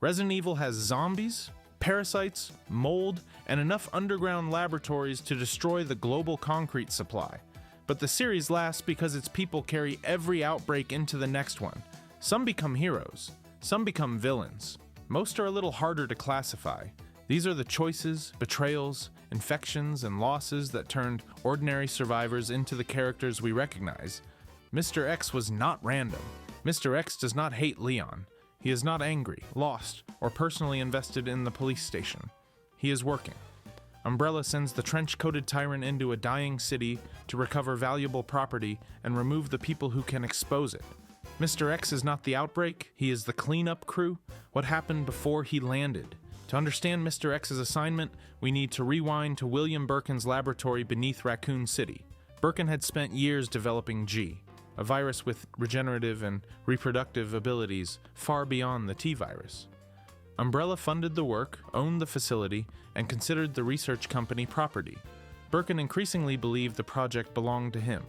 Resident Evil has zombies, parasites, mold, and enough underground laboratories to destroy the global concrete supply. But the series lasts because its people carry every outbreak into the next one. Some become heroes, some become villains. Most are a little harder to classify. These are the choices, betrayals, infections, and losses that turned ordinary survivors into the characters we recognize. Mr. X was not random. Mr. X does not hate Leon. He is not angry, lost, or personally invested in the police station. He is working. Umbrella sends the trench-coated tyrant into a dying city to recover valuable property and remove the people who can expose it. Mr. X is not the outbreak, he is the cleanup crew, what happened before he landed. To understand Mr. X's assignment, we need to rewind to William Birkin's laboratory beneath Raccoon City. Birkin had spent years developing G, a virus with regenerative and reproductive abilities far beyond the T-virus. Umbrella funded the work, owned the facility, and considered the research company property. Birkin increasingly believed the project belonged to him.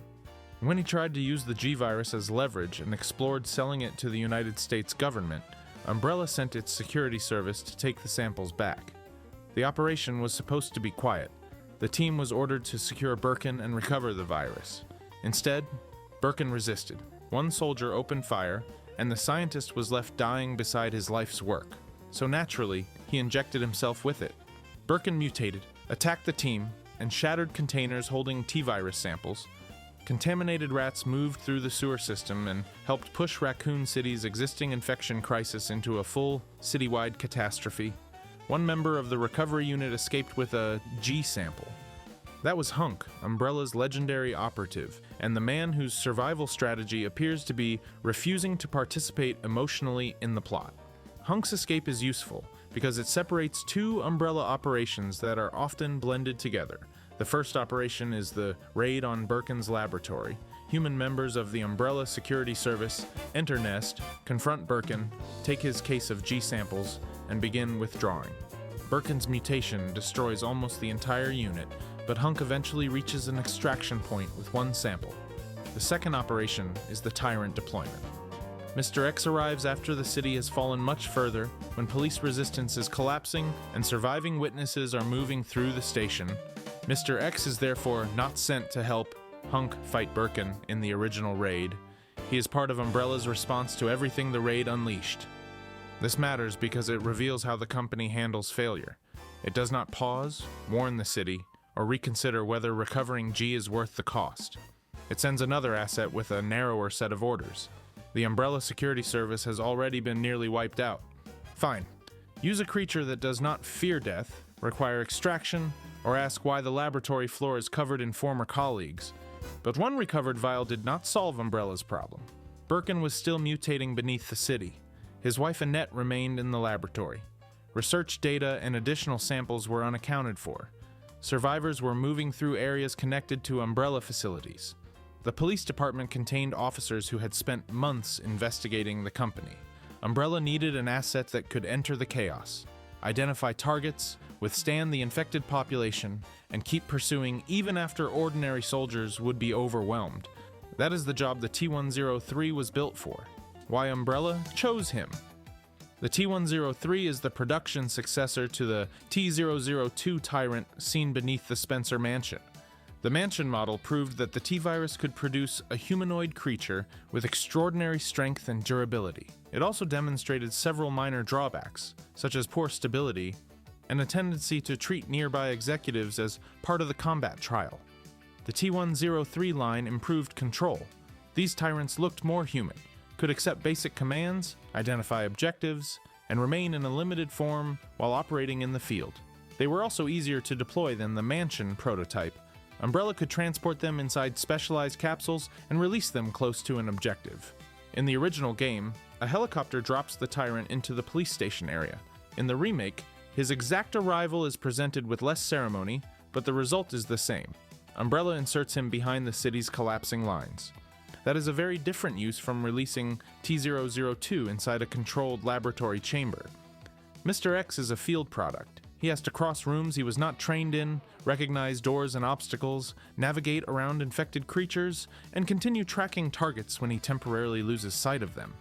When he tried to use the G-virus as leverage and explored selling it to the United States government, Umbrella sent its security service to take the samples back. The operation was supposed to be quiet. The team was ordered to secure Birkin and recover the virus. Instead, Birkin resisted. One soldier opened fire, and the scientist was left dying beside his life's work. So naturally, he injected himself with it. Birkin mutated, attacked the team, and shattered containers holding T-virus samples. Contaminated rats moved through the sewer system and helped push Raccoon City's existing infection crisis into a full, citywide catastrophe. One member of the recovery unit escaped with a G sample. That was Hunk, Umbrella's legendary operative, and the man whose survival strategy appears to be refusing to participate emotionally in the plot. Hunk's escape is useful because it separates two Umbrella operations that are often blended together. The first operation is the raid on Birkin's laboratory. Human members of the Umbrella Security Service enter Nest, confront Birkin, take his case of G samples, and begin withdrawing. Birkin's mutation destroys almost the entire unit, but Hunk eventually reaches an extraction point with one sample. The second operation is the Tyrant deployment. Mr. X arrives after the city has fallen much further, when police resistance is collapsing and surviving witnesses are moving through the station. Mr. X is therefore not sent to help Hunk fight Birkin in the original raid. He is part of Umbrella's response to everything the raid unleashed. This matters because it reveals how the company handles failure. It does not pause, warn the city, or reconsider whether recovering G is worth the cost. It sends another asset with a narrower set of orders. The Umbrella Security Service has already been nearly wiped out. Fine. Use a creature that does not fear death, require extraction, or ask why the laboratory floor is covered in former colleagues. But one recovered vial did not solve Umbrella's problem. Birkin was still mutating beneath the city. His wife Annette remained in the laboratory. Research data and additional samples were unaccounted for. Survivors were moving through areas connected to Umbrella facilities. The police department contained officers who had spent months investigating the company. Umbrella needed an asset that could enter the chaos, identify targets, withstand the infected population, and keep pursuing even after ordinary soldiers would be overwhelmed. That is the job the T-103 was built for. Why Umbrella chose him. The T-103 is the production successor to the T-002 Tyrant seen beneath the Spencer Mansion. The Mansion model proved that the T-virus could produce a humanoid creature with extraordinary strength and durability. It also demonstrated several minor drawbacks, such as poor stability and a tendency to treat nearby executives as part of the combat trial. The T-103 line improved control. These tyrants looked more human, could accept basic commands, identify objectives, and remain in a limited form while operating in the field. They were also easier to deploy than the Mansion prototype. Umbrella could transport them inside specialized capsules and release them close to an objective. In the original game, a helicopter drops the Tyrant into the police station area. In the remake, his exact arrival is presented with less ceremony, but the result is the same. Umbrella inserts him behind the city's collapsing lines. That is a very different use from releasing T-002 inside a controlled laboratory chamber. Mr. X is a field product. He has to cross rooms he was not trained in, recognize doors and obstacles, navigate around infected creatures, and continue tracking targets when he temporarily loses sight of them.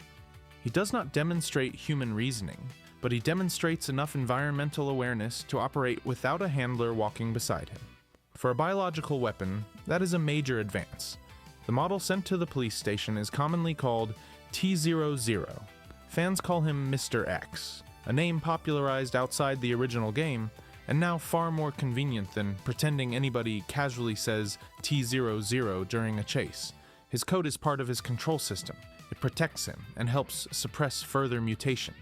He does not demonstrate human reasoning, but he demonstrates enough environmental awareness to operate without a handler walking beside him. For a biological weapon, that is a major advance. The model sent to the police station is commonly called T-00. Fans call him Mr. X, a name popularized outside the original game, and now far more convenient than pretending anybody casually says T-00 during a chase. His code is part of his control system. It protects him and helps suppress further mutation.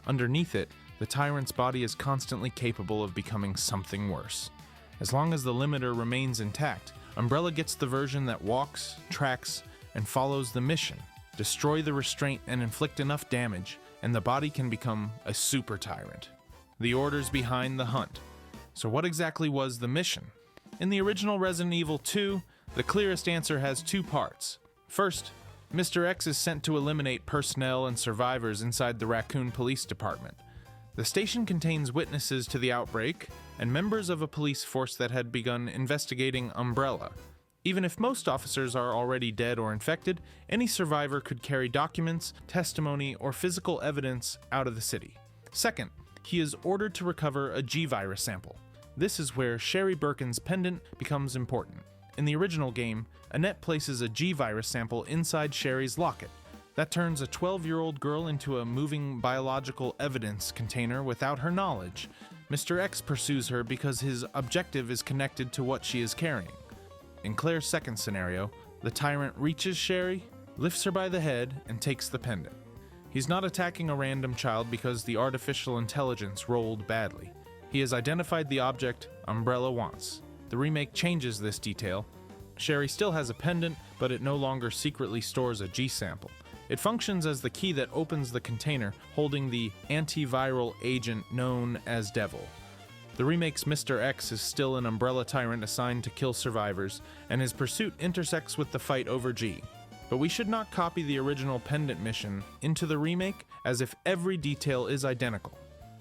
Underneath it, the tyrant's body is constantly capable of becoming something worse. As long as the limiter remains intact, Umbrella gets the version that walks, tracks, and follows the mission. Destroy the restraint and inflict enough damage, and the body can become a super tyrant. The orders behind the hunt. So what exactly was the mission? In the original Resident Evil 2, the clearest answer has two parts. First, Mr. X is sent to eliminate personnel and survivors inside the Raccoon Police Department. The station contains witnesses to the outbreak and members of a police force that had begun investigating Umbrella. Even if most officers are already dead or infected, any survivor could carry documents, testimony, or physical evidence out of the city. Second, he is ordered to recover a G-Virus sample. This is where Sherry Birkin's pendant becomes important. In the original game, Annette places a G-Virus sample inside Sherry's locket. That turns a 12-year-old girl into a moving biological evidence container without her knowledge. Mr. X pursues her because his objective is connected to what she is carrying. In Claire's second scenario, the tyrant reaches Sherry, lifts her by the head, and takes the pendant. He's not attacking a random child because the artificial intelligence rolled badly. He has identified the object Umbrella wants. The remake changes this detail. Sherry still has a pendant, but it no longer secretly stores a G-sample. It functions as the key that opens the container holding the antiviral agent known as Devil. The remake's Mr. X is still an Umbrella tyrant assigned to kill survivors, and his pursuit intersects with the fight over G. But we should not copy the original pendant mission into the remake, as if every detail is identical.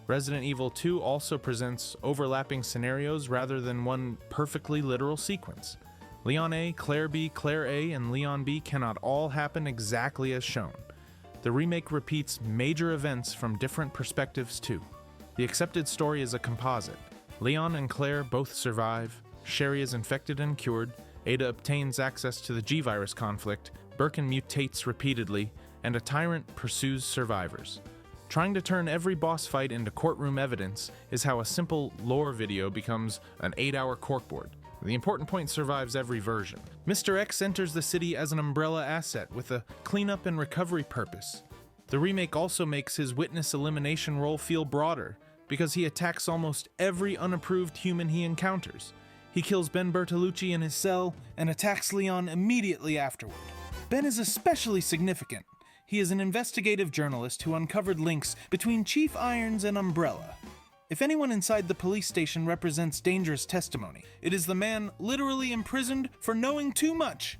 Resident Evil 2 also presents overlapping scenarios rather than one perfectly literal sequence. Leon A, Claire B, Claire A, and Leon B cannot all happen exactly as shown. The remake repeats major events from different perspectives too. The accepted story is a composite. Leon and Claire both survive, Sherry is infected and cured, Ada obtains access to the G-Virus conflict, Birkin mutates repeatedly, and a tyrant pursues survivors. Trying to turn every boss fight into courtroom evidence is how a simple lore video becomes an 8-hour corkboard. The important point survives every version. Mr. X enters the city as an Umbrella asset with a cleanup and recovery purpose. The remake also makes his witness elimination role feel broader, because he attacks almost every unapproved human he encounters. He kills Ben Bertolucci in his cell and attacks Leon immediately afterward. Ben is especially significant. He is an investigative journalist who uncovered links between Chief Irons and Umbrella. If anyone inside the police station represents dangerous testimony, it is the man literally imprisoned for knowing too much.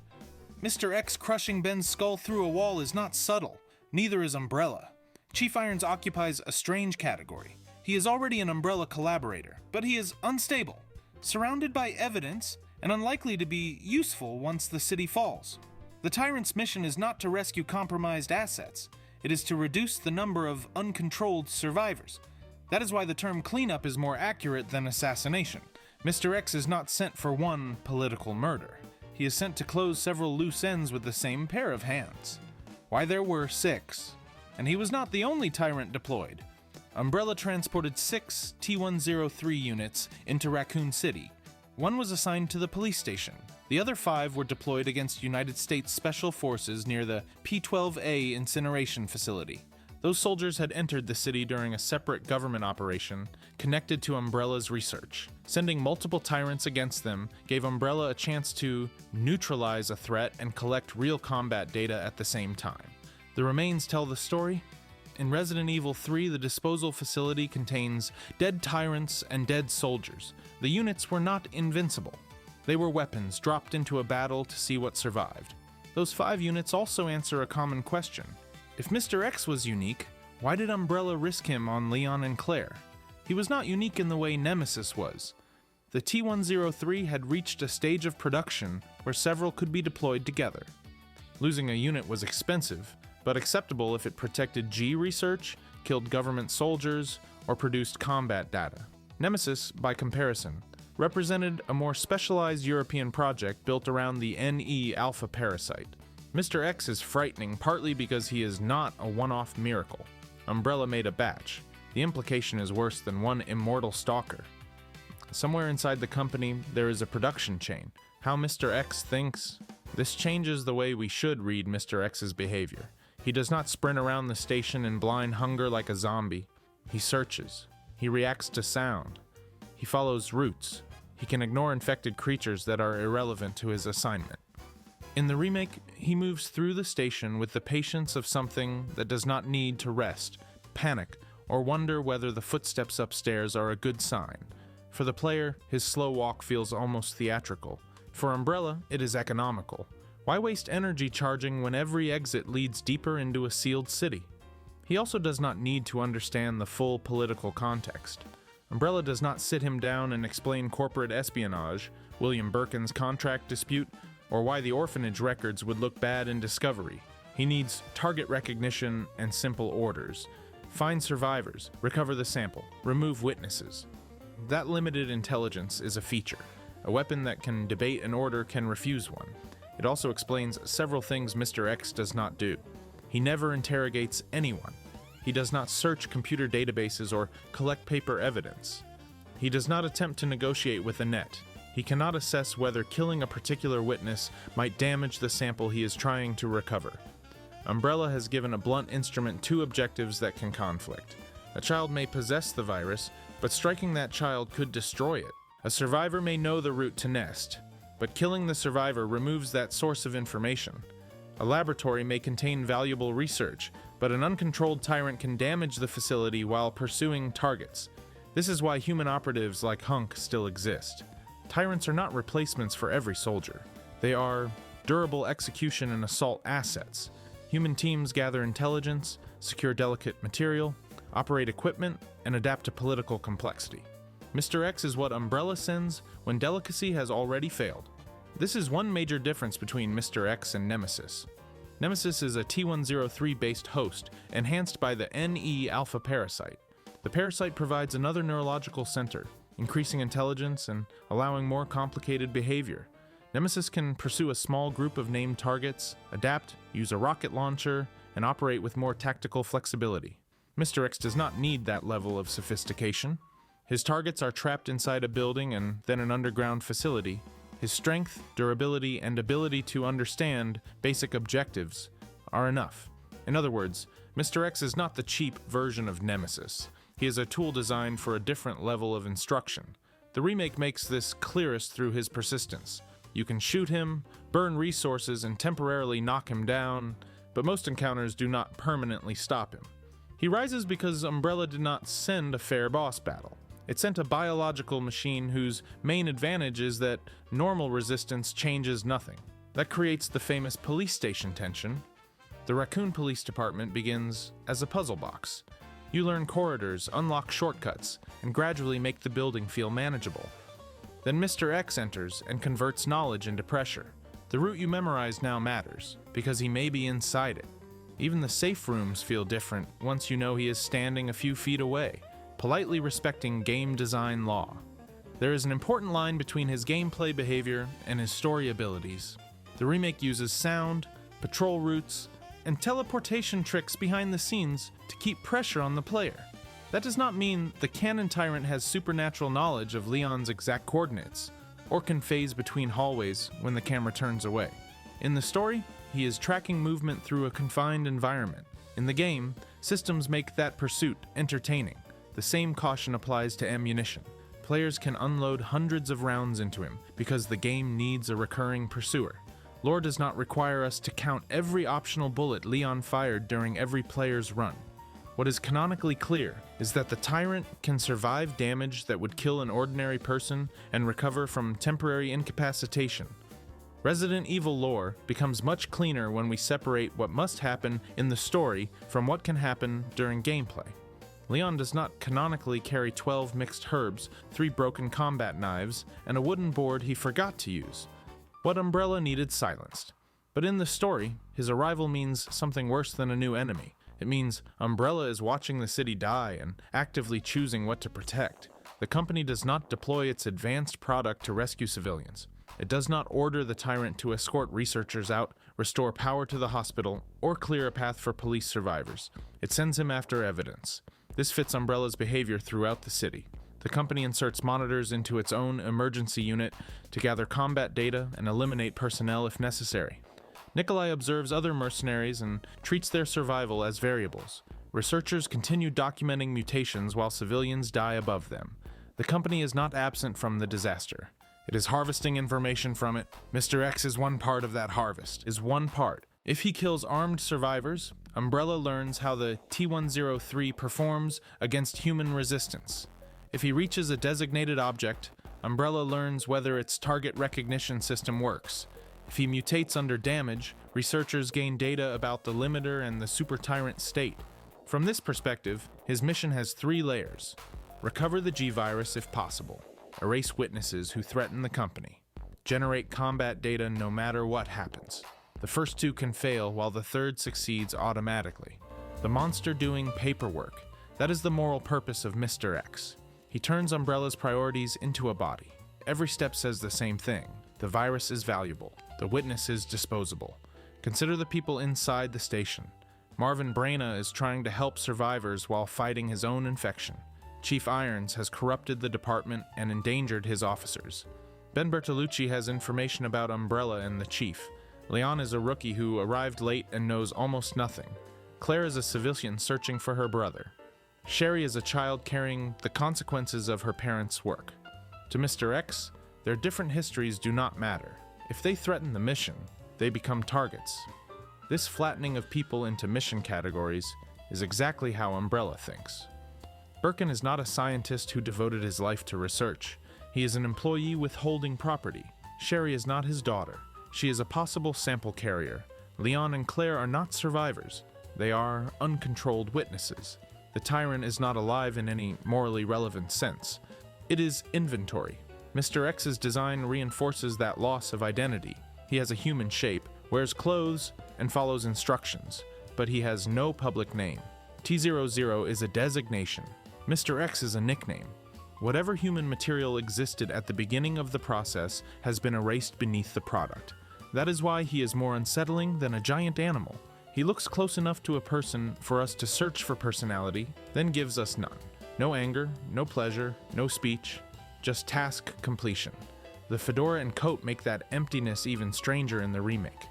Mr. X crushing Ben's skull through a wall is not subtle, neither is Umbrella. Chief Irons occupies a strange category. He is already an Umbrella collaborator, but he is unstable, surrounded by evidence, and unlikely to be useful once the city falls. The tyrant's mission is not to rescue compromised assets, it is to reduce the number of uncontrolled survivors. That is why the term cleanup is more accurate than assassination. Mr. X is not sent for one political murder. He is sent to close several loose ends with the same pair of hands. Why, there were 6. And he was not the only tyrant deployed. Umbrella transported 6 T-103 units into Raccoon City. One was assigned to the police station. The other 5 were deployed against United States Special Forces near the P-12A incineration facility. Those soldiers had entered the city during a separate government operation connected to Umbrella's research. Sending multiple tyrants against them gave Umbrella a chance to neutralize a threat and collect real combat data at the same time. The remains tell the story. In Resident Evil 3, the disposal facility contains dead tyrants and dead soldiers. The units were not invincible. They were weapons dropped into a battle to see what survived. Those 5 units also answer a common question. If Mr. X was unique, why did Umbrella risk him on Leon and Claire? He was not unique in the way Nemesis was. The T-103 had reached a stage of production where several could be deployed together. Losing a unit was expensive, but acceptable if it protected G research, killed government soldiers, or produced combat data. Nemesis, by comparison, represented a more specialized European project built around the NE Alpha parasite. Mr. X is frightening partly because he is not a one-off miracle. Umbrella made a batch. The implication is worse than one immortal stalker. Somewhere inside the company, there is a production chain. How Mr. X thinks. This changes the way we should read Mr. X's behavior. He does not sprint around the station in blind hunger like a zombie. He searches. He reacts to sound. He follows routes. He can ignore infected creatures that are irrelevant to his assignment. In the remake, he moves through the station with the patience of something that does not need to rest, panic, or wonder whether the footsteps upstairs are a good sign. For the player, his slow walk feels almost theatrical. For Umbrella, it is economical. Why waste energy charging when every exit leads deeper into a sealed city? He also does not need to understand the full political context. Umbrella does not sit him down and explain corporate espionage, William Birkin's contract dispute, or why the orphanage records would look bad in Discovery. He needs target recognition and simple orders. Find survivors, recover the sample, remove witnesses. That limited intelligence is a feature. A weapon that can debate an order can refuse one. It also explains several things Mr. X does not do. He never interrogates anyone. He does not search computer databases or collect paper evidence. He does not attempt to negotiate with a net. He cannot assess whether killing a particular witness might damage the sample he is trying to recover. Umbrella has given a blunt instrument two objectives that can conflict. A child may possess the virus, but striking that child could destroy it. A survivor may know the route to Nest, but killing the survivor removes that source of information. A laboratory may contain valuable research, but an uncontrolled tyrant can damage the facility while pursuing targets. This is why human operatives like Hunk still exist. Tyrants are not replacements for every soldier. They are durable execution and assault assets. Human teams gather intelligence, secure delicate material, operate equipment, and adapt to political complexity. Mr. X is what Umbrella sends when delicacy has already failed. This is one major difference between Mr. X and Nemesis. Nemesis is a T-103-based host, enhanced by the NE Alpha parasite. The parasite provides another neurological center, increasing intelligence and allowing more complicated behavior. Nemesis can pursue a small group of named targets, adapt, use a rocket launcher, and operate with more tactical flexibility. Mr. X does not need that level of sophistication. His targets are trapped inside a building and then an underground facility. His strength, durability, and ability to understand basic objectives are enough. In other words, Mr. X is not the cheap version of Nemesis. He is a tool designed for a different level of instruction. The remake makes this clearest through his persistence. You can shoot him, burn resources, and temporarily knock him down, but most encounters do not permanently stop him. He rises because Umbrella did not send a fair boss battle. It sent a biological machine whose main advantage is that normal resistance changes nothing. That creates the famous police station tension. The Raccoon Police Department begins as a puzzle box. You learn corridors, unlock shortcuts, and gradually make the building feel manageable. Then Mr. X enters and converts knowledge into pressure. The route you memorize now matters, because he may be inside it. Even the safe rooms feel different once you know he is standing a few feet away, politely respecting game design law. There is an important line between his gameplay behavior and his story abilities. The remake uses sound, patrol routes, and teleportation tricks behind the scenes to keep pressure on the player. That does not mean the canon tyrant has supernatural knowledge of Leon's exact coordinates, or can phase between hallways when the camera turns away. In the story, he is tracking movement through a confined environment. In the game, systems make that pursuit entertaining. The same caution applies to ammunition. Players can unload hundreds of rounds into him because the game needs a recurring pursuer. Lore does not require us to count every optional bullet Leon fired during every player's run. What is canonically clear is that the tyrant can survive damage that would kill an ordinary person and recover from temporary incapacitation. Resident Evil lore becomes much cleaner when we separate what must happen in the story from what can happen during gameplay. Leon does not canonically carry 12 mixed herbs, 3 broken combat knives, and a wooden board he forgot to use. What Umbrella needed silenced. But in the story, his arrival means something worse than a new enemy. It means Umbrella is watching the city die and actively choosing what to protect. The company does not deploy its advanced product to rescue civilians. It does not order the tyrant to escort researchers out, restore power to the hospital, or clear a path for police survivors. It sends him after evidence. This fits Umbrella's behavior throughout the city. The company inserts monitors into its own emergency unit to gather combat data and eliminate personnel if necessary. Nikolai observes other mercenaries and treats their survival as variables. Researchers continue documenting mutations while civilians die above them. The company is not absent from the disaster. It is harvesting information from it. Mr. X is one part of that harvest, If he kills armed survivors, Umbrella learns how the T-103 performs against human resistance. If he reaches a designated object, Umbrella learns whether its target recognition system works. If he mutates under damage, researchers gain data about the limiter and the super tyrant state. From this perspective, his mission has 3 layers. Recover the G-Virus if possible. Erase witnesses who threaten the company. Generate combat data no matter what happens. The first 2 can fail while the third succeeds automatically. The monster doing paperwork. That is the moral purpose of Mr. X. He turns Umbrella's priorities into a body. Every step says the same thing. The virus is valuable. The witness is disposable. Consider the people inside the station. Marvin Braina is trying to help survivors while fighting his own infection. Chief Irons has corrupted the department and endangered his officers. Ben Bertolucci has information about Umbrella and the chief. Leon is a rookie who arrived late and knows almost nothing. Claire is a civilian searching for her brother. Sherry is a child carrying the consequences of her parents' work. To Mr. X, their different histories do not matter. If they threaten the mission, they become targets. This flattening of people into mission categories is exactly how Umbrella thinks. Birkin is not a scientist who devoted his life to research. He is an employee withholding property. Sherry is not his daughter. She is a possible sample carrier. Leon and Claire are not survivors. They are uncontrolled witnesses. The tyrant is not alive in any morally relevant sense. It is inventory. Mr. X's design reinforces that loss of identity. He has a human shape, wears clothes, and follows instructions, but he has no public name. T-00 is a designation. Mr. X is a nickname. Whatever human material existed at the beginning of the process has been erased beneath the product. That is why he is more unsettling than a giant animal. He looks close enough to a person for us to search for personality, then gives us none. No anger, no pleasure, no speech, just task completion. The fedora and coat make that emptiness even stranger in the remake.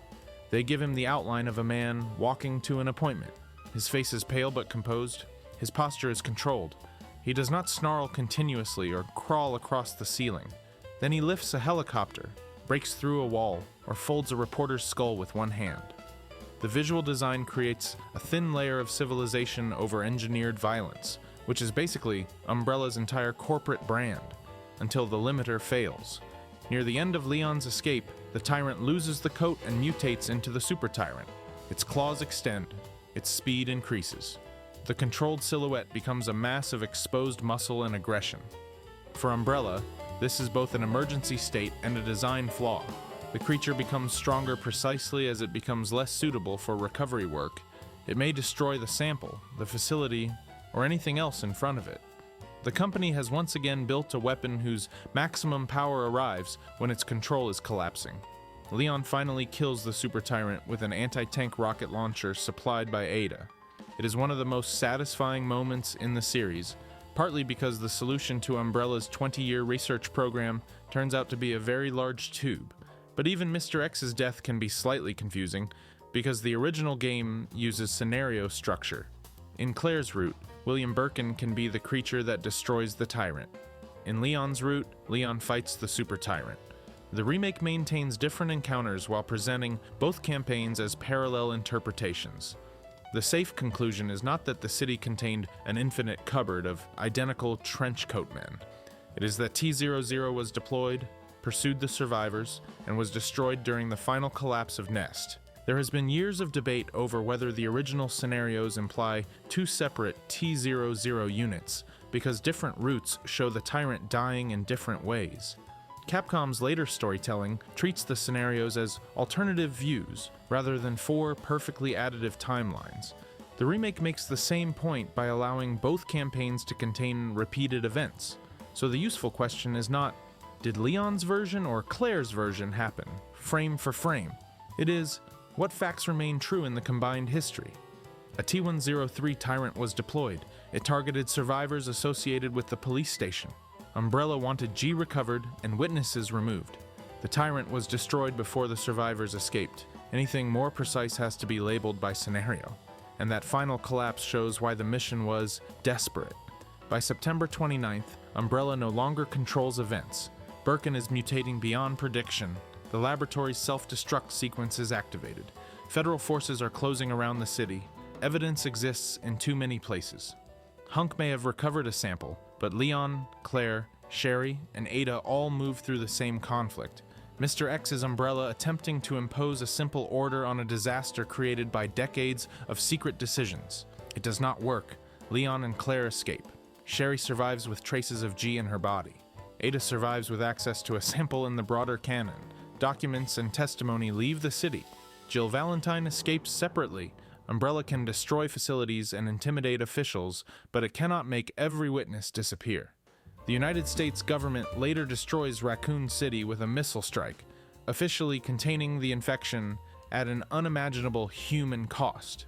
They give him the outline of a man walking to an appointment. His face is pale but composed. His posture is controlled. He does not snarl continuously or crawl across the ceiling. Then he lifts a helicopter, breaks through a wall, or folds a reporter's skull with one hand. The visual design creates a thin layer of civilization over engineered violence, which is basically Umbrella's entire corporate brand, until the limiter fails. Near the end of Leon's escape, the tyrant loses the coat and mutates into the super tyrant. Its claws extend, its speed increases. The controlled silhouette becomes a mass of exposed muscle and aggression. For Umbrella, this is both an emergency state and a design flaw. The creature becomes stronger precisely as it becomes less suitable for recovery work. It may destroy the sample, the facility, or anything else in front of it. The company has once again built a weapon whose maximum power arrives when its control is collapsing. Leon finally kills the super tyrant with an anti-tank rocket launcher supplied by Ada. It is one of the most satisfying moments in the series, partly because the solution to Umbrella's 20-year research program turns out to be a very large tube. But even Mr. X's death can be slightly confusing, because the original game uses scenario structure. In Claire's route, William Birkin can be the creature that destroys the tyrant. In Leon's route, Leon fights the super tyrant. The remake maintains different encounters while presenting both campaigns as parallel interpretations. The safe conclusion is not that the city contained an infinite cupboard of identical trenchcoat men. It is that T-00 was deployed, pursued the survivors, and was destroyed during the final collapse of Nest. There has been years of debate over whether the original scenarios imply two separate T-00 units, because different routes show the tyrant dying in different ways. Capcom's later storytelling treats the scenarios as alternative views, rather than four perfectly additive timelines. The remake makes the same point by allowing both campaigns to contain repeated events. So the useful question is not, did Leon's version or Claire's version happen, frame for frame? It is, what facts remain true in the combined history? A T-103 Tyrant was deployed. It targeted survivors associated with the police station. Umbrella wanted G recovered and witnesses removed. The Tyrant was destroyed before the survivors escaped. Anything more precise has to be labeled by scenario. And that final collapse shows why the mission was desperate. By September 29th, Umbrella no longer controls events. Birkin is mutating beyond prediction. The laboratory's self-destruct sequence is activated. Federal forces are closing around the city. Evidence exists in too many places. Hunk may have recovered a sample, but Leon, Claire, Sherry, and Ada all move through the same conflict. Mr. X is Umbrella attempting to impose a simple order on a disaster created by decades of secret decisions. It does not work. Leon and Claire escape. Sherry survives with traces of G in her body. Ada survives with access to a sample in the broader canon. Documents and testimony leave the city. Jill Valentine escapes separately. Umbrella can destroy facilities and intimidate officials, but it cannot make every witness disappear. The United States government later destroys Raccoon City with a missile strike, officially containing the infection at an unimaginable human cost.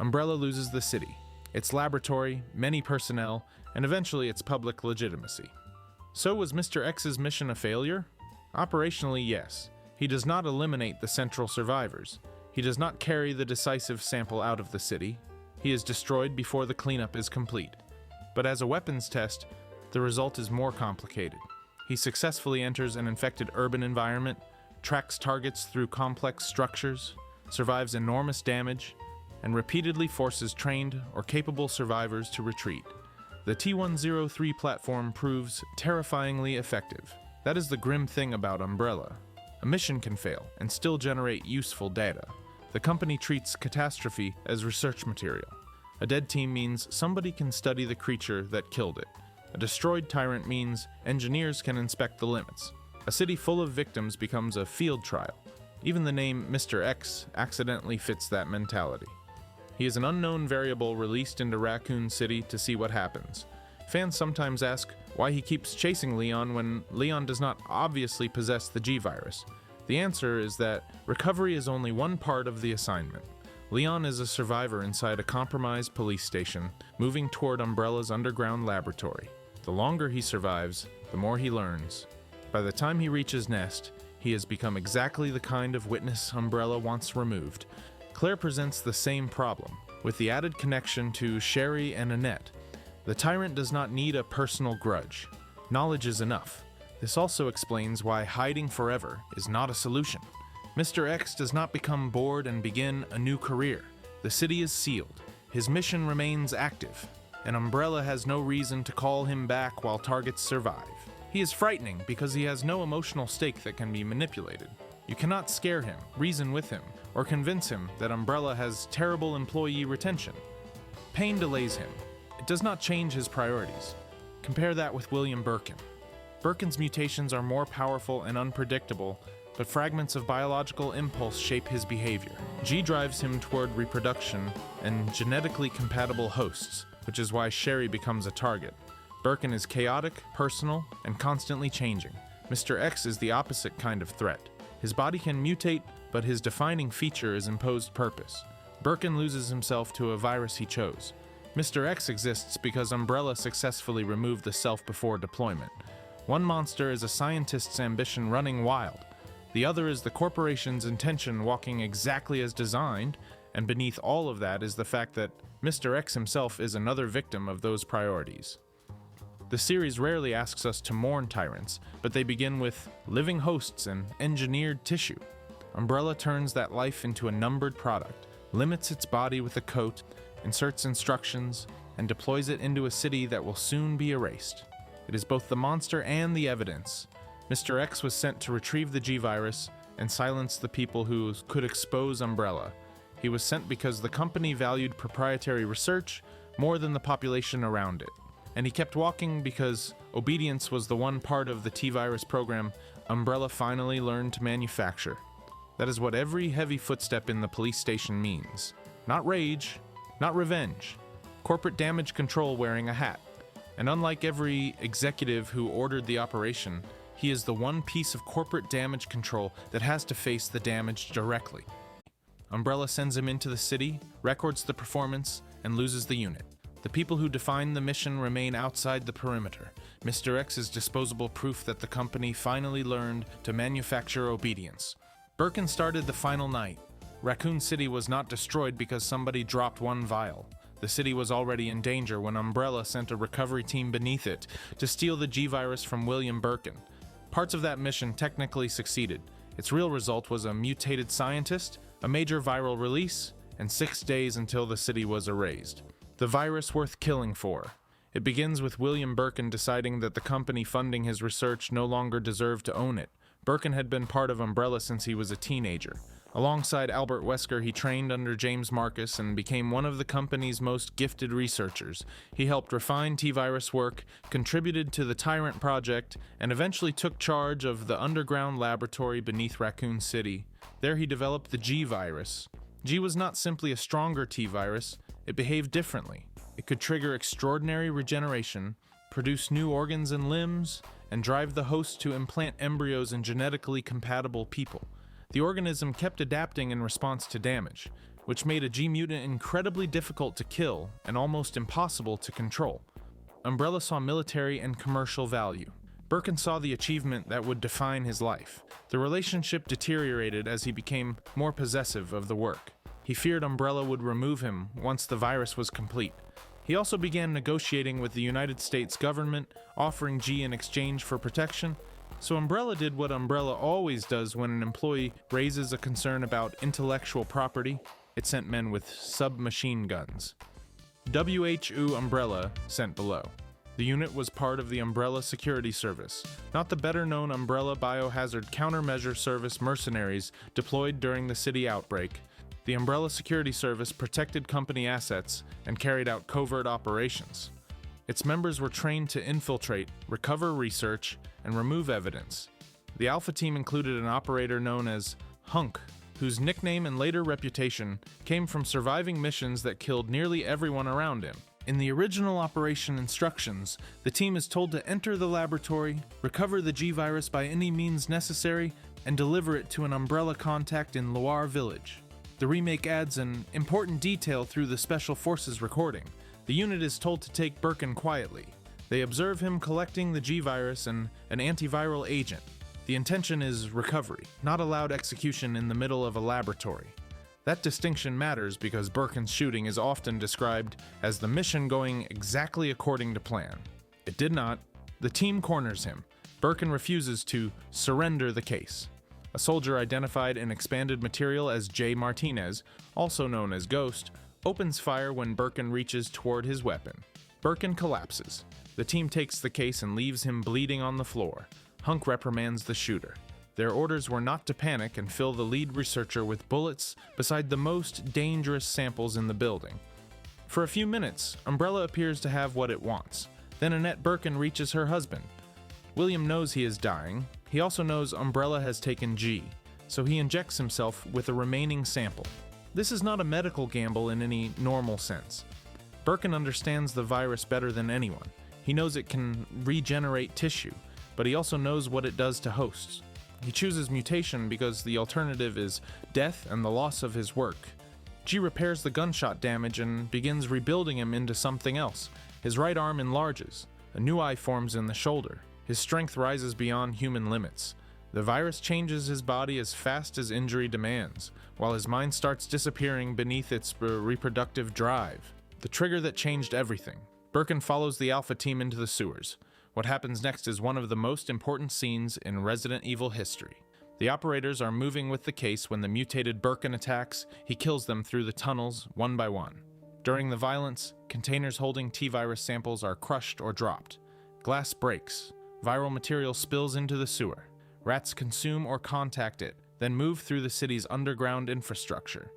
Umbrella loses the city, its laboratory, many personnel, and eventually its public legitimacy. So was Mr. X's mission a failure? Operationally, yes. He does not eliminate the central survivors. He does not carry the decisive sample out of the city. He is destroyed before the cleanup is complete. But as a weapons test, the result is more complicated. He successfully enters an infected urban environment, tracks targets through complex structures, survives enormous damage, and repeatedly forces trained or capable survivors to retreat. The T-103 platform proves terrifyingly effective. That is the grim thing about Umbrella. A mission can fail and still generate useful data. The company treats catastrophe as research material. A dead team means somebody can study the creature that killed it. A destroyed Tyrant means engineers can inspect the limits. A city full of victims becomes a field trial. Even the name Mr. X accidentally fits that mentality. He is an unknown variable released into Raccoon City to see what happens. Fans sometimes ask why he keeps chasing Leon when Leon does not obviously possess the G-Virus. The answer is that recovery is only one part of the assignment. Leon is a survivor inside a compromised police station, moving toward Umbrella's underground laboratory. The longer he survives, the more he learns. By the time he reaches Nest, he has become exactly the kind of witness Umbrella wants removed. Claire presents the same problem, with the added connection to Sherry and Annette. The Tyrant does not need a personal grudge. Knowledge is enough. This also explains why hiding forever is not a solution. Mr. X does not become bored and begin a new career. The city is sealed. His mission remains active, and Umbrella has no reason to call him back while targets survive. He is frightening because he has no emotional stake that can be manipulated. You cannot scare him, reason with him, or convince him that Umbrella has terrible employee retention. Pain delays him. It does not change his priorities. Compare that with William Birkin. Birkin's mutations are more powerful and unpredictable, but fragments of biological impulse shape his behavior. G drives him toward reproduction and genetically compatible hosts, which is why Sherry becomes a target. Birkin is chaotic, personal, and constantly changing. Mr. X is the opposite kind of threat. His body can mutate, but his defining feature is imposed purpose. Birkin loses himself to a virus he chose. Mr. X exists because Umbrella successfully removed the self before deployment. One monster is a scientist's ambition running wild. The other is the corporation's intention walking exactly as designed, and beneath all of that is the fact that Mr. X himself is another victim of those priorities. The series rarely asks us to mourn tyrants, but they begin with living hosts and engineered tissue. Umbrella turns that life into a numbered product, limits its body with a coat, inserts instructions, and deploys it into a city that will soon be erased. It is both the monster and the evidence. Mr. X was sent to retrieve the G-Virus and silence the people who could expose Umbrella. He was sent because the company valued proprietary research more than the population around it. And he kept walking because obedience was the one part of the T-Virus program Umbrella finally learned to manufacture. That is what every heavy footstep in the police station means. Not rage, not revenge. Corporate damage control wearing a hat. And unlike every executive who ordered the operation, he is the one piece of corporate damage control that has to face the damage directly. Umbrella sends him into the city, records the performance, and loses the unit. The people who define the mission remain outside the perimeter. Mr. X is disposable proof that the company finally learned to manufacture obedience. Birkin started the final night. Raccoon City was not destroyed because somebody dropped one vial. The city was already in danger when Umbrella sent a recovery team beneath it to steal the G-Virus from William Birkin. Parts of that mission technically succeeded. Its real result was a mutated scientist, a major viral release, and 6 days until the city was erased. The virus worth killing for. It begins with William Birkin deciding that the company funding his research no longer deserved to own it. Birkin had been part of Umbrella since he was a teenager. Alongside Albert Wesker, he trained under James Marcus and became one of the company's most gifted researchers. He helped refine T-Virus work, contributed to the Tyrant Project, and eventually took charge of the underground laboratory beneath Raccoon City. There he developed the G-Virus. G was not simply a stronger T-Virus, it behaved differently. It could trigger extraordinary regeneration, produce new organs and limbs, and drive the host to implant embryos in genetically compatible people. The organism kept adapting in response to damage, which made a G-mutant incredibly difficult to kill and almost impossible to control. Umbrella saw military and commercial value. Birkin saw the achievement that would define his life. The relationship deteriorated as he became more possessive of the work. He feared Umbrella would remove him once the virus was complete. He also began negotiating with the United States government, offering G in exchange for protection. So Umbrella did what Umbrella always does when an employee raises a concern about intellectual property. It sent men with submachine guns. WHU Umbrella sent below. The unit was part of the Umbrella Security Service, not the better-known Umbrella Biohazard Countermeasure Service mercenaries deployed during the city outbreak. The Umbrella Security Service protected company assets and carried out covert operations. Its members were trained to infiltrate, recover research, and remove evidence. The Alpha team included an operator known as Hunk, whose nickname and later reputation came from surviving missions that killed nearly everyone around him. In the original operation instructions, the team is told to enter the laboratory, recover the G-Virus by any means necessary, and deliver it to an Umbrella contact in Loire Village. The remake adds an important detail through the Special Forces recording. The unit is told to take Birkin quietly. They observe him collecting the G-Virus and an antiviral agent. The intention is recovery, not allowed execution in the middle of a laboratory. That distinction matters because Birkin's shooting is often described as the mission going exactly according to plan. It did not. The team corners him. Birkin refuses to surrender the case. A soldier identified in expanded material as J. Martinez, also known as Ghost, opens fire when Birkin reaches toward his weapon. Birkin collapses. The team takes the case and leaves him bleeding on the floor. Hunk reprimands the shooter. Their orders were not to panic and fill the lead researcher with bullets beside the most dangerous samples in the building. For a few minutes, Umbrella appears to have what it wants. Then Annette Birkin reaches her husband. William knows he is dying. He also knows Umbrella has taken G, so he injects himself with a remaining sample. This is not a medical gamble in any normal sense. Birkin understands the virus better than anyone. He knows it can regenerate tissue, but he also knows what it does to hosts. He chooses mutation because the alternative is death and the loss of his work. G repairs the gunshot damage and begins rebuilding him into something else. His right arm enlarges. A new eye forms in the shoulder. His strength rises beyond human limits. The virus changes his body as fast as injury demands, while his mind starts disappearing beneath its reproductive drive. The trigger that changed everything. Birkin follows the Alpha team into the sewers. What happens next is one of the most important scenes in Resident Evil history. The operators are moving with the case when the mutated Birkin attacks. He kills them through the tunnels, one by one. During the violence, containers holding T-Virus samples are crushed or dropped. Glass breaks. Viral material spills into the sewer. Rats consume or contact it, then move through the city's underground infrastructure.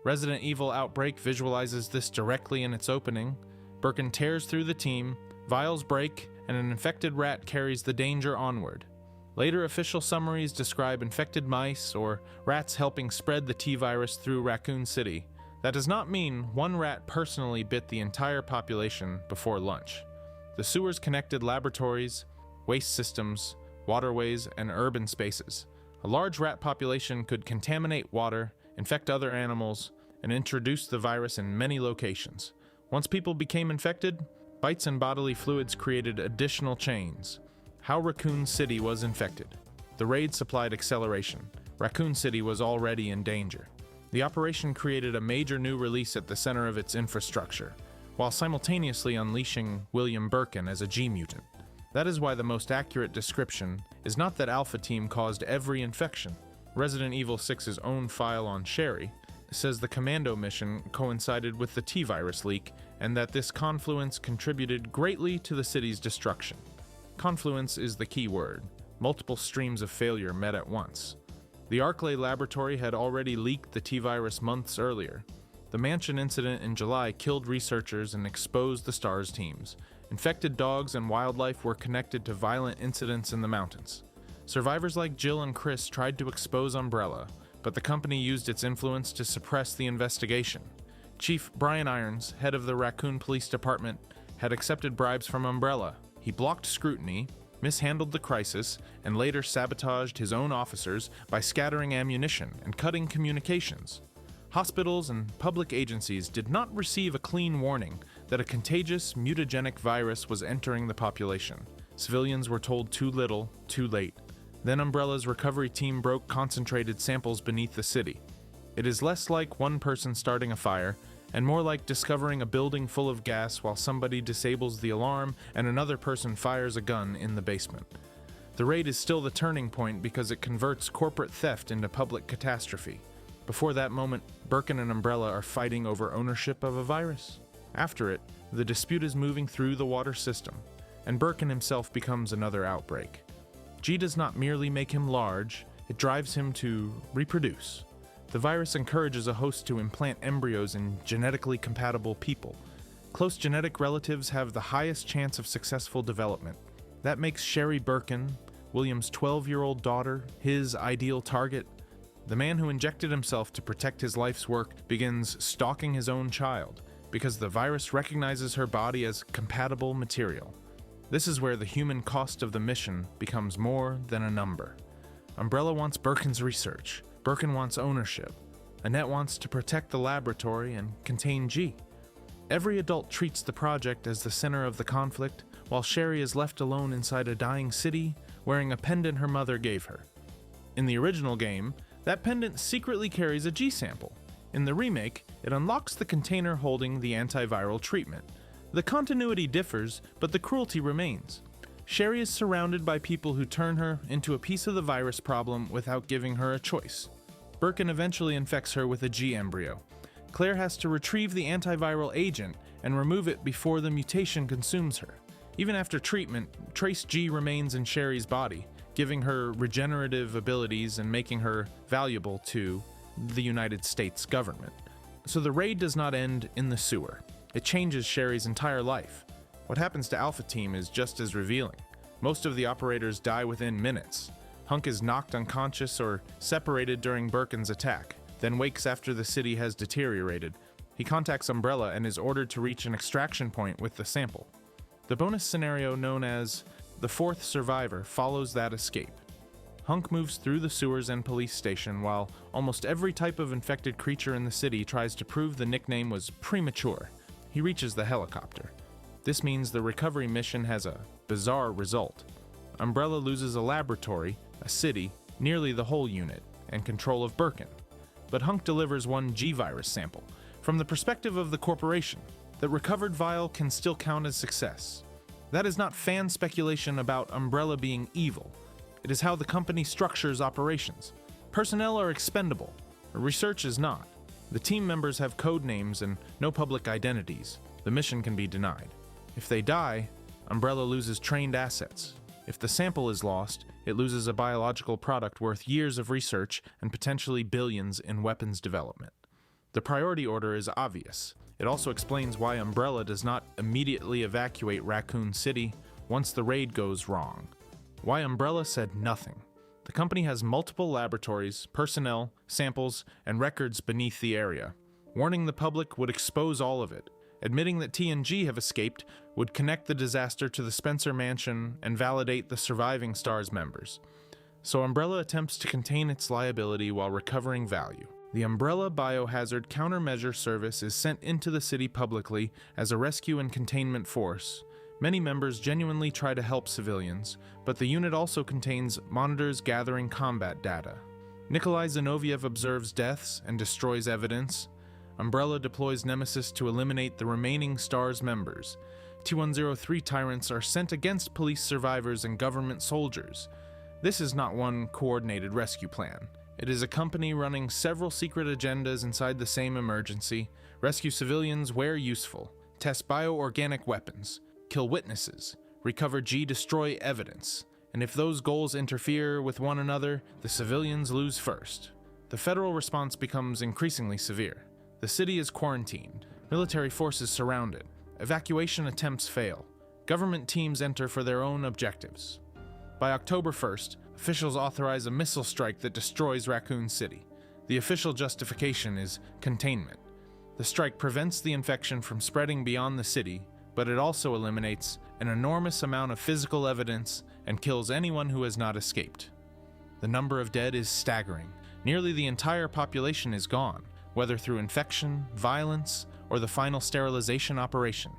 Resident Evil Outbreak visualizes this directly in its opening. Birkin tears through the team, vials break, and an infected rat carries the danger onward. Later official summaries describe infected mice or rats helping spread the T-Virus through Raccoon City. That does not mean one rat personally bit the entire population before lunch. The sewers connected laboratories, waste systems, waterways, and urban spaces. A large rat population could contaminate water, infect other animals, and introduce the virus in many locations. Once people became infected, bites and bodily fluids created additional chains. How Raccoon City was infected. The raid supplied acceleration. Raccoon City was already in danger. The operation created a major new release at the center of its infrastructure, while simultaneously unleashing William Birkin as a G-mutant. That is why the most accurate description is not that Alpha Team caused every infection. Resident Evil 6's own file on Sherry says the Commando mission coincided with the T-virus leak and that this confluence contributed greatly to the city's destruction. Confluence is the key word. Multiple streams of failure met at once. The Arklay laboratory had already leaked the T-virus months earlier. The Mansion incident in July killed researchers and exposed the STARS teams. Infected dogs and wildlife were connected to violent incidents in the mountains. Survivors like Jill and Chris tried to expose Umbrella, but the company used its influence to suppress the investigation. Chief Brian Irons, head of the Raccoon Police Department, had accepted bribes from Umbrella. He blocked scrutiny, mishandled the crisis, and later sabotaged his own officers by scattering ammunition and cutting communications. Hospitals and public agencies did not receive a clean warning that a contagious, mutagenic virus was entering the population. Civilians were told too little, too late. Then Umbrella's recovery team broke concentrated samples beneath the city. It is less like one person starting a fire, and more like discovering a building full of gas while somebody disables the alarm and another person fires a gun in the basement. The raid is still the turning point because it converts corporate theft into public catastrophe. Before that moment, Birkin and Umbrella are fighting over ownership of a virus. After it, the dispute is moving through the water system, and Birkin himself becomes another outbreak. G does not merely make him large, it drives him to reproduce. The virus encourages a host to implant embryos in genetically compatible people. Close genetic relatives have the highest chance of successful development. That makes Sherry Birkin, William's 12-year-old daughter, his ideal target. The man who injected himself to protect his life's work begins stalking his own child because the virus recognizes her body as compatible material. This is where the human cost of the mission becomes more than a number. Umbrella wants Birkin's research. Birkin wants ownership. Annette wants to protect the laboratory and contain G. Every adult treats the project as the center of the conflict, while Sherry is left alone inside a dying city, wearing a pendant her mother gave her. In the original game, that pendant secretly carries a G sample. In the remake, it unlocks the container holding the antiviral treatment. The continuity differs, but the cruelty remains. Sherry is surrounded by people who turn her into a piece of the virus problem without giving her a choice. Birkin eventually infects her with a G embryo. Claire has to retrieve the antiviral agent and remove it before the mutation consumes her. Even after treatment, trace G remains in Sherry's body, giving her regenerative abilities and making her valuable to the United States government. So the raid does not end in the sewer. It changes Sherry's entire life. What happens to Alpha Team is just as revealing. Most of the operators die within minutes. Hunk is knocked unconscious or separated during Birkin's attack, then wakes after the city has deteriorated. He contacts Umbrella and is ordered to reach an extraction point with the sample. The bonus scenario known as The Fourth Survivor follows that escape. Hunk moves through the sewers and police station while almost every type of infected creature in the city tries to prove the nickname was premature. He reaches the helicopter. This means the recovery mission has a bizarre result. Umbrella loses a laboratory, a city, nearly the whole unit, and control of Birkin. But Hunk delivers one G-virus sample. From the perspective of the corporation, the recovered vial can still count as success. That is not fan speculation about Umbrella being evil. It is how the company structures operations. Personnel are expendable. Research is not. The team members have code names and no public identities. The mission can be denied. If they die, Umbrella loses trained assets. If the sample is lost, it loses a biological product worth years of research and potentially billions in weapons development. The priority order is obvious. It also explains why Umbrella does not immediately evacuate Raccoon City once the raid goes wrong. Why Umbrella said nothing. The company has multiple laboratories, personnel, samples, and records beneath the area. Warning the public would expose all of it. Admitting that TNG have escaped would connect the disaster to the Spencer Mansion and validate the surviving STARS members. So Umbrella attempts to contain its liability while recovering value. The Umbrella Biohazard Countermeasure Service is sent into the city publicly as a rescue and containment force. Many members genuinely try to help civilians, but the unit also contains monitors gathering combat data. Nikolai Zinoviev observes deaths and destroys evidence. Umbrella deploys Nemesis to eliminate the remaining STARS members. T-103 tyrants are sent against police survivors and government soldiers. This is not one coordinated rescue plan. It is a company running several secret agendas inside the same emergency: rescue civilians where useful, test bioorganic weapons, kill witnesses, recover G, destroy evidence, and if those goals interfere with one another, the civilians lose first. The federal response becomes increasingly severe. The city is quarantined, military forces surround it, evacuation attempts fail, government teams enter for their own objectives. By October 1st, officials authorize a missile strike that destroys Raccoon City. The official justification is containment. The strike prevents the infection from spreading beyond the city, but it also eliminates an enormous amount of physical evidence and kills anyone who has not escaped. The number of dead is staggering. Nearly the entire population is gone, whether through infection, violence, or the final sterilization operation.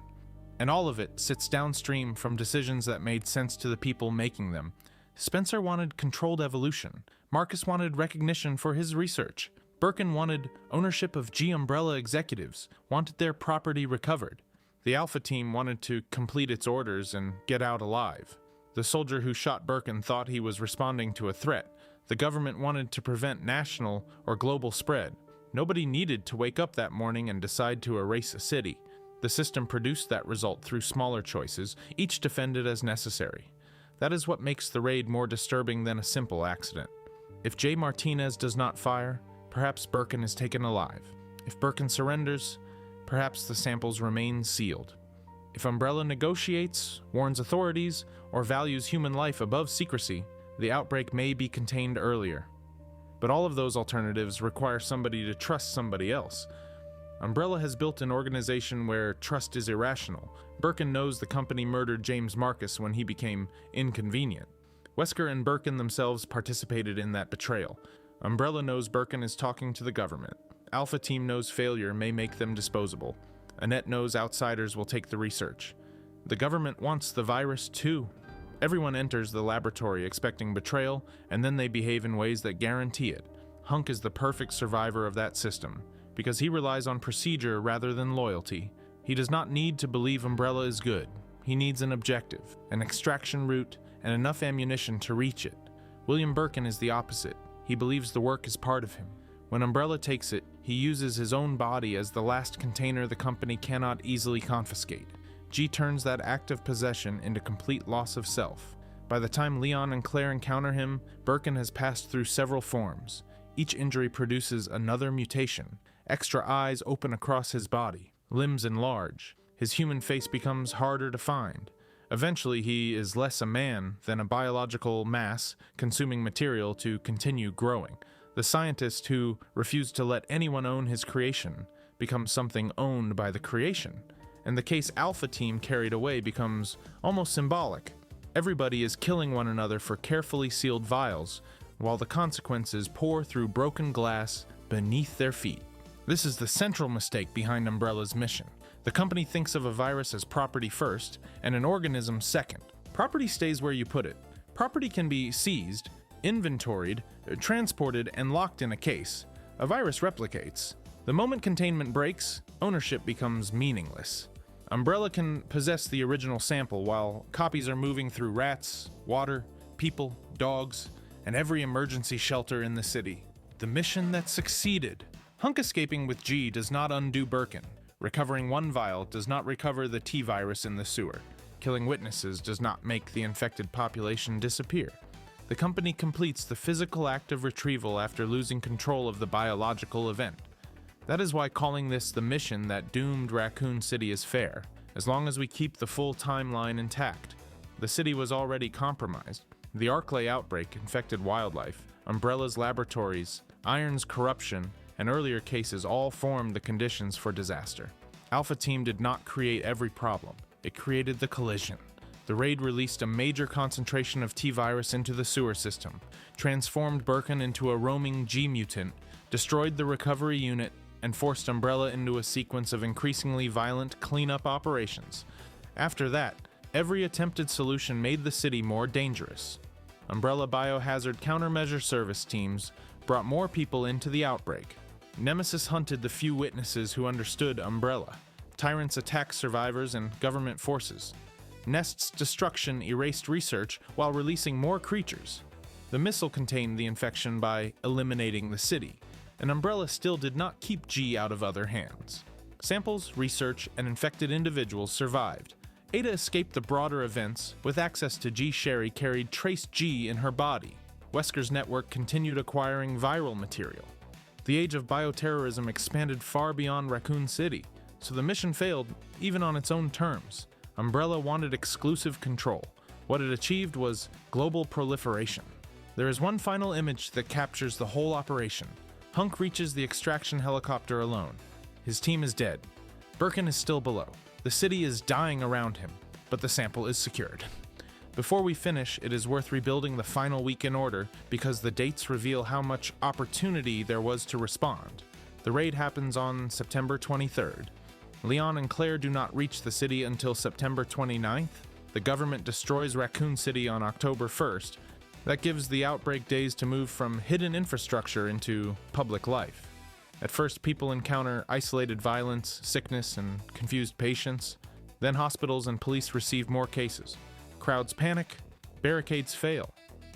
And all of it sits downstream from decisions that made sense to the people making them. Spencer wanted controlled evolution. Marcus wanted recognition for his research. Birkin wanted ownership of G Umbrella executives, wanted their property recovered. The Alpha team wanted to complete its orders and get out alive. The soldier who shot Birkin thought he was responding to a threat. The government wanted to prevent national or global spread. Nobody needed to wake up that morning and decide to erase a city. The system produced that result through smaller choices, each defended as necessary. That is what makes the raid more disturbing than a simple accident. If J. Martinez does not fire, perhaps Birkin is taken alive. If Birkin surrenders, perhaps the samples remain sealed. If Umbrella negotiates, warns authorities, or values human life above secrecy, the outbreak may be contained earlier. But all of those alternatives require somebody to trust somebody else. Umbrella has built an organization where trust is irrational. Birkin knows the company murdered James Marcus when he became inconvenient. Wesker and Birkin themselves participated in that betrayal. Umbrella knows Birkin is talking to the government. Alpha Team knows failure may make them disposable. Annette knows outsiders will take the research. The government wants the virus too. Everyone enters the laboratory expecting betrayal, and then they behave in ways that guarantee it. Hunk is the perfect survivor of that system, because he relies on procedure rather than loyalty. He does not need to believe Umbrella is good. He needs an objective, an extraction route, and enough ammunition to reach it. William Birkin is the opposite. He believes the work is part of him. When Umbrella takes it, he uses his own body as the last container the company cannot easily confiscate. G turns that act of possession into complete loss of self. By the time Leon and Claire encounter him, Birkin has passed through several forms. Each injury produces another mutation. Extra eyes open across his body, limbs enlarge. His human face becomes harder to find. Eventually, he is less a man than a biological mass consuming material to continue growing. The scientist who refused to let anyone own his creation becomes something owned by the creation. And the case Alpha Team carried away becomes almost symbolic. Everybody is killing one another for carefully sealed vials, while the consequences pour through broken glass beneath their feet. This is the central mistake behind Umbrella's mission. The company thinks of a virus as property first, and an organism second. Property stays where you put it. Property can be seized, inventoried, transported, and locked in a case. A virus replicates. The moment containment breaks, ownership becomes meaningless. Umbrella can possess the original sample while copies are moving through rats, water, people, dogs, and every emergency shelter in the city. The mission that succeeded. Hunk escaping with G does not undo Birkin. Recovering one vial does not recover the T-virus in the sewer. Killing witnesses does not make the infected population disappear. The company completes the physical act of retrieval after losing control of the biological event. That is why calling this the mission that doomed Raccoon City is fair, as long as we keep the full timeline intact. The city was already compromised. The Arclay outbreak infected wildlife, Umbrella's laboratories, Iron's corruption, and earlier cases all formed the conditions for disaster. Alpha Team did not create every problem. It created the collision. The raid released a major concentration of T-virus into the sewer system, transformed Birkin into a roaming G-mutant, destroyed the recovery unit, and forced Umbrella into a sequence of increasingly violent cleanup operations. After that, every attempted solution made the city more dangerous. Umbrella Biohazard Countermeasure Service teams brought more people into the outbreak. Nemesis hunted the few witnesses who understood Umbrella. Tyrants attacked survivors and government forces. Nest's destruction erased research while releasing more creatures. The missile contained the infection by eliminating the city, and Umbrella still did not keep G out of other hands. Samples, research, and infected individuals survived. Ada escaped the broader events. With access to G, Sherry carried Trace G in her body. Wesker's network continued acquiring viral material. The age of bioterrorism expanded far beyond Raccoon City, so the mission failed even on its own terms. Umbrella wanted exclusive control. What it achieved was global proliferation. There is one final image that captures the whole operation. Hunk reaches the extraction helicopter alone. His team is dead. Birkin is still below. The city is dying around him, but the sample is secured. Before we finish, it is worth rebuilding the final week in order because the dates reveal how much opportunity there was to respond. The raid happens on September 23rd. Leon and Claire do not reach the city until September 29th. The government destroys Raccoon City on October 1st. That gives the outbreak days to move from hidden infrastructure into public life. At first, people encounter isolated violence, sickness, and confused patients. Then hospitals and police receive more cases. Crowds panic, barricades fail.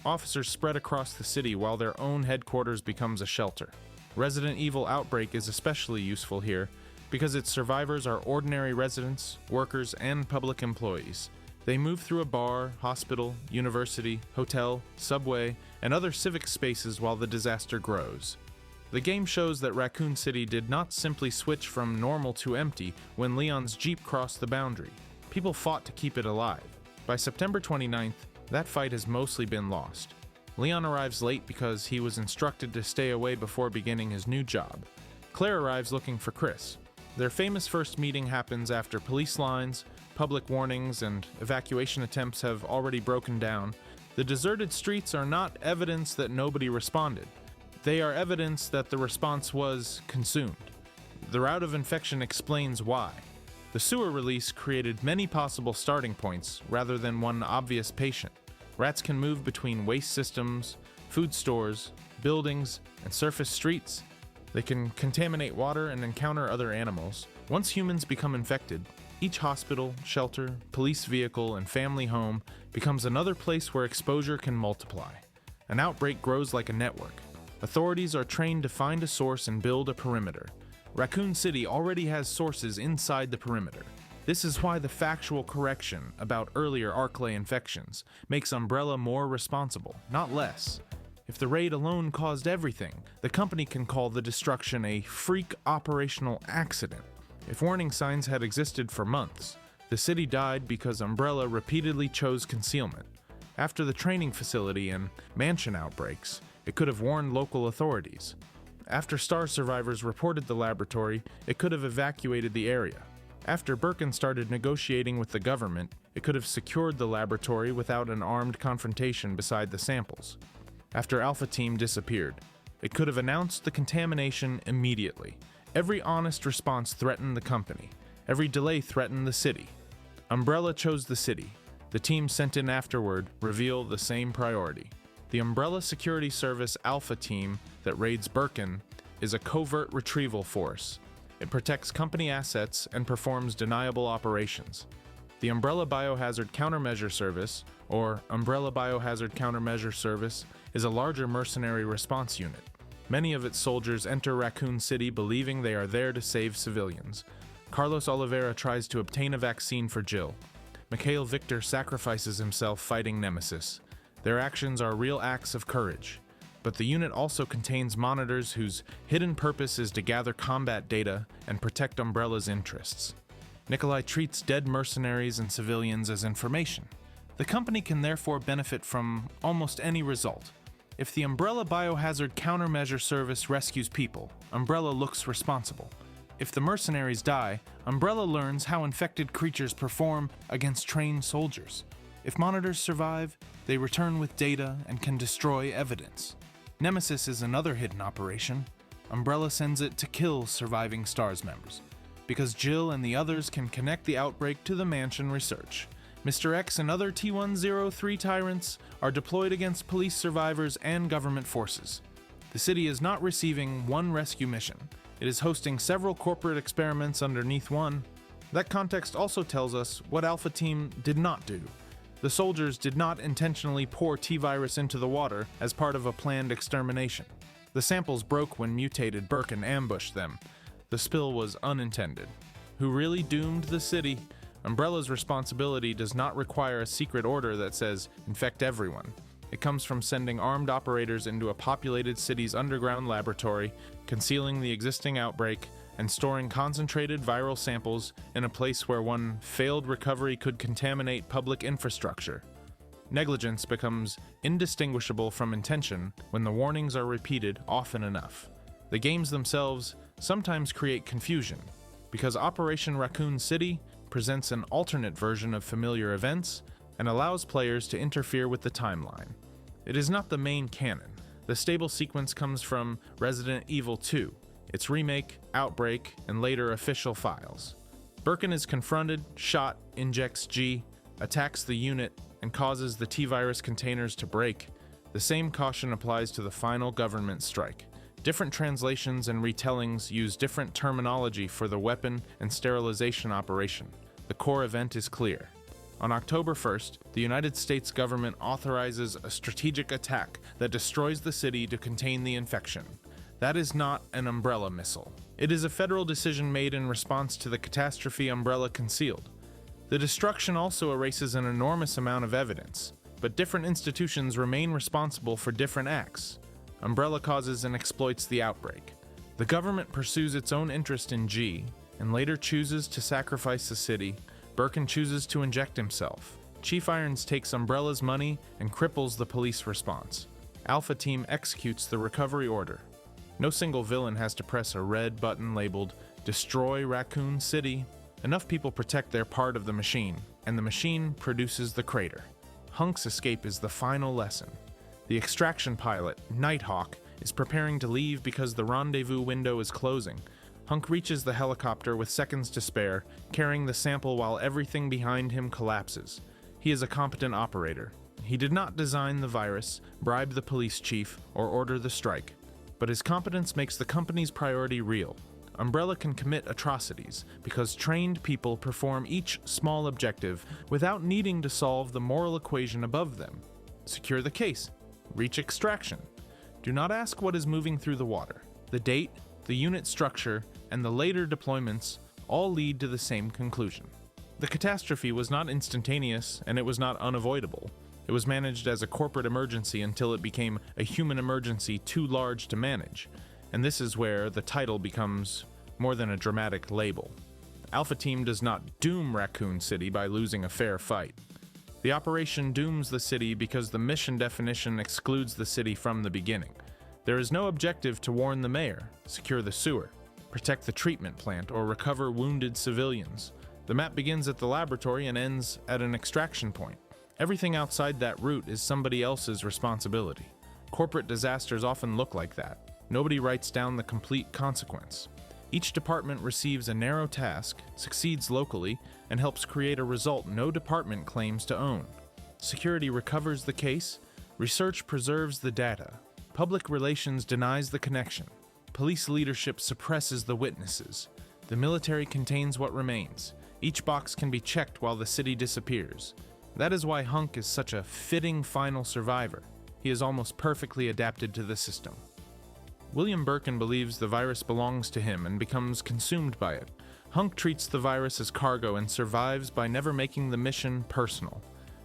Officers spread across the city while their own headquarters becomes a shelter. Resident Evil Outbreak is especially useful here because its survivors are ordinary residents, workers, and public employees. They move through a bar, hospital, university, hotel, subway, and other civic spaces while the disaster grows. The game shows that Raccoon City did not simply switch from normal to empty when Leon's Jeep crossed the boundary. People fought to keep it alive. By September 29th, that fight has mostly been lost. Leon arrives late because he was instructed to stay away before beginning his new job. Claire arrives looking for Chris. Their famous first meeting happens after police lines, public warnings, and evacuation attempts have already broken down. The deserted streets are not evidence that nobody responded. They are evidence that the response was consumed. The route of infection explains why. The sewer release created many possible starting points rather than one obvious patient. Rats can move between waste systems, food stores, buildings, and surface streets. They can contaminate water and encounter other animals. Once humans become infected, each hospital, shelter, police vehicle, and family home becomes another place where exposure can multiply. An outbreak grows like a network. Authorities are trained to find a source and build a perimeter. Raccoon City already has sources inside the perimeter. This is why the factual correction about earlier Arklay infections makes Umbrella more responsible, not less. If the raid alone caused everything, the company can call the destruction a freak operational accident. If warning signs had existed for months, the city died because Umbrella repeatedly chose concealment. After the training facility and mansion outbreaks, it could have warned local authorities. After STAR survivors reported the laboratory, it could have evacuated the area. After Birkin started negotiating with the government, it could have secured the laboratory without an armed confrontation beside the samples. After Alpha Team disappeared, it could have announced the contamination immediately. Every honest response threatened the company. Every delay threatened the city. Umbrella chose the city. The team sent in afterward reveal the same priority. The Umbrella Security Service Alpha Team that raids Birkin is a covert retrieval force. It protects company assets and performs deniable operations. The Umbrella Biohazard Countermeasure Service, or Umbrella Biohazard Countermeasure Service, is a larger mercenary response unit. Many of its soldiers enter Raccoon City believing they are there to save civilians. Carlos Oliveira tries to obtain a vaccine for Jill. Mikhail Victor sacrifices himself fighting Nemesis. Their actions are real acts of courage. But the unit also contains monitors whose hidden purpose is to gather combat data and protect Umbrella's interests. Nikolai treats dead mercenaries and civilians as information. The company can therefore benefit from almost any result. If the Umbrella Biohazard Countermeasure Service rescues people, Umbrella looks responsible. If the mercenaries die, Umbrella learns how infected creatures perform against trained soldiers. If monitors survive, they return with data and can destroy evidence. Nemesis is another hidden operation. Umbrella sends it to kill surviving STARS members, because Jill and the others can connect the outbreak to the Mansion research. Mr. X and other T-103 tyrants are deployed against police survivors and government forces. The city is not receiving one rescue mission. It is hosting several corporate experiments underneath one. That context also tells us what Alpha Team did not do. The soldiers did not intentionally pour T-Virus into the water as part of a planned extermination. The samples broke when mutated Birkin ambushed them. The spill was unintended. Who really doomed the city? Umbrella's responsibility does not require a secret order that says, infect everyone. It comes from sending armed operators into a populated city's underground laboratory, concealing the existing outbreak, and storing concentrated viral samples in a place where one failed recovery could contaminate public infrastructure. Negligence becomes indistinguishable from intention when the warnings are repeated often enough. The games themselves sometimes create confusion, because Operation Raccoon City presents an alternate version of familiar events and allows players to interfere with the timeline. It is not the main canon. The stable sequence comes from Resident Evil 2, its remake, Outbreak, and later official files. Birkin is confronted, shot, injects G, attacks the unit, and causes the T-Virus containers to break. The same caution applies to the final government strike. Different translations and retellings use different terminology for the weapon and sterilization operation. The core event is clear. On October 1st, the United States government authorizes a strategic attack that destroys the city to contain the infection. That is not an Umbrella missile. It is a federal decision made in response to the catastrophe Umbrella concealed. The destruction also erases an enormous amount of evidence, but different institutions remain responsible for different acts. Umbrella causes and exploits the outbreak. The government pursues its own interest in G, and later chooses to sacrifice the city. Birkin chooses to inject himself. Chief Irons takes Umbrella's money and cripples the police response. Alpha Team executes the recovery order. No single villain has to press a red button labeled Destroy Raccoon City. Enough people protect their part of the machine, and the machine produces the crater. Hunk's escape is the final lesson. The extraction pilot, Nighthawk, is preparing to leave because the rendezvous window is closing. Hunk reaches the helicopter with seconds to spare, carrying the sample while everything behind him collapses. He is a competent operator. He did not design the virus, bribe the police chief, or order the strike. But his competence makes the company's priority real. Umbrella can commit atrocities because trained people perform each small objective without needing to solve the moral equation above them. Secure the case. Reach extraction. Do not ask what is moving through the water. The date, the unit structure, and the later deployments all lead to the same conclusion. The catastrophe was not instantaneous, and it was not unavoidable. It was managed as a corporate emergency until it became a human emergency too large to manage, and this is where the title becomes more than a dramatic label. Alpha Team does not doom Raccoon City by losing a fair fight. The operation dooms the city because the mission definition excludes the city from the beginning. There is no objective to warn the mayor, secure the sewer, protect the treatment plant, or recover wounded civilians. The map begins at the laboratory and ends at an extraction point. Everything outside that route is somebody else's responsibility. Corporate disasters often look like that. Nobody writes down the complete consequence. Each department receives a narrow task, succeeds locally, and helps create a result no department claims to own. Security recovers the case, research preserves the data, public relations denies the connection, police leadership suppresses the witnesses, the military contains what remains. Each box can be checked while the city disappears. That is why Hunk is such a fitting final survivor. He is almost perfectly adapted to the system. William Birkin believes the virus belongs to him and becomes consumed by it. Hunk treats the virus as cargo and survives by never making the mission personal.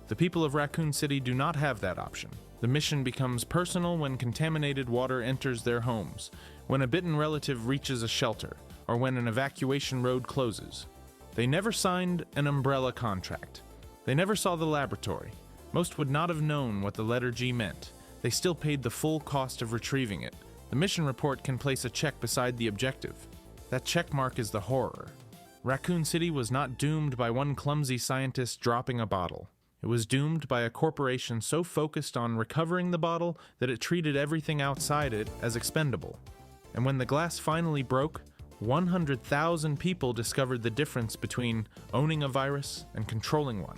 The people of Raccoon City do not have that option. The mission becomes personal when contaminated water enters their homes, when a bitten relative reaches a shelter, or when an evacuation road closes. They never signed an Umbrella contract. They never saw the laboratory. Most would not have known what the letter G meant. they still paid the full cost of retrieving it. The mission report can place a check beside the objective. That check mark is the horror. Raccoon City was not doomed by one clumsy scientist dropping a bottle. It was doomed by a corporation so focused on recovering the bottle that it treated everything outside it as expendable. And when the glass finally broke, 100,000 people discovered the difference between owning a virus and controlling one.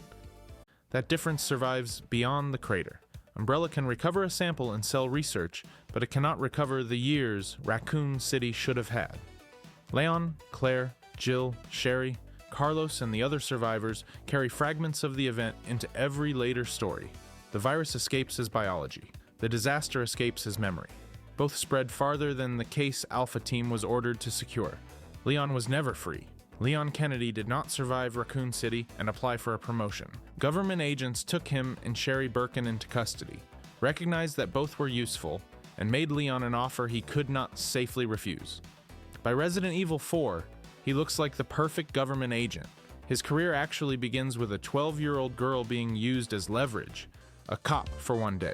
That difference survives beyond the crater. Umbrella can recover a sample and sell research, but it cannot recover the years Raccoon City should have had. Leon, Claire, Jill, Sherry, Carlos, and the other survivors carry fragments of the event into every later story. The virus escapes his biology. The disaster escapes his memory. Both spread farther than the Case Alpha team was ordered to secure. Leon was never free. Leon Kennedy did not survive Raccoon City and apply for a promotion. Government agents took him and Sherry Birkin into custody, recognized that both were useful, and made Leon an offer he could not safely refuse. By Resident Evil 4, he looks like the perfect government agent. His career actually begins with a 12-year-old girl being used as leverage, a cop for one day.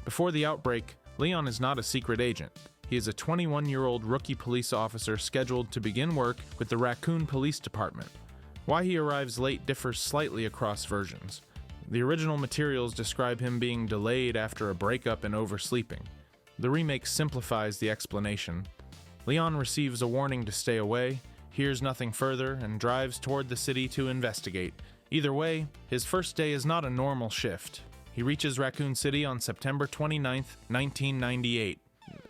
Before the outbreak, Leon is not a secret agent. He is a 21-year-old rookie police officer scheduled to begin work with the Raccoon Police Department. Why he arrives late differs slightly across versions. The original materials describe him being delayed after a breakup and oversleeping. The remake simplifies the explanation. Leon receives a warning to stay away, hears nothing further, and drives toward the city to investigate. Either way, his first day is not a normal shift. He reaches Raccoon City on September 29, 1998.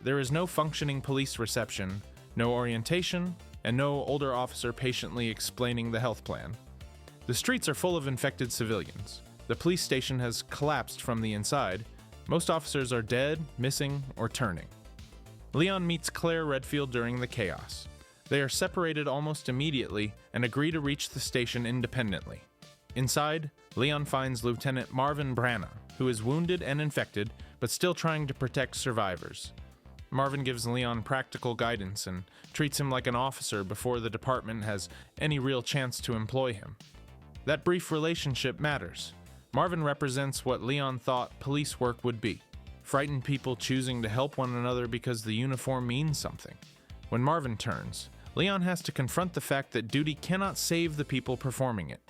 There is no functioning police reception, no orientation, and no older officer patiently explaining the health plan. The streets are full of infected civilians. The police station has collapsed from the inside. Most officers are dead, missing, or turning. Leon meets Claire Redfield during the chaos. They are separated almost immediately and agree to reach the station independently. Inside, Leon finds Lieutenant Marvin Branagh, who is wounded and infected, but still trying to protect survivors. Marvin gives Leon practical guidance and treats him like an officer before the department has any real chance to employ him. That brief relationship matters. Marvin represents what Leon thought police work would be: frightened people choosing to help one another because the uniform means something. When Marvin turns, Leon has to confront the fact that duty cannot save the people performing it.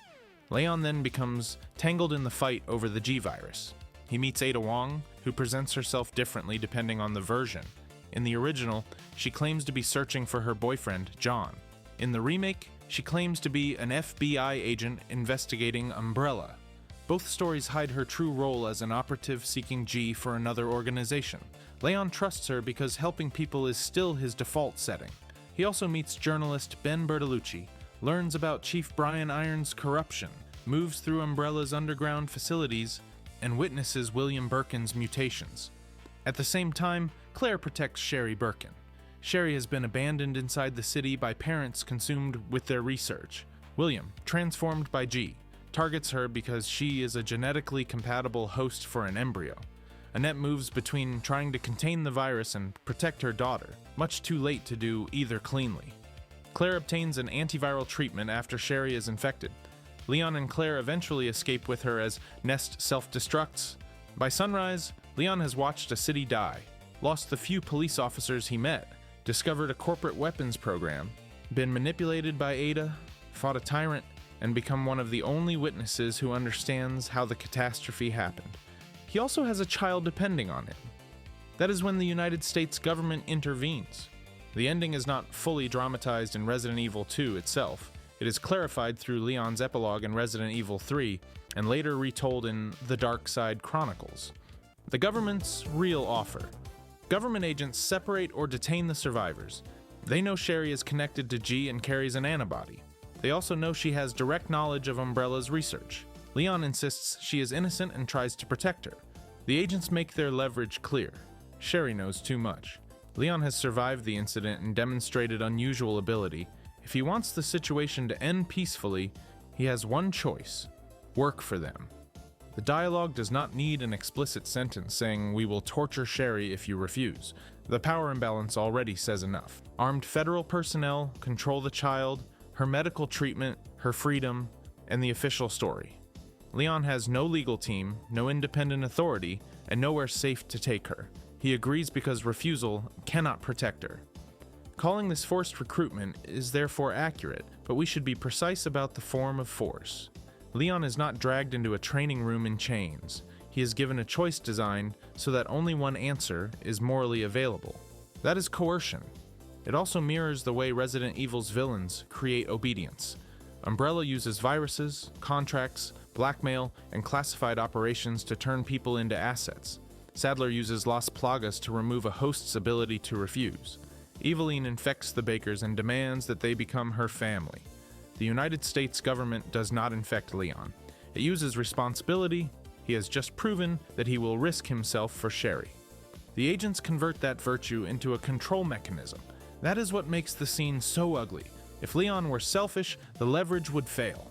Leon then becomes tangled in the fight over the G-Virus. He meets Ada Wong, who presents herself differently depending on the version. In the original, she claims to be searching for her boyfriend, John. In the remake, she claims to be an FBI agent investigating Umbrella. Both stories hide her true role as an operative seeking G for another organization. Leon trusts her because helping people is still his default setting. He also meets journalist Ben Bertolucci, learns about Chief Brian Irons' corruption, moves through Umbrella's underground facilities, and witnesses William Birkin's mutations. At the same time, Claire protects Sherry Birkin. Sherry has been abandoned inside the city by parents consumed with their research. William, transformed by G, targets her because she is a genetically compatible host for an embryo. Annette moves between trying to contain the virus and protect her daughter, much too late to do either cleanly. Claire obtains an antiviral treatment after Sherry is infected. Leon and Claire eventually escape with her as Nest self-destructs. By sunrise, Leon has watched a city die, lost the few police officers he met, discovered a corporate weapons program, been manipulated by Ada, fought a tyrant, and become one of the only witnesses who understands how the catastrophe happened. He also has a child depending on him. That is when the United States government intervenes. The ending is not fully dramatized in Resident Evil 2 itself. It is clarified through Leon's epilogue in Resident Evil 3, and later retold in The Dark Side Chronicles. The government's real offer. Government agents separate or detain the survivors. They know Sherry is connected to G and carries an antibody. They also know she has direct knowledge of Umbrella's research. Leon insists she is innocent and tries to protect her. The agents make their leverage clear. Sherry knows too much. Leon has survived the incident and demonstrated unusual ability. If he wants the situation to end peacefully, he has one choice: work for them. The dialogue does not need an explicit sentence saying, "We will torture Sherry if you refuse." The power imbalance already says enough. Armed federal personnel control the child, her medical treatment, her freedom, and the official story. Leon has no legal team, no independent authority, and nowhere safe to take her. He agrees because refusal cannot protect her. Calling this forced recruitment is therefore accurate, but we should be precise about the form of force. Leon is not dragged into a training room in chains. He is given a choice designed so that only one answer is morally available. That is coercion. It also mirrors the way Resident Evil's villains create obedience. Umbrella uses viruses, contracts, blackmail, and classified operations to turn people into assets. Sadler uses Las Plagas to remove a host's ability to refuse. Eveline infects the Bakers and demands that they become her family. The United States government does not infect Leon. It uses responsibility. He has just proven that he will risk himself for Sherry. The agents convert that virtue into a control mechanism. That is what makes the scene so ugly. If Leon were selfish, the leverage would fail.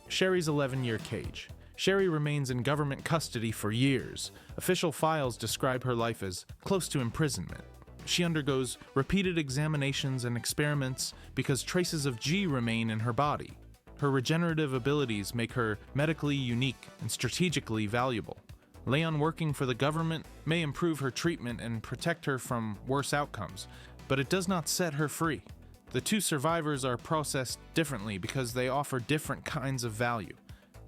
Sherry's 11-year cage. Sherry remains in government custody for years. Official files describe her life as close to imprisonment. She undergoes repeated examinations and experiments because traces of G remain in her body. Her regenerative abilities make her medically unique and strategically valuable. Leon working for the government may improve her treatment and protect her from worse outcomes, but it does not set her free. The two survivors are processed differently because they offer different kinds of value.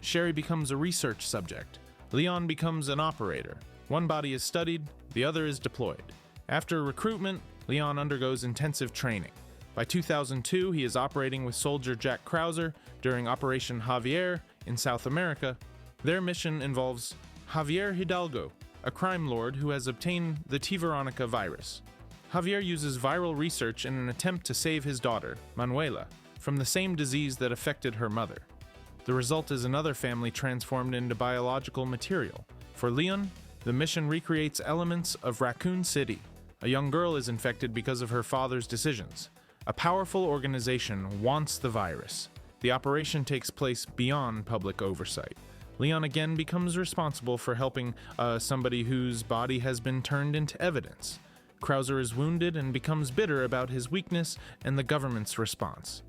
Sherry becomes a research subject. Leon becomes an operator. One body is studied, the other is deployed. After recruitment, Leon undergoes intensive training. By 2002, he is operating with soldier Jack Krauser during Operation Javier in South America. Their mission involves Javier Hidalgo, a crime lord who has obtained the T. Veronica virus. Javier uses viral research in an attempt to save his daughter, Manuela, from the same disease that affected her mother. The result is another family transformed into biological material. For Leon, the mission recreates elements of Raccoon City. A young girl is infected because of her father's decisions. A powerful organization wants the virus. The operation takes place beyond public oversight. Leon again becomes responsible for helping somebody whose body has been turned into evidence. Krauser is wounded and becomes bitter about his weakness and the government's response.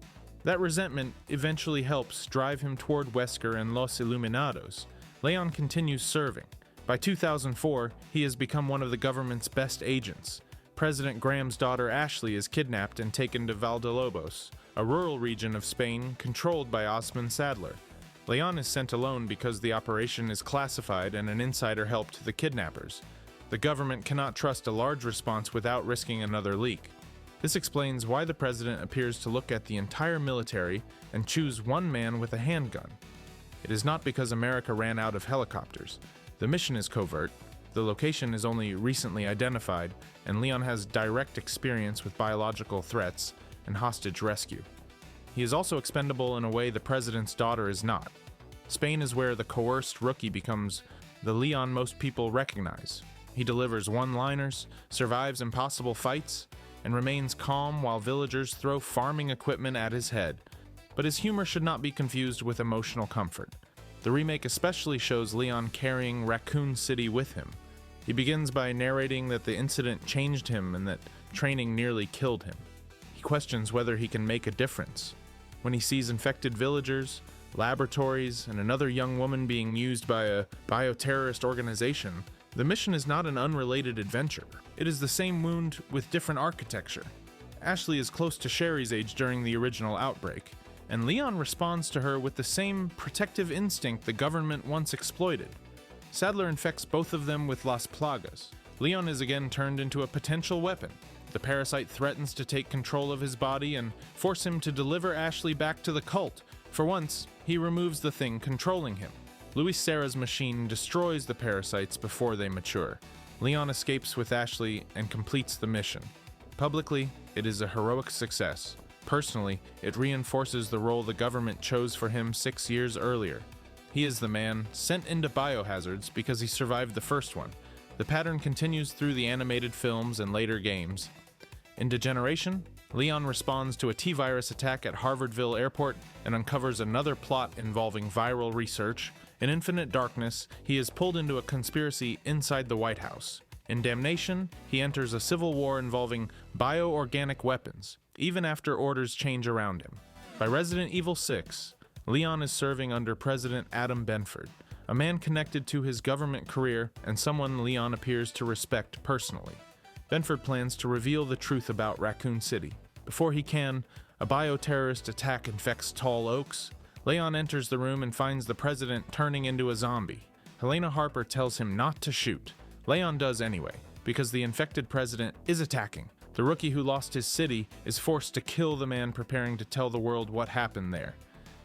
That resentment eventually helps drive him toward Wesker and Los Illuminados. Leon continues serving. By 2004, he has become one of the government's best agents. President Graham's daughter Ashley is kidnapped and taken to Valdelobos, a rural region of Spain controlled by Osman Sadler. Leon is sent alone because the operation is classified and an insider helped the kidnappers. The government cannot trust a large response without risking another leak. This explains why the president appears to look at the entire military and choose one man with a handgun. It is not because America ran out of helicopters. The mission is covert, the location is only recently identified, and Leon has direct experience with biological threats and hostage rescue. He is also expendable in a way the president's daughter is not. Spain is where the coerced rookie becomes the Leon most people recognize. He delivers one-liners, survives impossible fights, and remains calm while villagers throw farming equipment at his head. But his humor should not be confused with emotional comfort. The remake especially shows Leon carrying Raccoon City with him. He begins by narrating that the incident changed him and that training nearly killed him. He questions whether he can make a difference. When he sees infected villagers, laboratories, and another young woman being used by a bioterrorist organization, the mission is not an unrelated adventure. It is the same wound with different architecture. Ashley is close to Sherry's age during the original outbreak, and Leon responds to her with the same protective instinct the government once exploited. Sadler infects both of them with Las Plagas. Leon is again turned into a potential weapon. The parasite threatens to take control of his body and force him to deliver Ashley back to the cult. For once, he removes the thing controlling him. Luis Serra's machine destroys the parasites before they mature. Leon escapes with Ashley and completes the mission. Publicly, it is a heroic success. Personally, it reinforces the role the government chose for him 6 years earlier. He is the man sent into biohazards because he survived the first one. The pattern continues through the animated films and later games. In Degeneration, Leon responds to a T-virus attack at Harvardville Airport and uncovers another plot involving viral research. In Infinite Darkness, he is pulled into a conspiracy inside the White House. In Damnation, he enters a civil war involving bioorganic weapons, even after orders change around him. By Resident Evil 6, Leon is serving under President Adam Benford, a man connected to his government career and someone Leon appears to respect personally. Benford plans to reveal the truth about Raccoon City. Before he can, a bioterrorist attack infects Tall Oaks. Leon enters the room and finds the president turning into a zombie. Helena Harper tells him not to shoot. Leon does anyway, because the infected president is attacking. The rookie who lost his city is forced to kill the man preparing to tell the world what happened there.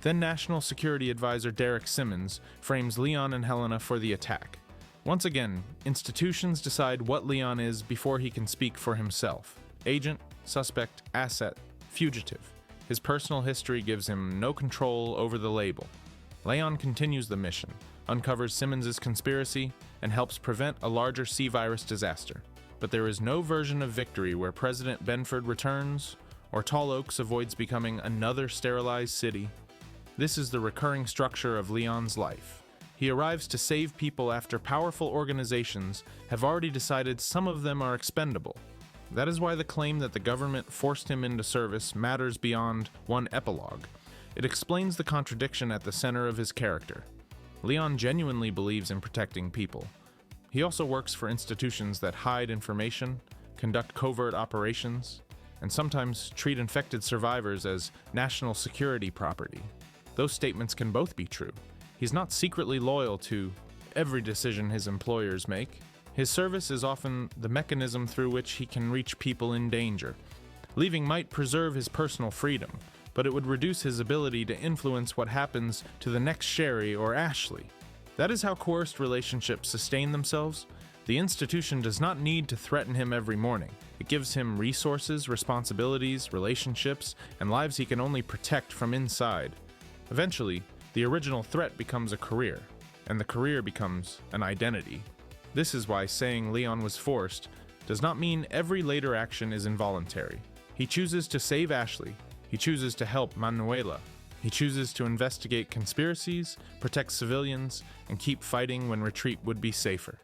Then National Security Advisor Derek Simmons frames Leon and Helena for the attack. Once again, institutions decide what Leon is before he can speak for himself. Agent, suspect, asset, fugitive. His personal history gives him no control over the label. Leon continues the mission, uncovers Simmons' conspiracy, and helps prevent a larger C-virus disaster. But there is no version of victory where President Benford returns, or Tall Oaks avoids becoming another sterilized city. This is the recurring structure of Leon's life. He arrives to save people after powerful organizations have already decided some of them are expendable. That is why the claim that the government forced him into service matters beyond one epilogue. It explains the contradiction at the center of his character. Leon genuinely believes in protecting people. He also works for institutions that hide information, conduct covert operations, and sometimes treat infected survivors as national security property. Those statements can both be true. He's not secretly loyal to every decision his employers make. His service is often the mechanism through which he can reach people in danger. Leaving might preserve his personal freedom, but it would reduce his ability to influence what happens to the next Sherry or Ashley. That is how coerced relationships sustain themselves. The institution does not need to threaten him every morning. It gives him resources, responsibilities, relationships, and lives he can only protect from inside. Eventually, the original threat becomes a career, and the career becomes an identity. This is why saying Leon was forced does not mean every later action is involuntary. He chooses to save Ashley. He chooses to help Manuela. He chooses to investigate conspiracies, protect civilians, and keep fighting when retreat would be safer.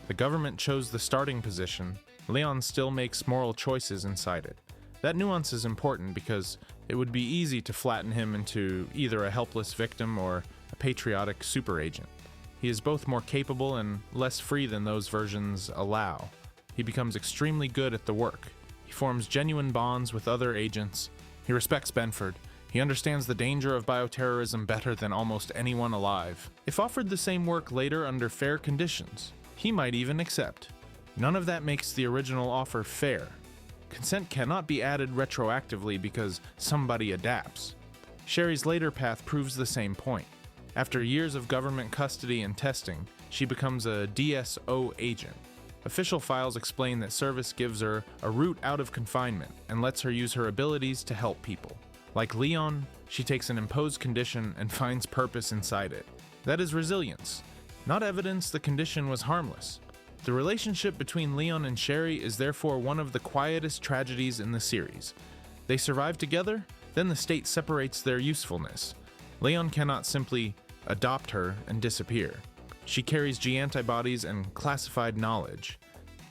The government chose the starting position. Leon still makes moral choices inside it. That nuance is important because it would be easy to flatten him into either a helpless victim or a patriotic super agent. He is both more capable and less free than those versions allow. He becomes extremely good at the work. He forms genuine bonds with other agents. He respects Benford. He understands the danger of bioterrorism better than almost anyone alive. If offered the same work later under fair conditions, he might even accept. None of that makes the original offer fair. Consent cannot be added retroactively because somebody adapts. Sherry's later path proves the same point. After years of government custody and testing, she becomes a DSO agent. Official files explain that service gives her a route out of confinement and lets her use her abilities to help people. Like Leon, she takes an imposed condition and finds purpose inside it. That is resilience, not evidence the condition was harmless. The relationship between Leon and Sherry is therefore one of the quietest tragedies in the series. They survive together, then the state separates their usefulness. Leon cannot simply adopt her and disappear. She carries G antibodies and classified knowledge.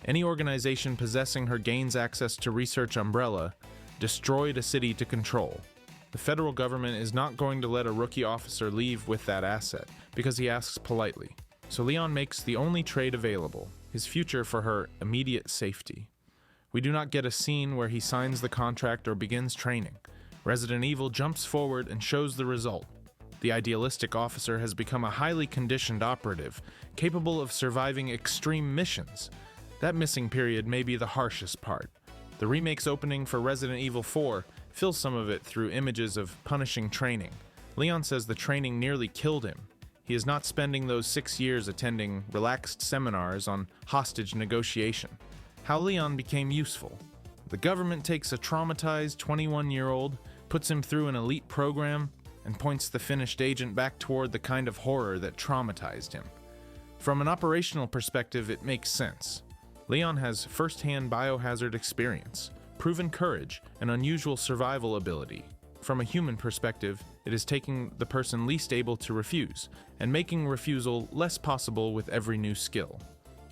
Any organization possessing her gains access to Research Umbrella, destroyed a city to control. The federal government is not going to let a rookie officer leave with that asset, because he asks politely. So Leon makes the only trade available, his future for her immediate safety. We do not get a scene where he signs the contract or begins training. Resident Evil jumps forward and shows the result. The idealistic officer has become a highly conditioned operative, capable of surviving extreme missions. That missing period may be the harshest part. The remake's opening for Resident Evil 4 fills some of it through images of punishing training. Leon says the training nearly killed him. He is not spending those 6 years attending relaxed seminars on hostage negotiation. How Leon became useful. The government takes a traumatized 21-year-old, puts him through an elite program, and points the finished agent back toward the kind of horror that traumatized him. From an operational perspective, it makes sense. Leon has first-hand biohazard experience, proven courage, and unusual survival ability. From a human perspective, it is taking the person least able to refuse, and making refusal less possible with every new skill.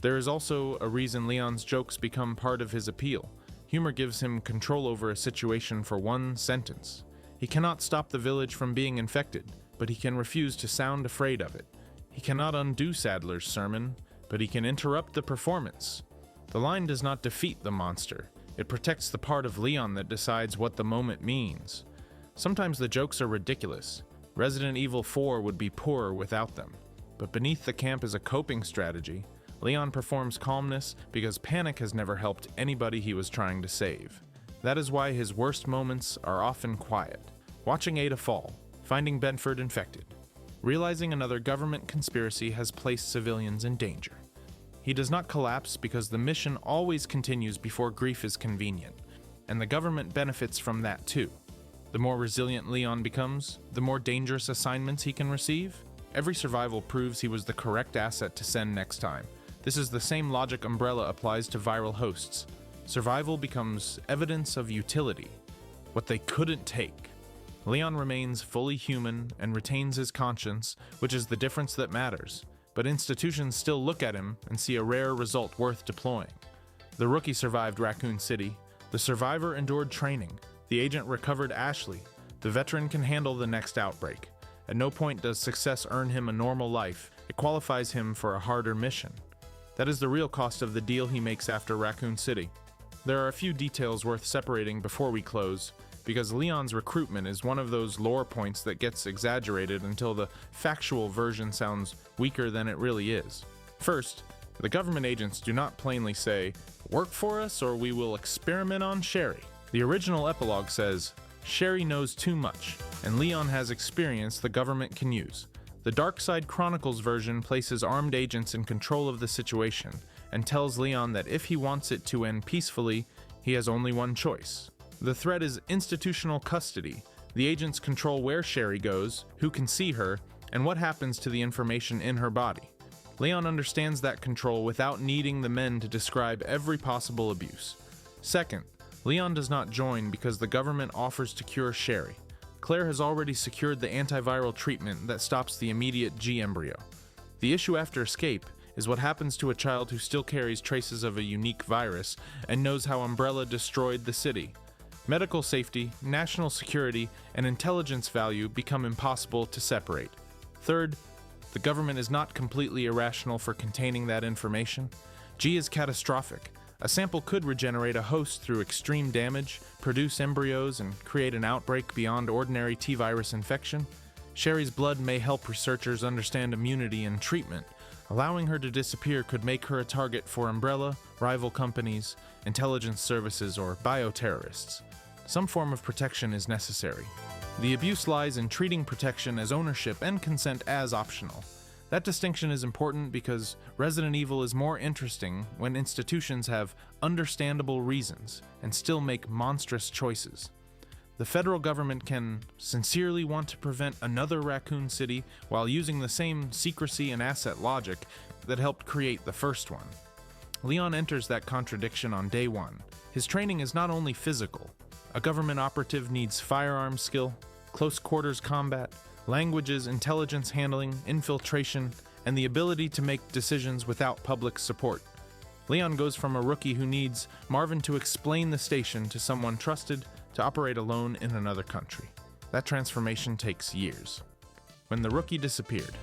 There is also a reason Leon's jokes become part of his appeal. Humor gives him control over a situation for one sentence. He cannot stop the village from being infected, but he can refuse to sound afraid of it. He cannot undo Sadler's sermon, but he can interrupt the performance. The line does not defeat the monster. It protects the part of Leon that decides what the moment means. Sometimes the jokes are ridiculous. Resident Evil 4 would be poorer without them. But beneath the camp is a coping strategy. Leon performs calmness because panic has never helped anybody he was trying to save. That is why his worst moments are often quiet. Watching Ada fall, finding Benford infected, realizing another government conspiracy has placed civilians in danger. He does not collapse because the mission always continues before grief is convenient, and the government benefits from that too. The more resilient Leon becomes, the more dangerous assignments he can receive. Every survival proves he was the correct asset to send next time. This is the same logic Umbrella applies to viral hosts. Survival becomes evidence of utility, what they couldn't take. Leon remains fully human and retains his conscience, which is the difference that matters, but institutions still look at him and see a rare result worth deploying. The rookie survived Raccoon City, the survivor endured training, the agent recovered Ashley, the veteran can handle the next outbreak. At no point does success earn him a normal life, it qualifies him for a harder mission. That is the real cost of the deal he makes after Raccoon City. There are a few details worth separating before we close, because Leon's recruitment is one of those lore points that gets exaggerated until the factual version sounds weaker than it really is. First, the government agents do not plainly say, "Work for us or we will experiment on Sherry." The original epilogue says, "Sherry knows too much, and Leon has experience the government can use." The Dark Side Chronicles version places armed agents in control of the situation, and tells Leon that if he wants it to end peacefully, he has only one choice. The threat is institutional custody. The agents control where Sherry goes, who can see her, and what happens to the information in her body. Leon understands that control without needing the men to describe every possible abuse. Second, Leon does not join because the government offers to cure Sherry. Claire has already secured the antiviral treatment that stops the immediate G embryo. The issue after escape is what happens to a child who still carries traces of a unique virus and knows how Umbrella destroyed the city. Medical safety, national security, and intelligence value become impossible to separate. Third, the government is not completely irrational for containing that information. G is catastrophic. A sample could regenerate a host through extreme damage, produce embryos, and create an outbreak beyond ordinary T-virus infection. Sherry's blood may help researchers understand immunity and treatment. Allowing her to disappear could make her a target for Umbrella, rival companies, intelligence services, or bioterrorists. Some form of protection is necessary. The abuse lies in treating protection as ownership and consent as optional. That distinction is important because Resident Evil is more interesting when institutions have understandable reasons and still make monstrous choices. The federal government can sincerely want to prevent another Raccoon City while using the same secrecy and asset logic that helped create the first one. Leon enters that contradiction on day one. His training is not only physical. A government operative needs firearms skill, close quarters combat, languages, intelligence handling, infiltration, and the ability to make decisions without public support. Leon goes from a rookie who needs Marvin to explain the station to someone trusted to operate alone in another country. That transformation takes years. When the rookie disappeared,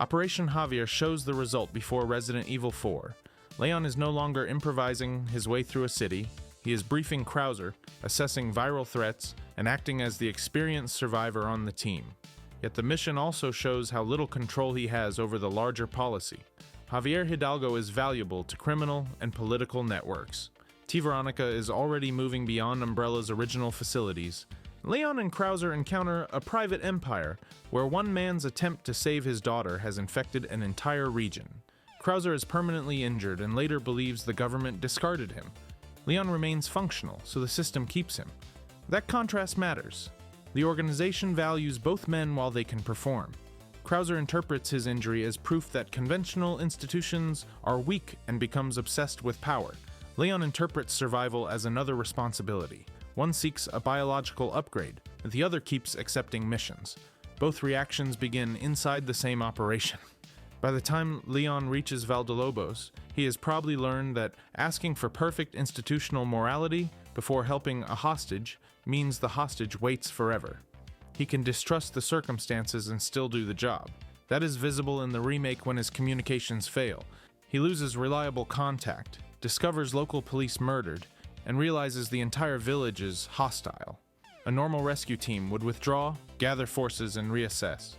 Operation Javier shows the result before Resident Evil 4. Leon is no longer improvising his way through a city. He is briefing Krauser, assessing viral threats, and acting as the experienced survivor on the team. Yet the mission also shows how little control he has over the larger policy. Javier Hidalgo is valuable to criminal and political networks. T. Veronica is already moving beyond Umbrella's original facilities. Leon and Krauser encounter a private empire where one man's attempt to save his daughter has infected an entire region. Krauser is permanently injured and later believes the government discarded him. Leon remains functional, so the system keeps him. That contrast matters. The organization values both men while they can perform. Krauser interprets his injury as proof that conventional institutions are weak and becomes obsessed with power. Leon interprets survival as another responsibility. One seeks a biological upgrade, the other keeps accepting missions. Both reactions begin inside the same operation. By the time Leon reaches Valdolobos, he has probably learned that asking for perfect institutional morality before helping a hostage means the hostage waits forever. He can distrust the circumstances and still do the job. That is visible in the remake when his communications fail. He loses reliable contact, discovers local police murdered, and realizes the entire village is hostile. A normal rescue team would withdraw, gather forces, and reassess.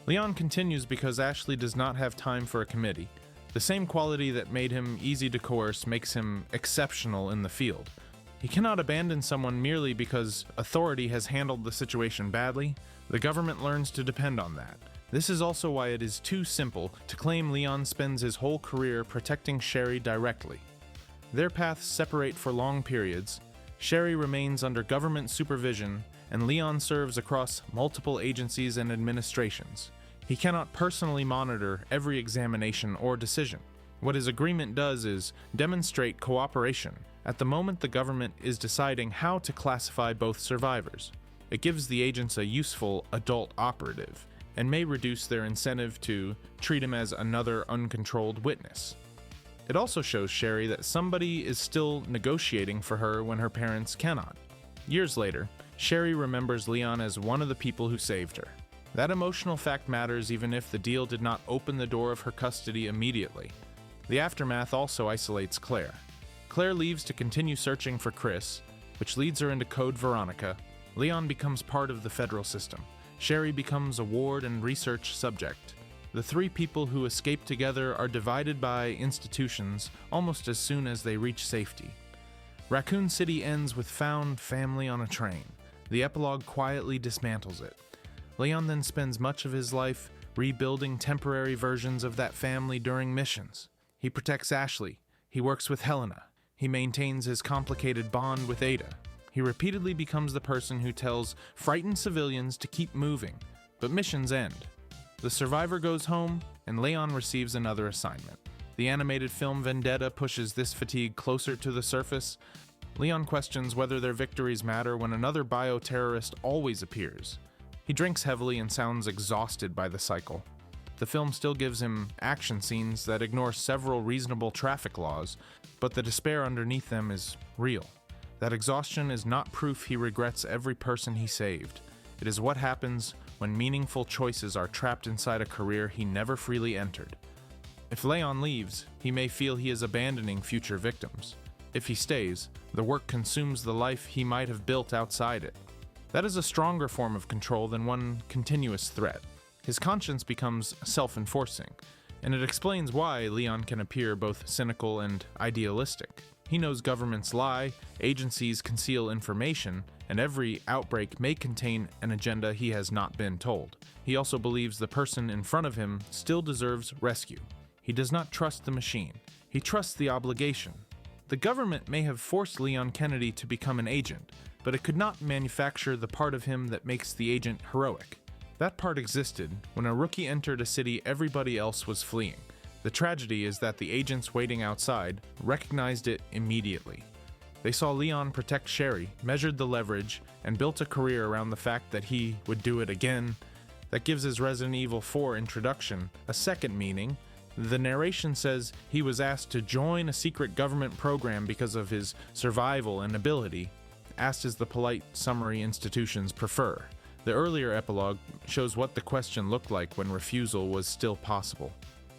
Leon continues because Ashley does not have time for a committee. The same quality that made him easy to coerce makes him exceptional in the field. He cannot abandon someone merely because authority has handled the situation badly. The government learns to depend on that. This is also why it is too simple to claim Leon spends his whole career protecting Sherry directly. Their paths separate for long periods. Sherry remains under government supervision, and Leon serves across multiple agencies and administrations. He cannot personally monitor every examination or decision. What his agreement does is demonstrate cooperation at the moment the government is deciding how to classify both survivors. It gives the agents a useful adult operative, and may reduce their incentive to treat him as another uncontrolled witness. It also shows Sherry that somebody is still negotiating for her when her parents cannot. Years later, Sherry remembers Leon as one of the people who saved her. That emotional fact matters even if the deal did not open the door of her custody immediately. The aftermath also isolates Claire. Claire leaves to continue searching for Chris, which leads her into Code Veronica. Leon becomes part of the federal system. Sherry becomes a ward and research subject. The three people who escape together are divided by institutions almost as soon as they reach safety. Raccoon City ends with found family on a train. The epilogue quietly dismantles it. Leon then spends much of his life rebuilding temporary versions of that family during missions. He protects Ashley. He works with Helena. He maintains his complicated bond with Ada. He repeatedly becomes the person who tells frightened civilians to keep moving, but missions end. The survivor goes home, and Leon receives another assignment. The animated film Vendetta pushes this fatigue closer to the surface. Leon questions whether their victories matter when another bioterrorist always appears. He drinks heavily and sounds exhausted by the cycle. The film still gives him action scenes that ignore several reasonable traffic laws, but the despair underneath them is real. That exhaustion is not proof he regrets every person he saved. It is what happens when meaningful choices are trapped inside a career he never freely entered. If Leon leaves, he may feel he is abandoning future victims. If he stays, the work consumes the life he might have built outside it. That is a stronger form of control than one continuous threat. His conscience becomes self-enforcing, and it explains why Leon can appear both cynical and idealistic. He knows governments lie, agencies conceal information, and every outbreak may contain an agenda he has not been told. He also believes the person in front of him still deserves rescue. He does not trust the machine. He trusts the obligation. The government may have forced Leon Kennedy to become an agent, but it could not manufacture the part of him that makes the agent heroic. That part existed when a rookie entered a city everybody else was fleeing. The tragedy is that the agents waiting outside recognized it immediately. They saw Leon protect Sherry, measured the leverage, and built a career around the fact that he would do it again. That gives his Resident Evil 4 introduction a second meaning. The narration says he was asked to join a secret government program because of his survival and ability. Asked is the polite summary institutions prefer. The earlier epilogue shows what the question looked like when refusal was still possible.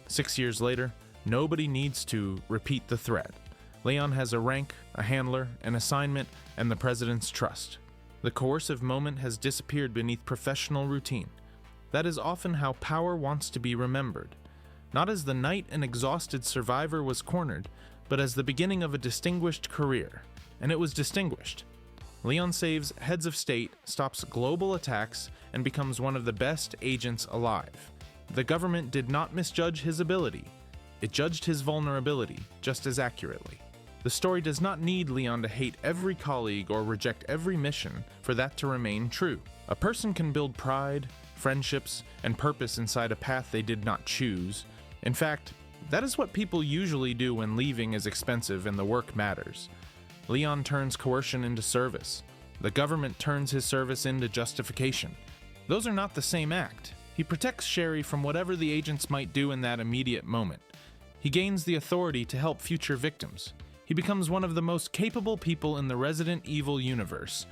6 years later, nobody needs to repeat the threat. Leon has a rank, a handler, an assignment, and the president's trust. The coercive moment has disappeared beneath professional routine. That is often how power wants to be remembered. Not as the night an exhausted survivor was cornered, but as the beginning of a distinguished career. And it was distinguished. Leon saves heads of state, stops global attacks, and becomes one of the best agents alive. The government did not misjudge his ability. It judged his vulnerability just as accurately. The story does not need Leon to hate every colleague or reject every mission for that to remain true. A person can build pride, friendships, and purpose inside a path they did not choose. In fact, that is what people usually do when leaving is expensive and the work matters. Leon turns coercion into service. The government turns his service into justification. Those are not the same act. He protects Sherry from whatever the agents might do in that immediate moment. He gains the authority to help future victims. He becomes one of the most capable people in the Resident Evil universe,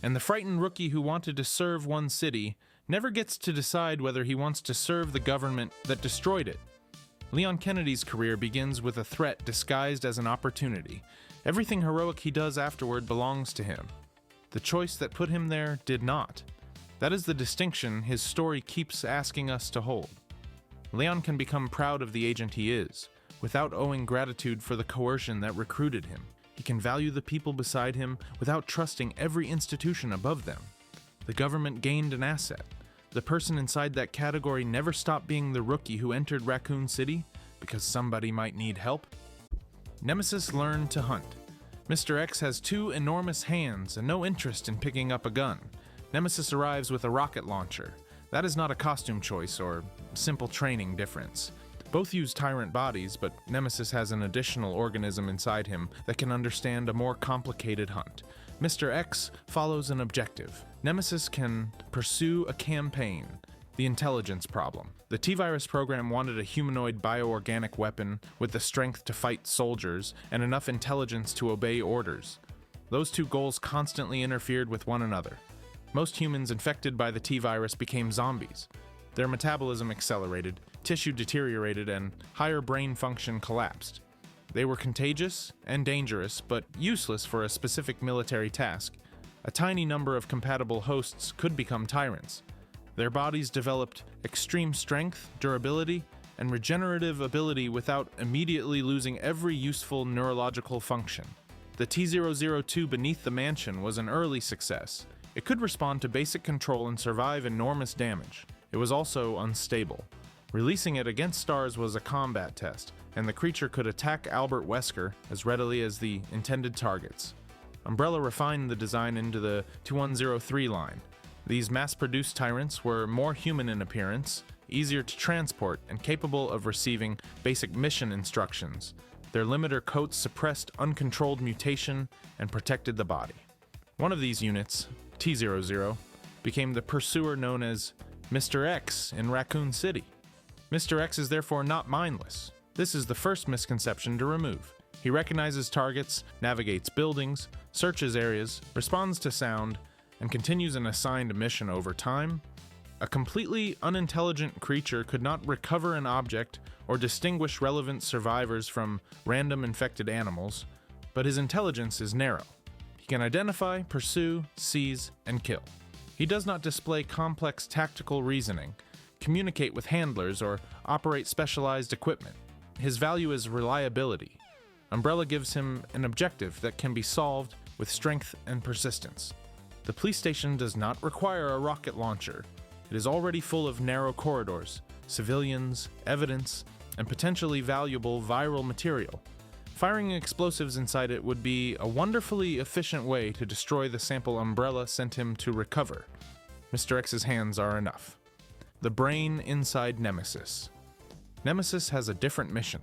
and the frightened rookie who wanted to serve one city never gets to decide whether he wants to serve the government that destroyed it. Leon Kennedy's career begins with a threat disguised as an opportunity. Everything heroic he does afterward belongs to him. The choice that put him there did not. That is the distinction his story keeps asking us to hold. Leon can become proud of the agent he is, without owing gratitude for the coercion that recruited him. He can value the people beside him without trusting every institution above them. The government gained an asset. The person inside that category never stopped being the rookie who entered Raccoon City because somebody might need help. Nemesis learned to hunt. Mr. X has 2 enormous hands and no interest in picking up a gun. Nemesis arrives with a rocket launcher. That is not a costume choice or simple training difference. Both use tyrant bodies, but Nemesis has an additional organism inside him that can understand a more complicated hunt. Mr. X follows an objective. Nemesis can pursue a campaign, the intelligence problem. The T-Virus program wanted a humanoid bioorganic weapon with the strength to fight soldiers and enough intelligence to obey orders. Those 2 goals constantly interfered with one another. Most humans infected by the T-Virus became zombies. Their metabolism accelerated, tissue deteriorated, and higher brain function collapsed. They were contagious and dangerous, but useless for a specific military task. A tiny number of compatible hosts could become tyrants. Their bodies developed extreme strength, durability, and regenerative ability without immediately losing every useful neurological function. The T-002 beneath the mansion was an early success. It could respond to basic control and survive enormous damage. It was also unstable. Releasing it against stars was a combat test, and the creature could attack Albert Wesker as readily as the intended targets. Umbrella refined the design into the 2103 line. These mass-produced tyrants were more human in appearance, easier to transport, and capable of receiving basic mission instructions. Their limiter coats suppressed uncontrolled mutation and protected the body. One of these units, T-00, became the pursuer known as Mr. X in Raccoon City. Mr. X is therefore not mindless. This is the first misconception to remove. He recognizes targets, navigates buildings, searches areas, responds to sound, and continues an assigned mission over time. A completely unintelligent creature could not recover an object or distinguish relevant survivors from random infected animals, but his intelligence is narrow. He can identify, pursue, seize, and kill. He does not display complex tactical reasoning, communicate with handlers, or operate specialized equipment. His value is reliability. Umbrella gives him an objective that can be solved with strength and persistence. The police station does not require a rocket launcher. It is already full of narrow corridors, civilians, evidence, and potentially valuable viral material. Firing explosives inside it would be a wonderfully efficient way to destroy the sample Umbrella sent him to recover. Mr. X's hands are enough. The brain inside Nemesis. Nemesis has a different mission.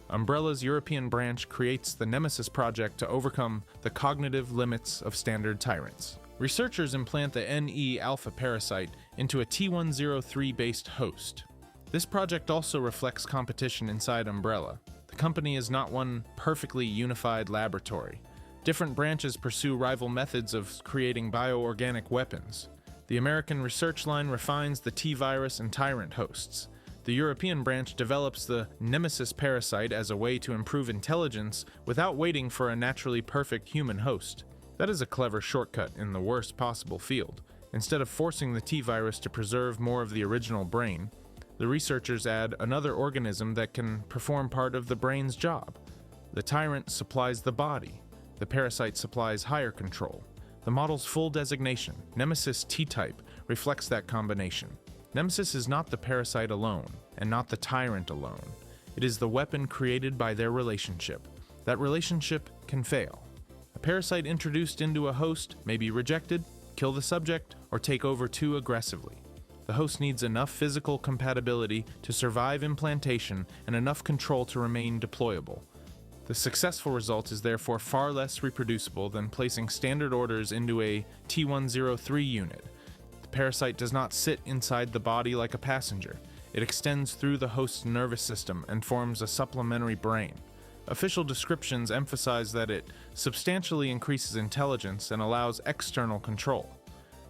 Umbrella's European branch creates the Nemesis Project to overcome the cognitive limits of standard tyrants. Researchers implant the NE-alpha parasite into a T-103-based host. This project also reflects competition inside Umbrella. The company is not one perfectly unified laboratory. Different branches pursue rival methods of creating bioorganic weapons. The American research line refines the T-virus and tyrant hosts. The European branch develops the Nemesis parasite as a way to improve intelligence without waiting for a naturally perfect human host. That is a clever shortcut in the worst possible field. Instead of forcing the T-virus to preserve more of the original brain, the researchers add another organism that can perform part of the brain's job. The tyrant supplies the body. The parasite supplies higher control. The model's full designation, Nemesis T-type, reflects that combination. Nemesis is not the parasite alone, and not the tyrant alone. It is the weapon created by their relationship. That relationship can fail. A parasite introduced into a host may be rejected, kill the subject, or take over too aggressively. The host needs enough physical compatibility to survive implantation and enough control to remain deployable. The successful result is therefore far less reproducible than placing standard orders into a T-103 unit. The parasite does not sit inside the body like a passenger. It extends through the host's nervous system and forms a supplementary brain. Official descriptions emphasize that it substantially increases intelligence and allows external control.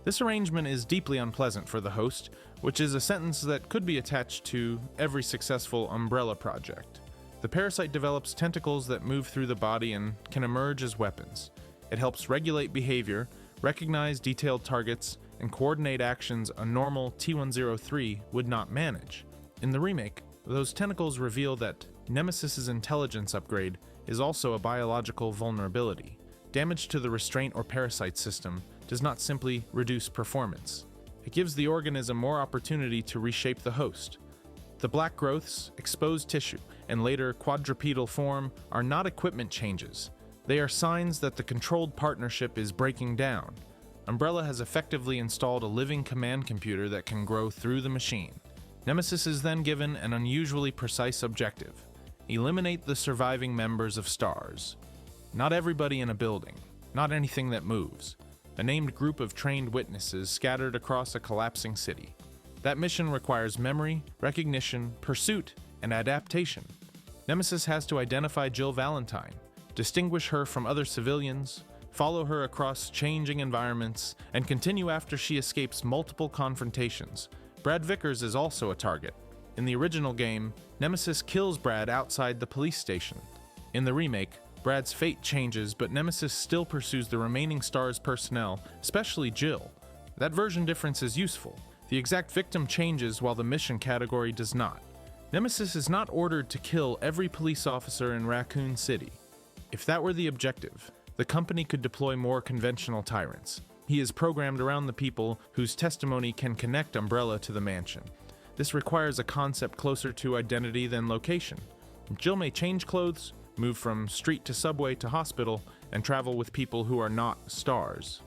This arrangement is deeply unpleasant for the host, which is a sentence that could be attached to every successful Umbrella project. The parasite develops tentacles that move through the body and can emerge as weapons. It helps regulate behavior, recognize detailed targets, and coordinate actions a normal T-103 would not manage. In the remake, those tentacles reveal that Nemesis's intelligence upgrade is also a biological vulnerability. Damage to the restraint or parasite system does not simply reduce performance. It gives the organism more opportunity to reshape the host. The black growths, exposed tissue, and later quadrupedal form are not equipment changes. They are signs that the controlled partnership is breaking down. Umbrella has effectively installed a living command computer that can grow through the machine. Nemesis is then given an unusually precise objective: eliminate the surviving members of STARS. Not everybody in a building, not anything that moves. A named group of trained witnesses scattered across a collapsing city. That mission requires memory, recognition, pursuit, and adaptation. Nemesis has to identify Jill Valentine, distinguish her from other civilians, follow her across changing environments, and continue after she escapes multiple confrontations. Brad Vickers is also a target. In the original game, Nemesis kills Brad outside the police station. In the remake, Brad's fate changes, but Nemesis still pursues the remaining STARS personnel, especially Jill. That version difference is useful. The exact victim changes while the mission category does not. Nemesis is not ordered to kill every police officer in Raccoon City. If that were the objective, the company could deploy more conventional tyrants. He is programmed around the people whose testimony can connect Umbrella to the mansion. This requires a concept closer to identity than location. Jill may change clothes, move from street to subway to hospital, and travel with people who are not STARS.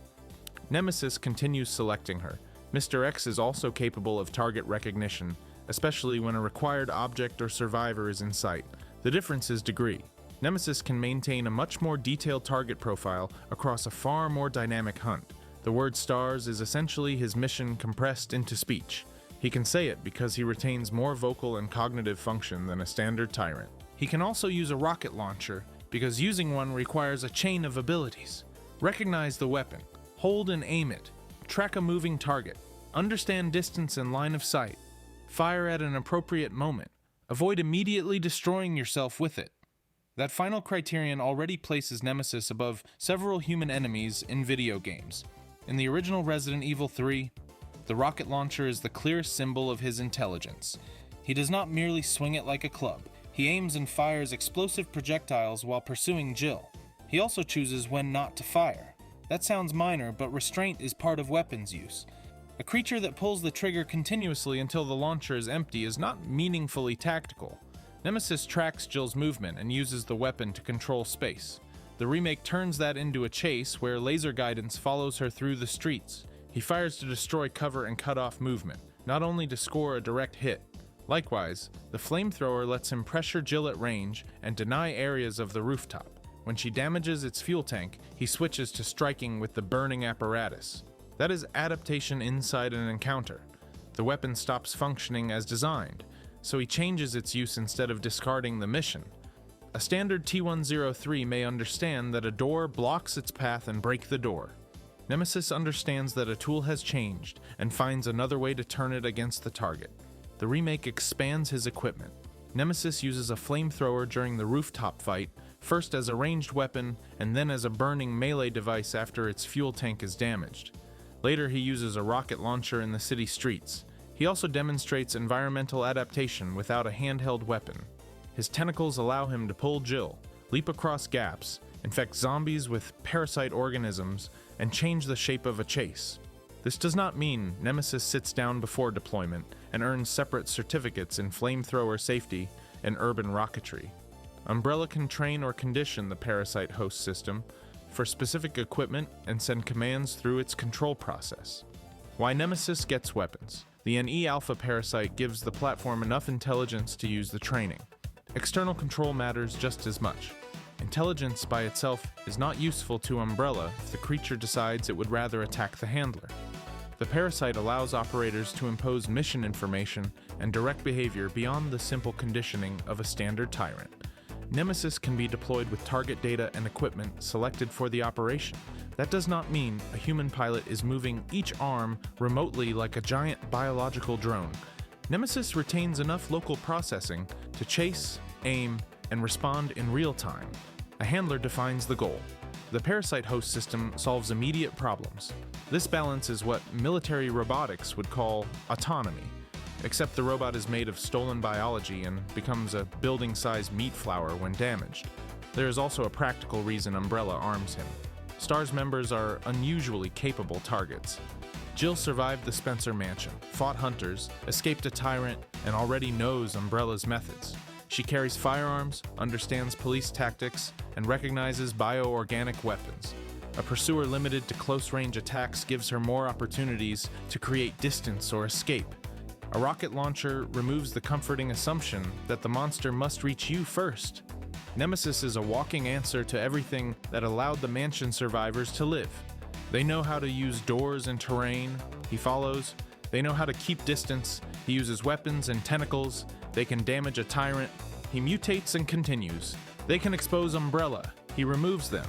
Nemesis continues selecting her. Mr. X is also capable of target recognition, especially when a required object or survivor is in sight. The difference is degree. Nemesis can maintain a much more detailed target profile across a far more dynamic hunt. The word STARS is essentially his mission compressed into speech. He can say it because he retains more vocal and cognitive function than a standard tyrant. He can also use a rocket launcher because using one requires a chain of abilities. Recognize the weapon, hold and aim it, track a moving target, understand distance and line of sight, fire at an appropriate moment, avoid immediately destroying yourself with it. That final criterion already places Nemesis above several human enemies in video games. In the original Resident Evil 3, the rocket launcher is the clearest symbol of his intelligence. He does not merely swing it like a club. He aims and fires explosive projectiles while pursuing Jill. He also chooses when not to fire. That sounds minor, but restraint is part of weapons use. A creature that pulls the trigger continuously until the launcher is empty is not meaningfully tactical. Nemesis tracks Jill's movement and uses the weapon to control space. The remake turns that into a chase where laser guidance follows her through the streets. He fires to destroy cover and cut off movement, not only to score a direct hit. Likewise, the flamethrower lets him pressure Jill at range and deny areas of the rooftop. When she damages its fuel tank, he switches to striking with the burning apparatus. That is adaptation inside an encounter. The weapon stops functioning as designed, so he changes its use instead of discarding the mission. A standard T-103 may understand that a door blocks its path and break the door. Nemesis understands that a tool has changed and finds another way to turn it against the target. The remake expands his equipment. Nemesis uses a flamethrower during the rooftop fight, first as a ranged weapon and then as a burning melee device after its fuel tank is damaged. Later he uses a rocket launcher in the city streets. He also demonstrates environmental adaptation without a handheld weapon. His tentacles allow him to pull Jill, leap across gaps, infect zombies with parasite organisms, and change the shape of a chase. This does not mean Nemesis sits down before deployment and earns separate certificates in flamethrower safety and urban rocketry. Umbrella can train or condition the parasite host system for specific equipment and send commands through its control process. Why Nemesis gets weapons. The NE Alpha parasite gives the platform enough intelligence to use the training. External control matters just as much. Intelligence by itself is not useful to Umbrella if the creature decides it would rather attack the handler. The parasite allows operators to impose mission information and direct behavior beyond the simple conditioning of a standard tyrant. Nemesis can be deployed with target data and equipment selected for the operation. That does not mean a human pilot is moving each arm remotely like a giant biological drone. Nemesis retains enough local processing to chase, aim, and respond in real time. A handler defines the goal. The Parasite host system solves immediate problems. This balance is what military robotics would call autonomy, except the robot is made of stolen biology and becomes a building-sized meat flour when damaged. There is also a practical reason Umbrella arms him. STARS members are unusually capable targets. Jill survived the Spencer Mansion, fought hunters, escaped a tyrant, and already knows Umbrella's methods. She carries firearms, understands police tactics, and recognizes bioorganic weapons. A pursuer limited to close-range attacks gives her more opportunities to create distance or escape. A rocket launcher removes the comforting assumption that the monster must reach you first. Nemesis is a walking answer to everything that allowed the mansion survivors to live. They know how to use doors and terrain, he follows. They know how to keep distance, he uses weapons and tentacles. They can damage a tyrant, he mutates and continues. They can expose Umbrella, he removes them.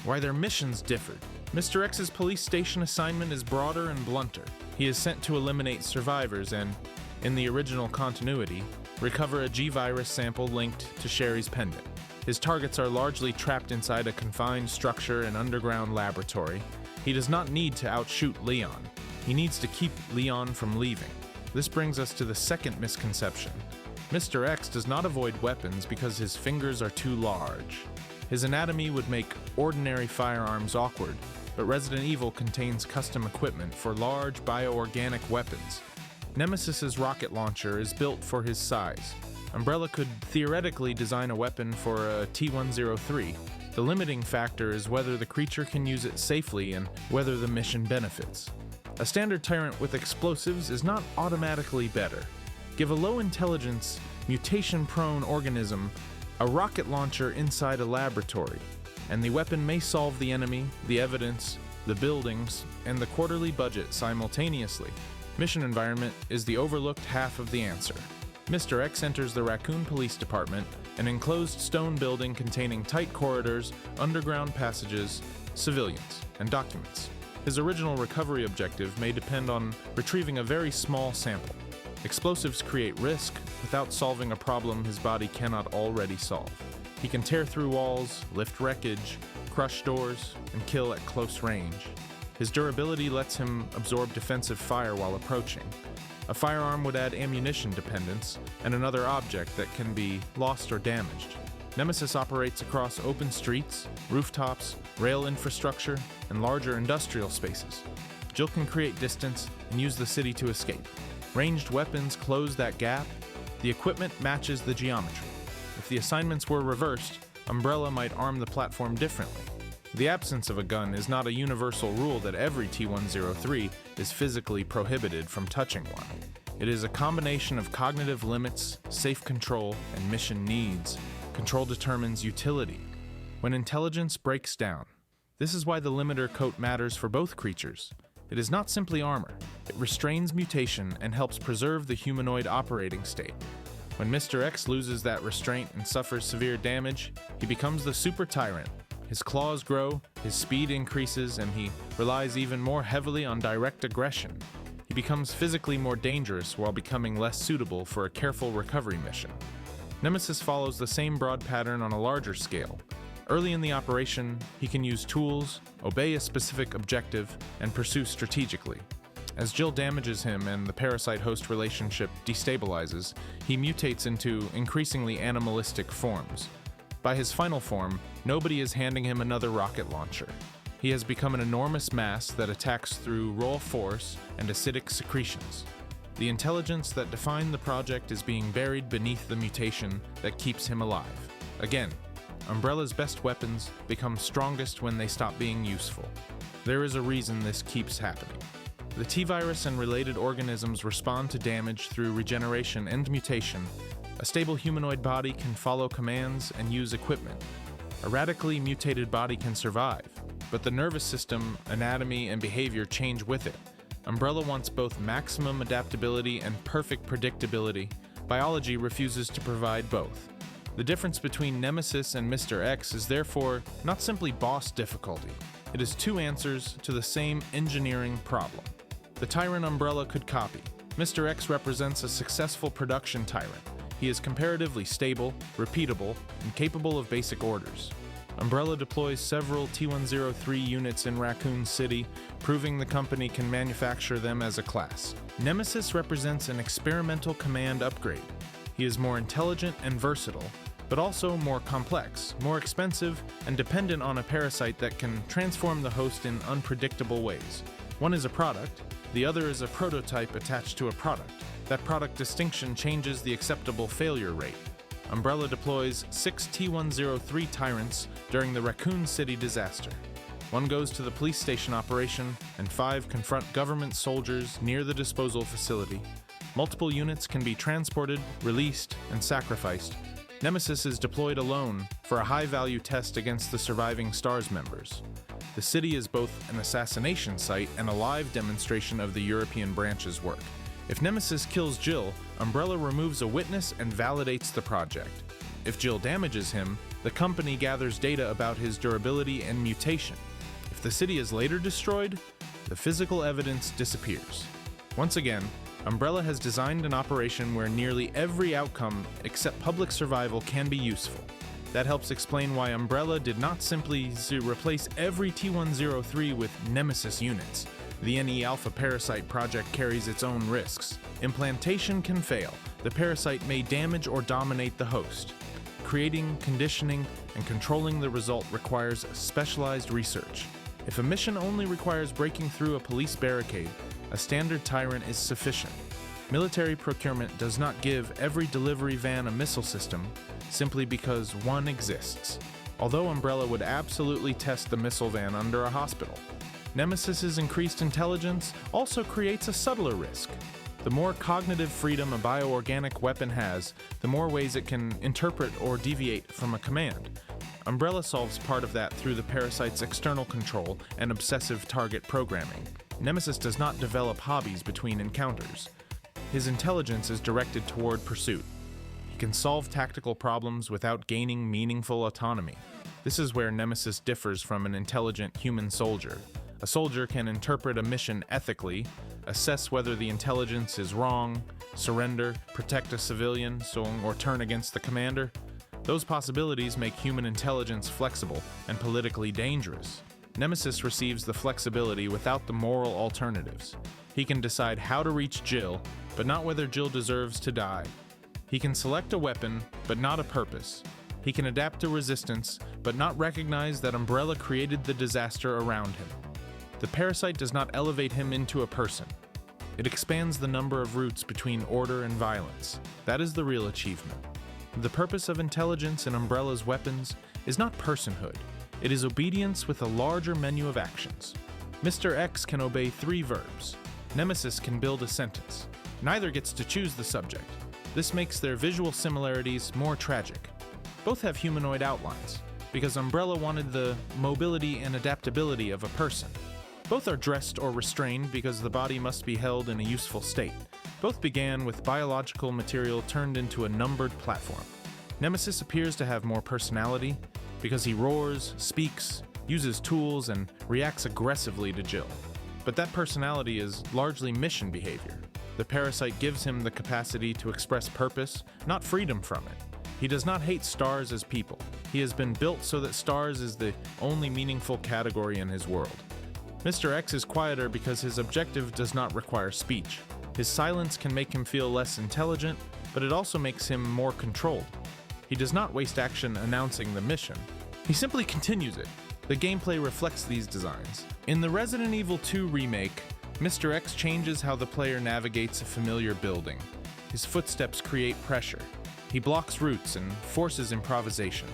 Why their missions differed. Mr. X's police station assignment is broader and blunter. He is sent to eliminate survivors and, in the original continuity, recover a G-Virus sample linked to Sherry's pendant. His targets are largely trapped inside a confined structure and underground laboratory. He does not need to outshoot Leon. He needs to keep Leon from leaving. This brings us to the second misconception. Mr. X does not avoid weapons because his fingers are too large. His anatomy would make ordinary firearms awkward, but Resident Evil contains custom equipment for large bioorganic weapons. Nemesis's rocket launcher is built for his size. Umbrella could theoretically design a weapon for a T-103. The limiting factor is whether the creature can use it safely and whether the mission benefits. A standard tyrant with explosives is not automatically better. Give a low-intelligence, mutation-prone organism a rocket launcher inside a laboratory, and the weapon may solve the enemy, the evidence, the buildings, and the quarterly budget simultaneously. Mission environment is the overlooked half of the answer. Mr. X enters the Raccoon Police Department, an enclosed stone building containing tight corridors, underground passages, civilians, and documents. His original recovery objective may depend on retrieving a very small sample. Explosives create risk without solving a problem his body cannot already solve. He can tear through walls, lift wreckage, crush doors, and kill at close range. His durability lets him absorb defensive fire while approaching. A firearm would add ammunition dependence and another object that can be lost or damaged. Nemesis operates across open streets, rooftops, rail infrastructure, and larger industrial spaces. Jill can create distance and use the city to escape. Ranged weapons close that gap. The equipment matches the geometry. If the assignments were reversed, Umbrella might arm the platform differently. The absence of a gun is not a universal rule that every T-103 is physically prohibited from touching one. It is a combination of cognitive limits, safe control, and mission needs. Control determines utility. When intelligence breaks down, this is why the limiter coat matters for both creatures. It is not simply armor. It restrains mutation and helps preserve the humanoid operating state. When Mr. X loses that restraint and suffers severe damage, he becomes the super tyrant. His claws grow, his speed increases, and he relies even more heavily on direct aggression. He becomes physically more dangerous while becoming less suitable for a careful recovery mission. Nemesis follows the same broad pattern on a larger scale. Early in the operation, he can use tools, obey a specific objective, and pursue strategically. As Jill damages him and the parasite-host relationship destabilizes, he mutates into increasingly animalistic forms. By his final form, nobody is handing him another rocket launcher. He has become an enormous mass that attacks through raw force and acidic secretions. The intelligence that defined the project is being buried beneath the mutation that keeps him alive. Again, Umbrella's best weapons become strongest when they stop being useful. There is a reason this keeps happening. The T-Virus and related organisms respond to damage through regeneration and mutation. A stable humanoid body can follow commands and use equipment. A radically mutated body can survive, but the nervous system, anatomy, and behavior change with it. Umbrella wants both maximum adaptability and perfect predictability. Biology refuses to provide both. The difference between Nemesis and Mr. X is therefore not simply boss difficulty. It is two answers to the same engineering problem. The Tyrant Umbrella could copy. Mr. X represents a successful production tyrant. He is comparatively stable, repeatable, and capable of basic orders. Umbrella deploys several T-103 units in Raccoon City, proving the company can manufacture them as a class. Nemesis represents an experimental command upgrade. He is more intelligent and versatile, but also more complex, more expensive, and dependent on a parasite that can transform the host in unpredictable ways. One is a product, the other is a prototype attached to a product. That product distinction changes the acceptable failure rate. Umbrella deploys 6 T-103 Tyrants during the Raccoon City disaster. 1 goes to the police station operation, and 5 confront government soldiers near the disposal facility. Multiple units can be transported, released, and sacrificed. Nemesis is deployed alone for a high-value test against the surviving STARS members. The city is both an assassination site and a live demonstration of the European branch's work. If Nemesis kills Jill, Umbrella removes a witness and validates the project. If Jill damages him, the company gathers data about his durability and mutation. If the city is later destroyed, the physical evidence disappears. Once again, Umbrella has designed an operation where nearly every outcome except public survival can be useful. That helps explain why Umbrella did not simply replace every T-103 with Nemesis units. The NE Alpha parasite project carries its own risks. Implantation can fail. The parasite may damage or dominate the host. Creating, conditioning, and controlling the result requires specialized research. If a mission only requires breaking through a police barricade, a standard Tyrant is sufficient. Military procurement does not give every delivery van a missile system simply because one exists, although Umbrella would absolutely test the missile van under a hospital. Nemesis's increased intelligence also creates a subtler risk. The more cognitive freedom a bioorganic weapon has, the more ways it can interpret or deviate from a command. Umbrella solves part of that through the parasite's external control and obsessive target programming. Nemesis does not develop hobbies between encounters. His intelligence is directed toward pursuit. He can solve tactical problems without gaining meaningful autonomy. This is where Nemesis differs from an intelligent human soldier. A soldier can interpret a mission ethically, assess whether the intelligence is wrong, surrender, protect a civilian, or turn against the commander. Those possibilities make human intelligence flexible and politically dangerous. Nemesis receives the flexibility without the moral alternatives. He can decide how to reach Jill, but not whether Jill deserves to die. He can select a weapon, but not a purpose. He can adapt to resistance, but not recognize that Umbrella created the disaster around him. The parasite does not elevate him into a person. It expands the number of routes between order and violence. That is the real achievement. The purpose of intelligence in Umbrella's weapons is not personhood. It is obedience with a larger menu of actions. Mr. X can obey 3 verbs. Nemesis can build a sentence. Neither gets to choose the subject. This makes their visual similarities more tragic. Both have humanoid outlines, because Umbrella wanted the mobility and adaptability of a person. Both are dressed or restrained because the body must be held in a useful state. Both began with biological material turned into a numbered platform. Nemesis appears to have more personality because he roars, speaks, uses tools, and reacts aggressively to Jill. But that personality is largely mission behavior. The parasite gives him the capacity to express purpose, not freedom from it. He does not hate STARS as people. He has been built so that STARS is the only meaningful category in his world. Mr. X is quieter because his objective does not require speech. His silence can make him feel less intelligent, but it also makes him more controlled. He does not waste action announcing the mission. He simply continues it. The gameplay reflects these designs. In the Resident Evil 2 remake, Mr. X changes how the player navigates a familiar building. His footsteps create pressure. He blocks routes and forces improvisation.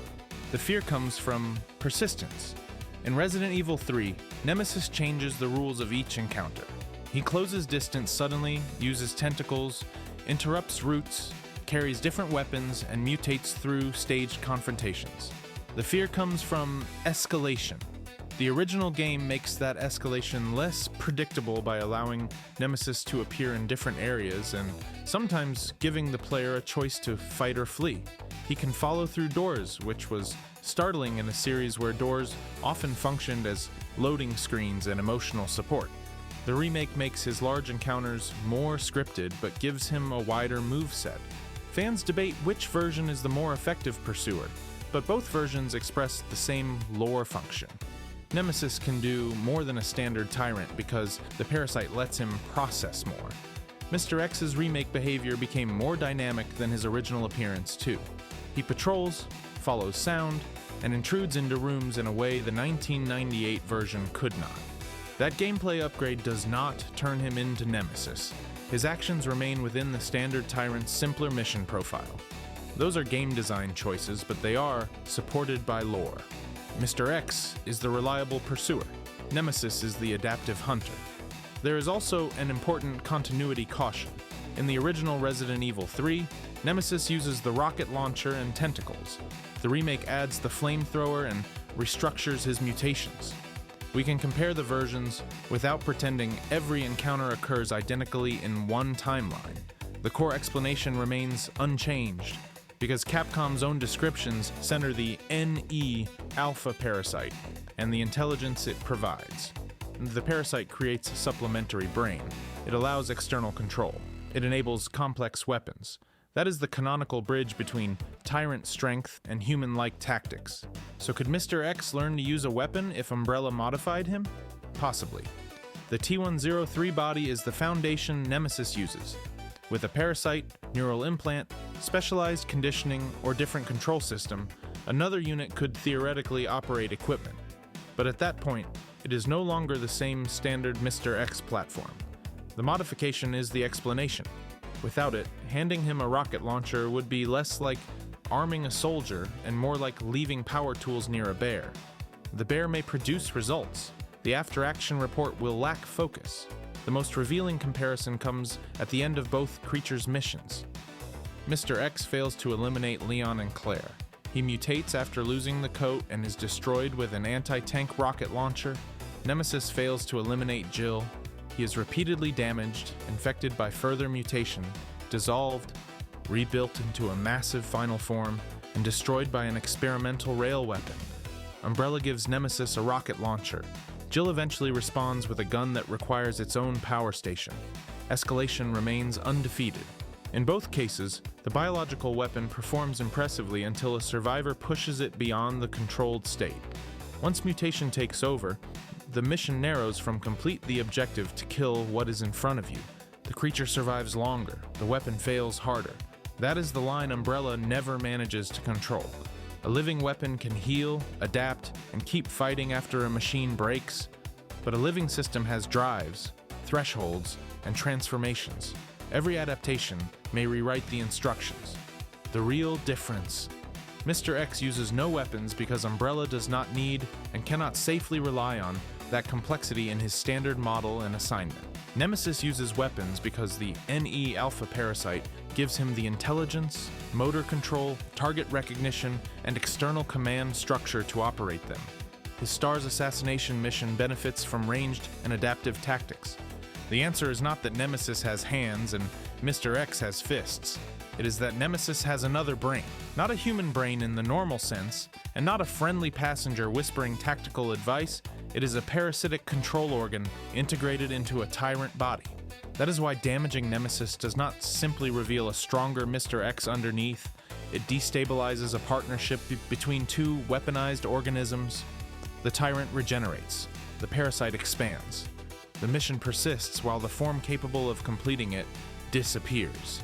The fear comes from persistence. In Resident Evil 3, Nemesis changes the rules of each encounter. He closes distance suddenly, uses tentacles, interrupts routes, carries different weapons, and mutates through staged confrontations. The fear comes from escalation. The original game makes that escalation less predictable by allowing Nemesis to appear in different areas and sometimes giving the player a choice to fight or flee. He can follow through doors, which was startling in a series where doors often functioned as loading screens and emotional support. The remake makes his large encounters more scripted but gives him a wider moveset. Fans debate which version is the more effective pursuer, but both versions express the same lore function. Nemesis can do more than a standard tyrant because the parasite lets him process more. Mr. X's remake behavior became more dynamic than his original appearance too. He patrols, follows sound, and intrudes into rooms in a way the 1998 version could not. That gameplay upgrade does not turn him into Nemesis. His actions remain within the standard tyrant's simpler mission profile. Those are game design choices, but they are supported by lore. Mr. X is the reliable pursuer. Nemesis is the adaptive hunter. There is also an important continuity caution. In the original Resident Evil 3, Nemesis uses the rocket launcher and tentacles. The remake adds the flamethrower and restructures his mutations. We can compare the versions without pretending every encounter occurs identically in one timeline. The core explanation remains unchanged, because Capcom's own descriptions center the NE alpha parasite and the intelligence it provides. The parasite creates a supplementary brain. It allows external control. It enables complex weapons. That is the canonical bridge between tyrant strength and human-like tactics. So could Mr. X learn to use a weapon if Umbrella modified him? Possibly. The T-103 body is the foundation Nemesis uses. With a parasite, neural implant, specialized conditioning, or different control system, another unit could theoretically operate equipment. But at that point, it is no longer the same standard Mr. X platform. The modification is the explanation. Without it, handing him a rocket launcher would be less like arming a soldier and more like leaving power tools near a bear. The bear may produce results. The after-action report will lack focus. The most revealing comparison comes at the end of both creatures' missions. Mr. X fails to eliminate Leon and Claire. He mutates after losing the coat and is destroyed with an anti-tank rocket launcher. Nemesis fails to eliminate Jill. He is repeatedly damaged, infected by further mutation, dissolved, rebuilt into a massive final form, and destroyed by an experimental rail weapon. Umbrella gives Nemesis a rocket launcher. Jill eventually responds with a gun that requires its own power station. Escalation remains undefeated. In both cases, the biological weapon performs impressively until a survivor pushes it beyond the controlled state. Once mutation takes over, the mission narrows from complete the objective to kill what is in front of you. The creature survives longer, the weapon fails harder. That is the line Umbrella never manages to control. A living weapon can heal, adapt, and keep fighting after a machine breaks, but a living system has drives, thresholds, and transformations. Every adaptation may rewrite the instructions. The real difference. Mr. X uses no weapons because Umbrella does not need and cannot safely rely on that complexity in his standard model and assignment. Nemesis uses weapons because the NE alpha parasite gives him the intelligence, motor control, target recognition, and external command structure to operate them. His STARS assassination mission benefits from ranged and adaptive tactics. The answer is not that Nemesis has hands and Mr. X has fists. It is that Nemesis has another brain, not a human brain in the normal sense, and not a friendly passenger whispering tactical advice. It is a parasitic control organ integrated into a tyrant body. That is why damaging Nemesis does not simply reveal a stronger Mr. X underneath. It destabilizes a partnership between two weaponized organisms. The tyrant regenerates. The parasite expands. The mission persists while the form capable of completing it disappears.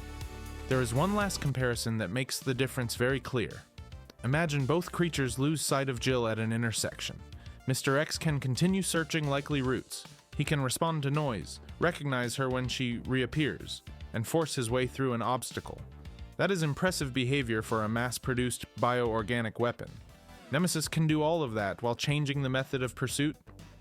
There is one last comparison that makes the difference very clear. Imagine both creatures lose sight of Jill at an intersection. Mr. X can continue searching likely routes. He can respond to noise, recognize her when she reappears, and force his way through an obstacle. That is impressive behavior for a mass-produced bioorganic weapon. Nemesis can do all of that while changing the method of pursuit.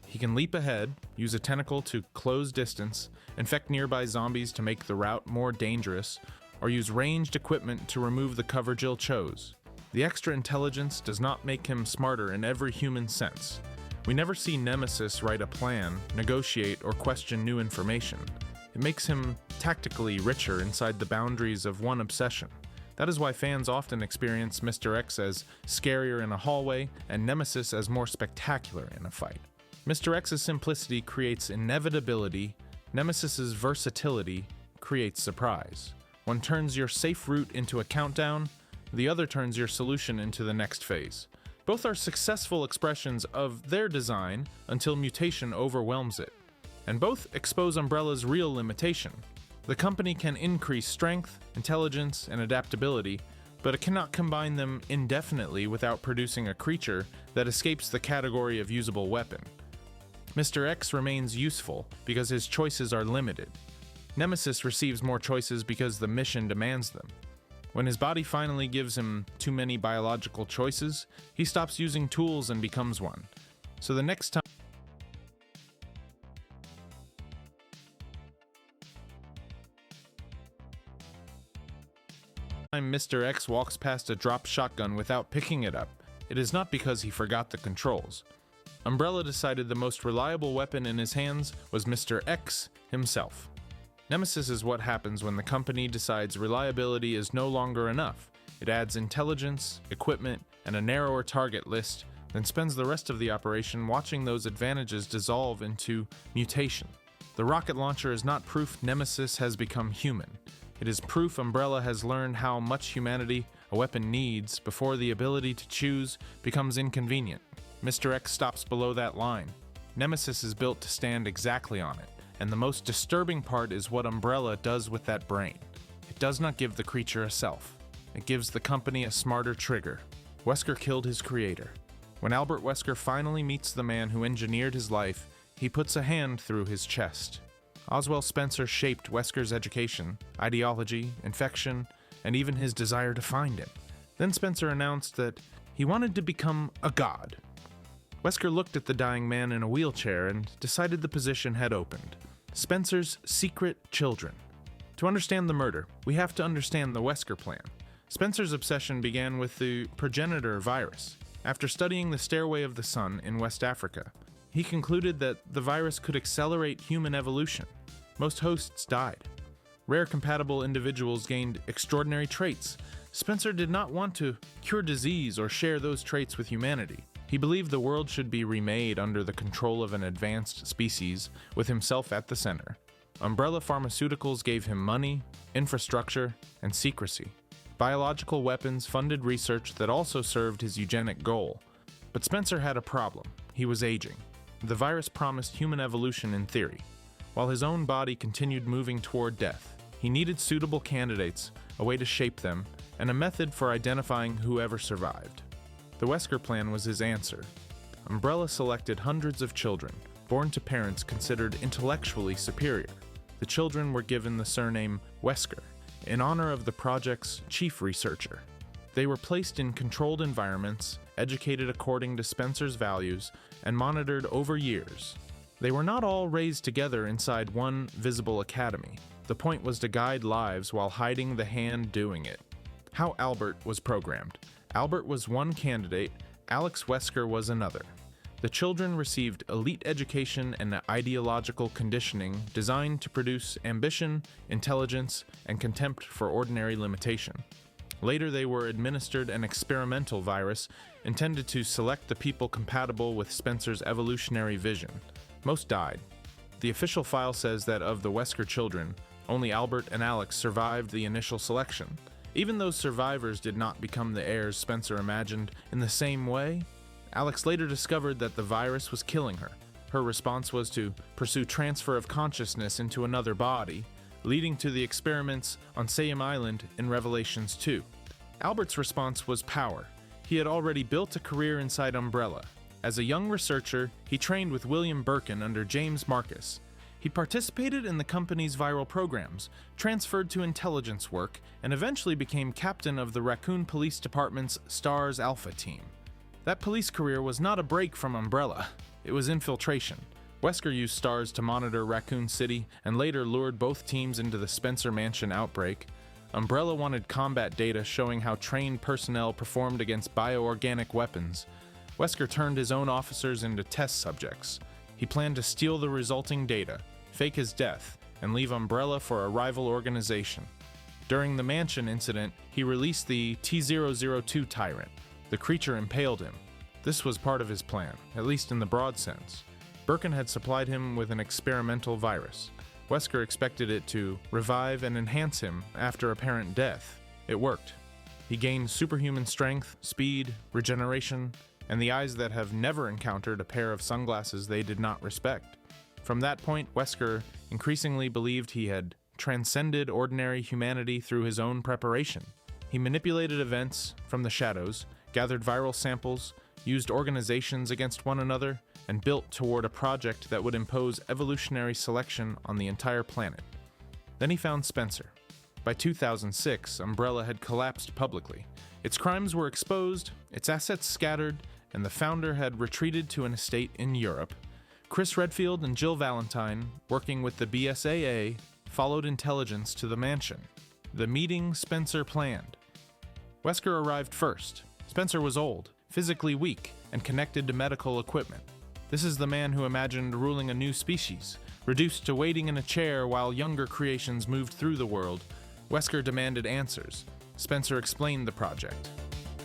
He can leap ahead, use a tentacle to close distance, infect nearby zombies to make the route more dangerous, or use ranged equipment to remove the cover Jill chose. The extra intelligence does not make him smarter in every human sense. We never see Nemesis write a plan, negotiate, or question new information. It makes him tactically richer inside the boundaries of one obsession. That is why fans often experience Mr. X as scarier in a hallway and Nemesis as more spectacular in a fight. Mr. X's simplicity creates inevitability, Nemesis's versatility creates surprise. One turns your safe route into a countdown, the other turns your solution into the next phase. Both are successful expressions of their design until mutation overwhelms it. And both expose Umbrella's real limitation. The company can increase strength, intelligence, and adaptability, but it cannot combine them indefinitely without producing a creature that escapes the category of usable weapon. Mr. X remains useful because his choices are limited. Nemesis receives more choices because the mission demands them. When his body finally gives him too many biological choices, he stops using tools and becomes one. So the next time Mr. X walks past a dropped shotgun without picking it up, it is not because he forgot the controls. Umbrella decided the most reliable weapon in his hands was Mr. X himself. Nemesis is what happens when the company decides reliability is no longer enough. It adds intelligence, equipment, and a narrower target list, then spends the rest of the operation watching those advantages dissolve into mutation. The rocket launcher is not proof Nemesis has become human. It is proof Umbrella has learned how much humanity a weapon needs before the ability to choose becomes inconvenient. Mr. X stops below that line. Nemesis is built to stand exactly on it, and the most disturbing part is what Umbrella does with that brain. It does not give the creature a self. It gives the company a smarter trigger. Wesker killed his creator. When Albert Wesker finally meets the man who engineered his life, he puts a hand through his chest. Oswell Spencer shaped Wesker's education, ideology, infection, and even his desire to find him. Then Spencer announced that he wanted to become a god. Wesker looked at the dying man in a wheelchair and decided the position had opened. Spencer's secret children. To understand the murder, we have to understand the Wesker plan. Spencer's obsession began with the progenitor virus. After studying the Stairway of the Sun in West Africa, he concluded that the virus could accelerate human evolution. Most hosts died. Rare compatible individuals gained extraordinary traits. Spencer did not want to cure disease or share those traits with humanity. He believed the world should be remade under the control of an advanced species, with himself at the center. Umbrella Pharmaceuticals gave him money, infrastructure, and secrecy. Biological weapons funded research that also served his eugenic goal. But Spencer had a problem. He was aging. The virus promised human evolution in theory. While his own body continued moving toward death, he needed suitable candidates, a way to shape them, and a method for identifying whoever survived. The Wesker plan was his answer. Umbrella selected hundreds of children, born to parents considered intellectually superior. The children were given the surname Wesker, in honor of the project's chief researcher. They were placed in controlled environments, educated according to Spencer's values, and monitored over years. They were not all raised together inside one visible academy. The point was to guide lives while hiding the hand doing it. How Albert was programmed. Albert was one candidate, Alex Wesker was another. The children received elite education and ideological conditioning designed to produce ambition, intelligence, and contempt for ordinary limitation. Later, they were administered an experimental virus intended to select the people compatible with Spencer's evolutionary vision. Most died. The official file says that of the Wesker children, only Albert and Alex survived the initial selection. Even those survivors did not become the heirs Spencer imagined in the same way. Alex later discovered that the virus was killing her. Her response was to pursue transfer of consciousness into another body, leading to the experiments on Sayum Island in Revelations 2. Albert's response was power. He had already built a career inside Umbrella. As a young researcher, he trained with William Birkin under James Marcus. He participated in the company's viral programs, transferred to intelligence work, and eventually became captain of the Raccoon Police Department's STARS Alpha team. That police career was not a break from Umbrella. It was infiltration. Wesker used STARS to monitor Raccoon City and later lured both teams into the Spencer Mansion outbreak. Umbrella wanted combat data showing how trained personnel performed against bioorganic weapons. Wesker turned his own officers into test subjects. He planned to steal the resulting data, fake his death, and leave Umbrella for a rival organization. During the mansion incident, he released the T-002 tyrant. The creature impaled him. This was part of his plan, at least in the broad sense. Birkin had supplied him with an experimental virus. Wesker expected it to revive and enhance him after apparent death. It worked. He gained superhuman strength, speed, regeneration, and the eyes that have never encountered a pair of sunglasses they did not respect. From that point, Wesker increasingly believed he had transcended ordinary humanity through his own preparation. He manipulated events from the shadows, gathered viral samples, used organizations against one another, and built toward a project that would impose evolutionary selection on the entire planet. Then he found Spencer. By 2006, Umbrella had collapsed publicly. Its crimes were exposed, its assets scattered, and the founder had retreated to an estate in Europe. Chris Redfield and Jill Valentine, working with the BSAA, followed intelligence to the mansion. The meeting Spencer planned. Wesker arrived first. Spencer was old, physically weak, and connected to medical equipment. This is the man who imagined ruling a new species, reduced to waiting in a chair while younger creations moved through the world. Wesker demanded answers. Spencer explained the project.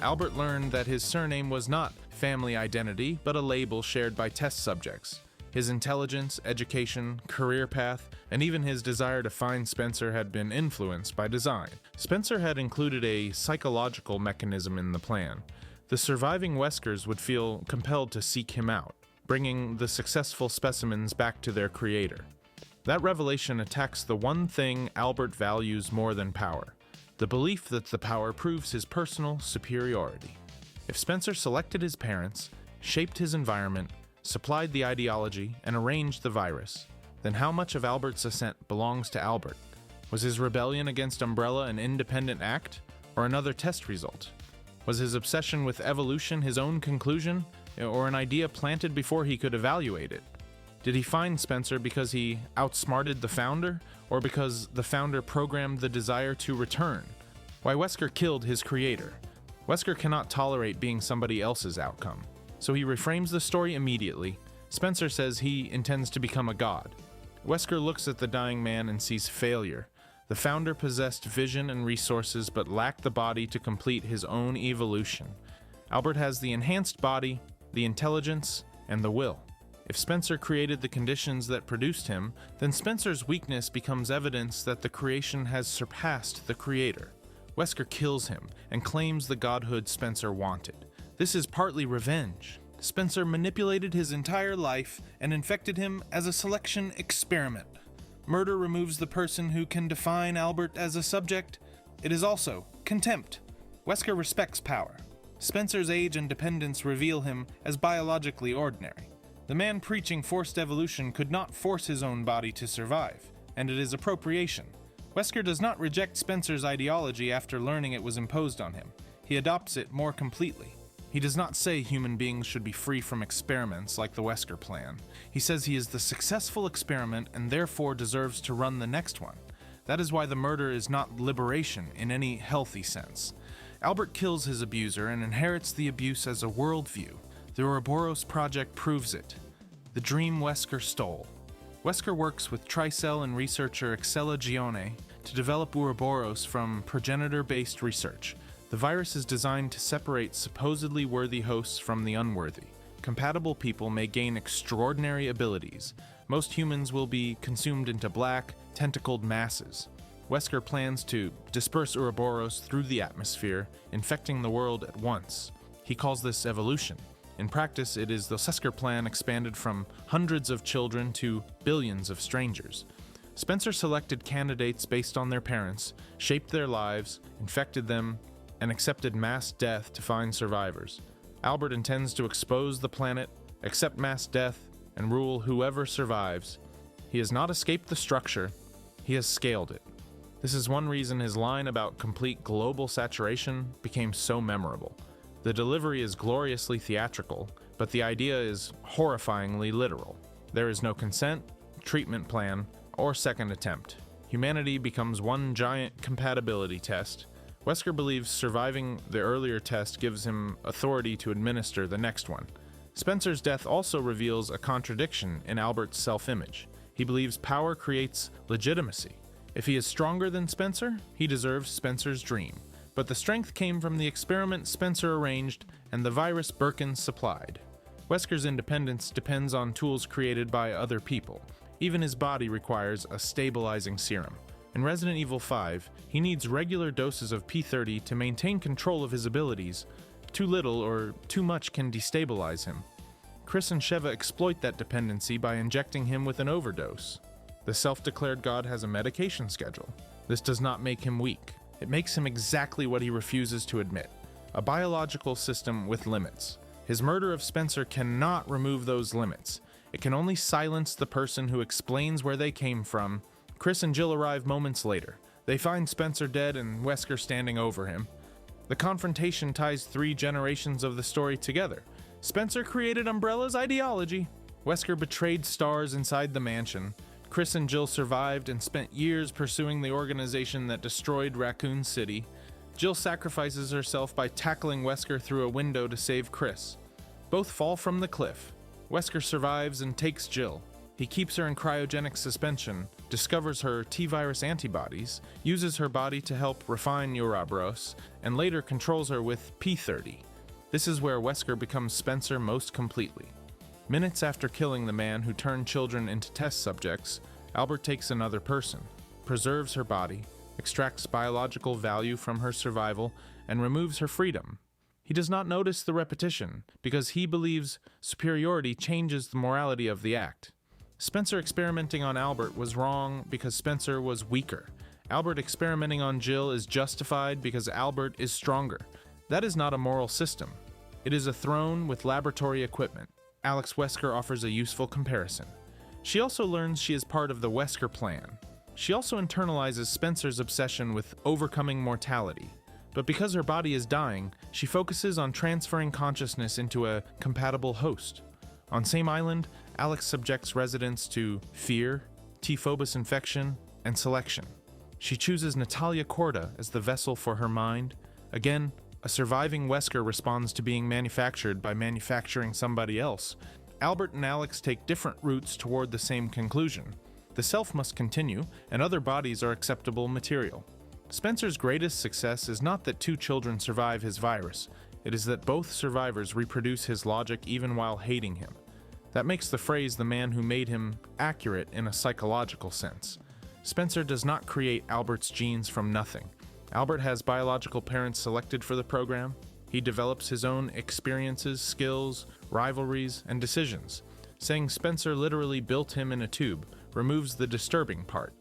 Albert learned that his surname was not family identity, but a label shared by test subjects. His intelligence, education, career path, and even his desire to find Spencer had been influenced by design. Spencer had included a psychological mechanism in the plan. The surviving Weskers would feel compelled to seek him out, bringing the successful specimens back to their creator. That revelation attacks the one thing Albert values more than power, the belief that the power proves his personal superiority. If Spencer selected his parents, shaped his environment, supplied the ideology, and arranged the virus, then how much of Albert's ascent belongs to Albert? Was his rebellion against Umbrella an independent act, or another test result? Was his obsession with evolution his own conclusion, or an idea planted before he could evaluate it? Did he find Spencer because he outsmarted the founder, or because the founder programmed the desire to return? Why Wesker killed his creator. Wesker cannot tolerate being somebody else's outcome, so he reframes the story immediately. Spencer says he intends to become a god. Wesker looks at the dying man and sees failure. The founder possessed vision and resources but lacked the body to complete his own evolution. Albert has the enhanced body, the intelligence, and the will. If Spencer created the conditions that produced him, then Spencer's weakness becomes evidence that the creation has surpassed the creator. Wesker kills him and claims the godhood Spencer wanted. This is partly revenge. Spencer manipulated his entire life and infected him as a selection experiment. Murder removes the person who can define Albert as a subject. It is also contempt. Wesker respects power. Spencer's age and dependence reveal him as biologically ordinary. The man preaching forced evolution could not force his own body to survive, and it is appropriation. Wesker does not reject Spencer's ideology after learning it was imposed on him. He adopts it more completely. He does not say human beings should be free from experiments like the Wesker plan. He says he is the successful experiment and therefore deserves to run the next one. That is why the murder is not liberation in any healthy sense. Albert kills his abuser and inherits the abuse as a worldview. The Ouroboros project proves it. The dream Wesker stole. Wesker works with Tricell and researcher Excella Gione to develop Ouroboros from progenitor-based research. The virus is designed to separate supposedly worthy hosts from the unworthy. Compatible people may gain extraordinary abilities. Most humans will be consumed into black, tentacled masses. Wesker plans to disperse Ouroboros through the atmosphere, infecting the world at once. He calls this evolution. In practice, it is the Wesker plan expanded from hundreds of children to billions of strangers. Spencer selected candidates based on their parents, shaped their lives, infected them, and accepted mass death to find survivors. Albert intends to expose the planet, accept mass death, and rule whoever survives. He has not escaped the structure, he has scaled it. This is one reason his line about complete global saturation became so memorable. The delivery is gloriously theatrical, but the idea is horrifyingly literal. There is no consent, treatment plan, or second attempt. Humanity becomes one giant compatibility test. Wesker believes surviving the earlier test gives him authority to administer the next one. Spencer's death also reveals a contradiction in Albert's self-image. He believes power creates legitimacy. If he is stronger than Spencer, he deserves Spencer's dream. But the strength came from the experiment Spencer arranged and the virus Birkin supplied. Wesker's independence depends on tools created by other people. Even his body requires a stabilizing serum. In Resident Evil 5, he needs regular doses of P30 to maintain control of his abilities. Too little or too much can destabilize him. Chris and Sheva exploit that dependency by injecting him with an overdose. The self-declared god has a medication schedule. This does not make him weak. It makes him exactly what he refuses to admit: a biological system with limits. His murder of Spencer cannot remove those limits. It can only silence the person who explains where they came from. Chris and Jill arrive moments later. They find Spencer dead and Wesker standing over him. The confrontation ties 3 generations of the story together. Spencer created Umbrella's ideology. Wesker betrayed stars inside the mansion. Chris and Jill survived and spent years pursuing the organization that destroyed Raccoon City. Jill sacrifices herself by tackling Wesker through a window to save Chris. Both fall from the cliff. Wesker survives and takes Jill. He keeps her in cryogenic suspension, discovers her T-virus antibodies, uses her body to help refine Ouroboros, and later controls her with P30. This is where Wesker becomes Spencer most completely. Minutes after killing the man who turned children into test subjects, Albert takes another person, preserves her body, extracts biological value from her survival, and removes her freedom. He does not notice the repetition, because he believes superiority changes the morality of the act. Spencer experimenting on Albert was wrong because Spencer was weaker. Albert experimenting on Jill is justified because Albert is stronger. That is not a moral system. It is a throne with laboratory equipment. Alex Wesker offers a useful comparison. She also learns she is part of the Wesker plan. She also internalizes Spencer's obsession with overcoming mortality. But because her body is dying, she focuses on transferring consciousness into a compatible host. On same island, Alex subjects residents to fear, T-phobos infection, and selection. She chooses Natalia Korda as the vessel for her mind. Again, a surviving Wesker responds to being manufactured by manufacturing somebody else. Albert and Alex take different routes toward the same conclusion. The self must continue, and other bodies are acceptable material. Spencer's greatest success is not that 2 children survive his virus. It is that both survivors reproduce his logic even while hating him. That makes the phrase "the man who made him" accurate in a psychological sense. Spencer does not create Albert's genes from nothing. Albert has biological parents selected for the program. He develops his own experiences, skills, rivalries, and decisions. Saying Spencer literally built him in a tube removes the disturbing part.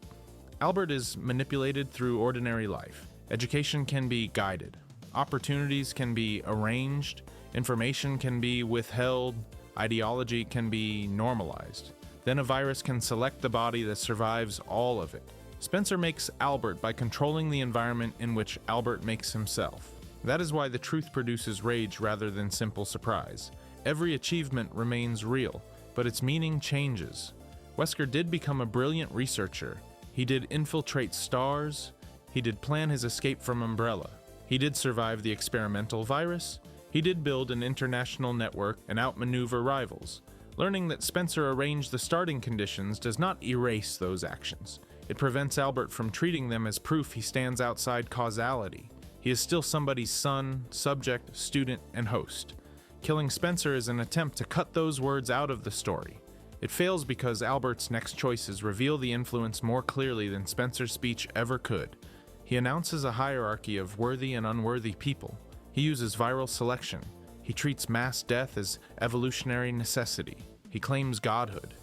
Albert is manipulated through ordinary life. Education can be guided. Opportunities can be arranged. Information can be withheld. Ideology can be normalized. Then a virus can select the body that survives all of it. Spencer makes Albert by controlling the environment in which Albert makes himself. That is why the truth produces rage rather than simple surprise. Every achievement remains real, but its meaning changes. Wesker did become a brilliant researcher. He did infiltrate stars. He did plan his escape from Umbrella. He did survive the experimental virus. He did build an international network and outmaneuver rivals. Learning that Spencer arranged the starting conditions does not erase those actions. It prevents Albert from treating them as proof he stands outside causality. He is still somebody's son, subject, student, and host. Killing Spencer is an attempt to cut those words out of the story. It fails because Albert's next choices reveal the influence more clearly than Spencer's speech ever could. He announces a hierarchy of worthy and unworthy people. He uses viral selection. He treats mass death as evolutionary necessity. He claims godhood.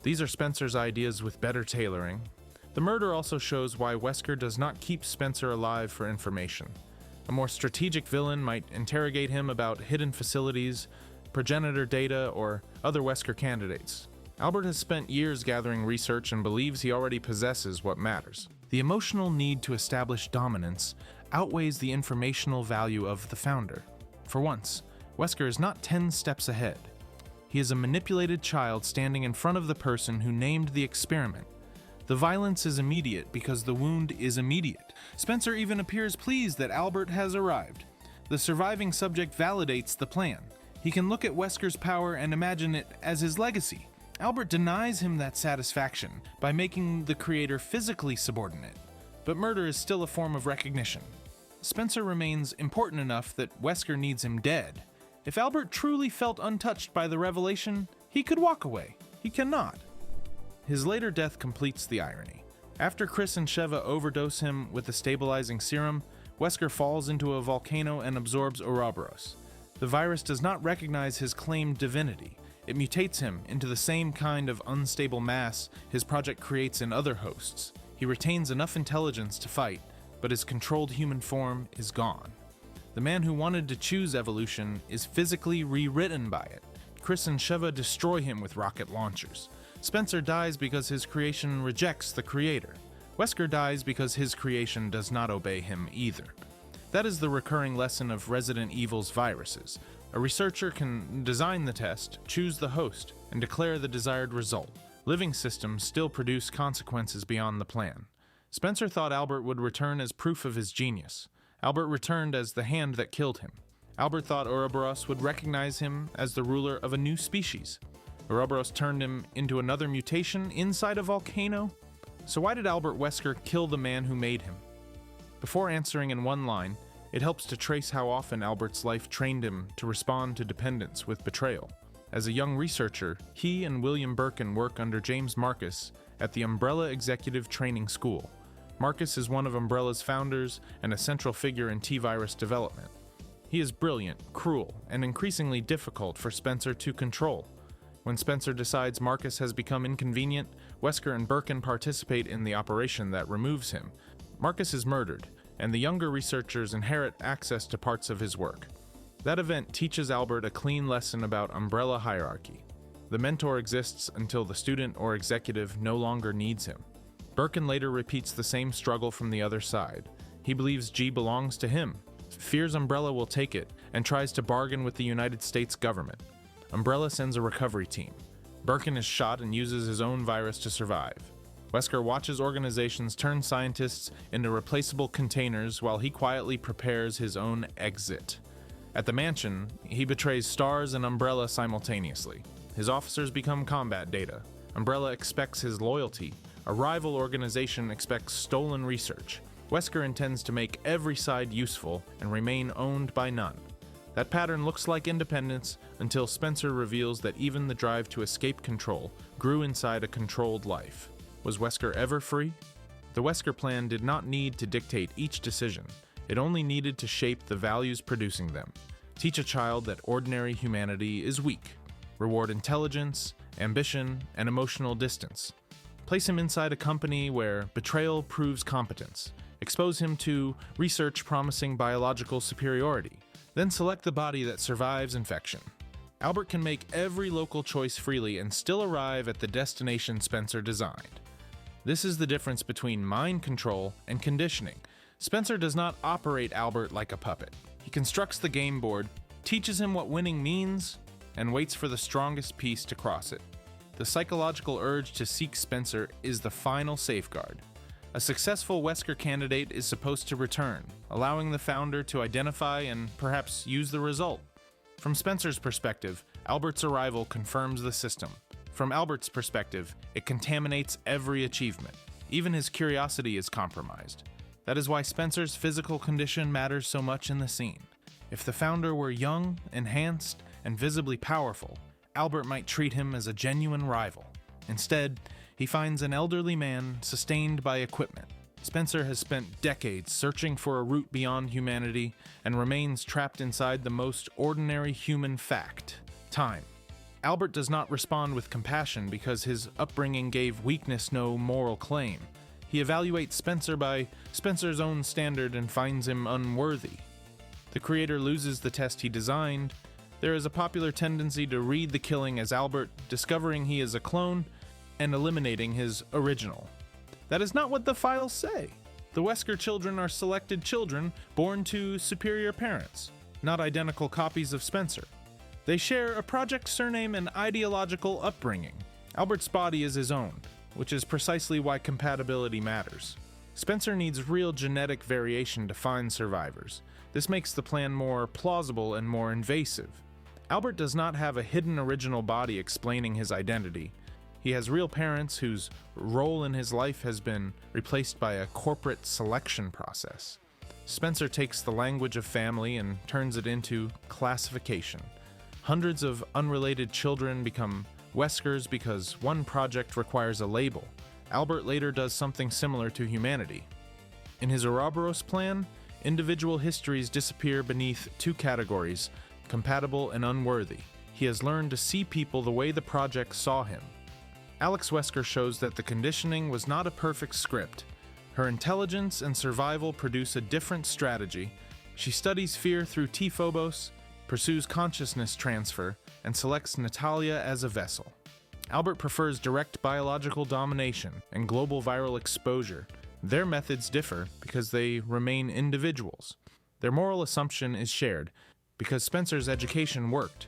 These are Spencer's ideas with better tailoring. The murder also shows why Wesker does not keep Spencer alive for information. A more strategic villain might interrogate him about hidden facilities, progenitor data, or other Wesker candidates. Albert has spent years gathering research and believes he already possesses what matters. The emotional need to establish dominance outweighs the informational value of the founder. For once, Wesker is not 10 steps ahead. He is a manipulated child standing in front of the person who named the experiment. The violence is immediate because the wound is immediate. Spencer even appears pleased that Albert has arrived. The surviving subject validates the plan. He can look at Wesker's power and imagine it as his legacy. Albert denies him that satisfaction by making the creator physically subordinate, but murder is still a form of recognition. Spencer remains important enough that Wesker needs him dead. If Albert truly felt untouched by the revelation, he could walk away. He cannot. His later death completes the irony. After Chris and Sheva overdose him with the stabilizing serum, Wesker falls into a volcano and absorbs Ouroboros. The virus does not recognize his claimed divinity. It mutates him into the same kind of unstable mass his project creates in other hosts. He retains enough intelligence to fight, but his controlled human form is gone. The man who wanted to choose evolution is physically rewritten by it. Chris and Sheva destroy him with rocket launchers. Spencer dies because his creation rejects the creator. Wesker dies because his creation does not obey him either. That is the recurring lesson of Resident Evil's viruses. A researcher can design the test, choose the host, and declare the desired result. Living systems still produce consequences beyond the plan. Spencer thought Albert would return as proof of his genius. Albert returned as the hand that killed him. Albert thought Ouroboros would recognize him as the ruler of a new species. Ouroboros turned him into another mutation inside a volcano? So why did Albert Wesker kill the man who made him? Before answering in one line, it helps to trace how often Albert's life trained him to respond to dependence with betrayal. As a young researcher, he and William Birkin work under James Marcus at the Umbrella Executive Training School. Marcus is one of Umbrella's founders and a central figure in T-Virus development. He is brilliant, cruel, and increasingly difficult for Spencer to control. When Spencer decides Marcus has become inconvenient, Wesker and Birkin participate in the operation that removes him. Marcus is murdered, and the younger researchers inherit access to parts of his work. That event teaches Albert a clean lesson about Umbrella hierarchy. The mentor exists until the student or executive no longer needs him. Birkin later repeats the same struggle from the other side. He believes G belongs to him, fears Umbrella will take it, and tries to bargain with the United States government. Umbrella sends a recovery team. Birkin is shot and uses his own virus to survive. Wesker watches organizations turn scientists into replaceable containers while he quietly prepares his own exit. At the mansion, he betrays STARS and Umbrella simultaneously. His officers become combat data. Umbrella expects his loyalty. A rival organization expects stolen research. Wesker intends to make every side useful and remain owned by none. That pattern looks like independence until Spencer reveals that even the drive to escape control grew inside a controlled life. Was Wesker ever free? The Wesker plan did not need to dictate each decision. It only needed to shape the values producing them. Teach a child that ordinary humanity is weak. Reward intelligence, ambition, and emotional distance. Place him inside a company where betrayal proves competence. Expose him to research promising biological superiority. Then select the body that survives infection. Albert can make every local choice freely and still arrive at the destination Spencer designed. This is the difference between mind control and conditioning. Spencer does not operate Albert like a puppet. He constructs the game board, teaches him what winning means, and waits for the strongest piece to cross it. The psychological urge to seek Spencer is the final safeguard. A successful Wesker candidate is supposed to return, allowing the founder to identify and perhaps use the result. From Spencer's perspective, Albert's arrival confirms the system. From Albert's perspective, it contaminates every achievement. Even his curiosity is compromised. That is why Spencer's physical condition matters so much in the scene. If the founder were young, enhanced, and visibly powerful, Albert might treat him as a genuine rival. Instead, he finds an elderly man sustained by equipment. Spencer has spent decades searching for a route beyond humanity and remains trapped inside the most ordinary human fact: time. Albert does not respond with compassion because his upbringing gave weakness no moral claim. He evaluates Spencer by Spencer's own standard and finds him unworthy. The creator loses the test he designed. There is a popular tendency to read the killing as Albert discovering he is a clone and eliminating his original. That is not what the files say. The Wesker children are selected children born to superior parents, not identical copies of Spencer. They share a project surname and ideological upbringing. Albert's body is his own, which is precisely why compatibility matters. Spencer needs real genetic variation to find survivors. This makes the plan more plausible and more invasive. Albert does not have a hidden original body explaining his identity. He has real parents whose role in his life has been replaced by a corporate selection process. Spencer takes the language of family and turns it into classification. Hundreds of unrelated children become Weskers because one project requires a label. Albert later does something similar to humanity. In his Ouroboros plan, individual histories disappear beneath two categories, compatible and unworthy. He has learned to see people the way the project saw him. Alex Wesker shows that the conditioning was not a perfect script. Her intelligence and survival produce a different strategy. She studies fear through T-Phobos, pursues consciousness transfer, and selects Natalia as a vessel. Albert prefers direct biological domination and global viral exposure. Their methods differ because they remain individuals. Their moral assumption is shared because Spencer's education worked.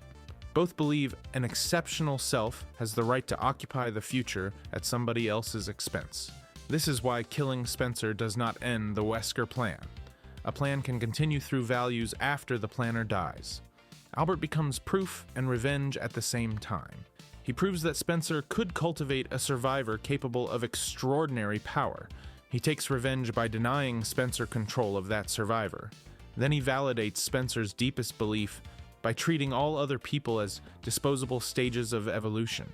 Both believe an exceptional self has the right to occupy the future at somebody else's expense. This is why killing Spencer does not end the Wesker plan. A plan can continue through values after the planner dies. Albert becomes proof and revenge at the same time. He proves that Spencer could cultivate a survivor capable of extraordinary power. He takes revenge by denying Spencer control of that survivor. Then he validates Spencer's deepest belief by treating all other people as disposable stages of evolution.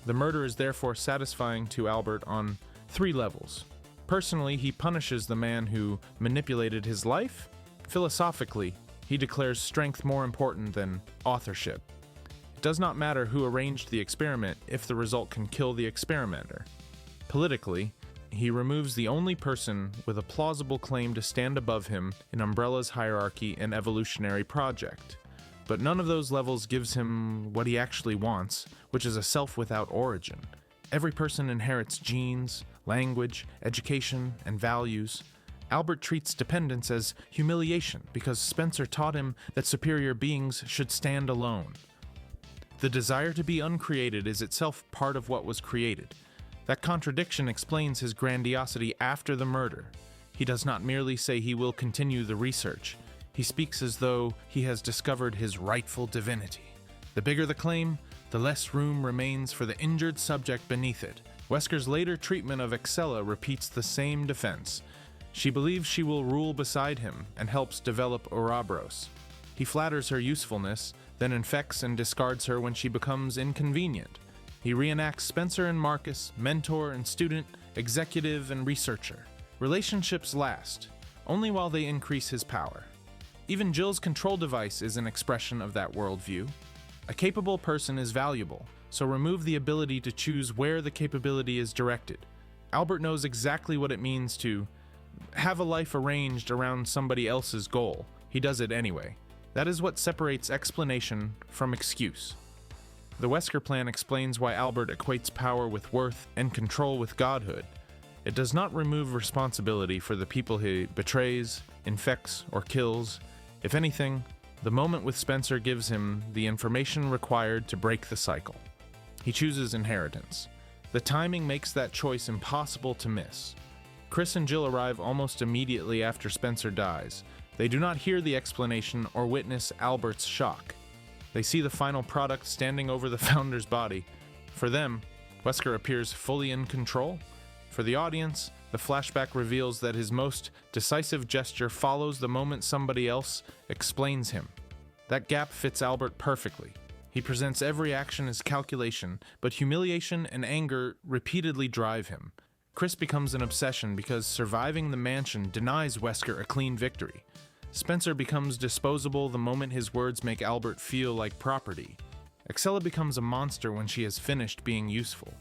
The murder is therefore satisfying to Albert on 3 levels. Personally, he punishes the man who manipulated his life. Philosophically, he declares strength more important than authorship. It does not matter who arranged the experiment if the result can kill the experimenter. Politically, he removes the only person with a plausible claim to stand above him in Umbrella's hierarchy and evolutionary project. But none of those levels gives him what he actually wants, which is a self without origin. Every person inherits genes, language, education, and values. Albert treats dependence as humiliation because Spencer taught him that superior beings should stand alone. The desire to be uncreated is itself part of what was created. That contradiction explains his grandiosity after the murder. He does not merely say he will continue the research. He speaks as though he has discovered his rightful divinity. The bigger the claim, the less room remains for the injured subject beneath it. Wesker's later treatment of Excella repeats the same defense. She believes she will rule beside him and helps develop Ouroboros. He flatters her usefulness, then infects and discards her when she becomes inconvenient. He reenacts Spencer and Marcus, mentor and student, executive and researcher. Relationships last, only while they increase his power. Even Jill's control device is an expression of that worldview. A capable person is valuable, so remove the ability to choose where the capability is directed. Albert knows exactly what it means to have a life arranged around somebody else's goal. He does it anyway. That is what separates explanation from excuse. The Wesker plan explains why Albert equates power with worth and control with godhood. It does not remove responsibility for the people he betrays, infects, or kills. If anything, the moment with Spencer gives him the information required to break the cycle. He chooses inheritance. The timing makes that choice impossible to miss. Chris and Jill arrive almost immediately after Spencer dies. They do not hear the explanation or witness Albert's shock. They see the final product standing over the founder's body. For them, Wesker appears fully in control. For the audience, the flashback reveals that his most decisive gesture follows the moment somebody else explains him. That gap fits Albert perfectly. He presents every action as calculation, but humiliation and anger repeatedly drive him. Chris becomes an obsession because surviving the mansion denies Wesker a clean victory. Spencer becomes disposable the moment his words make Albert feel like property. Excella becomes a monster when she has finished being useful.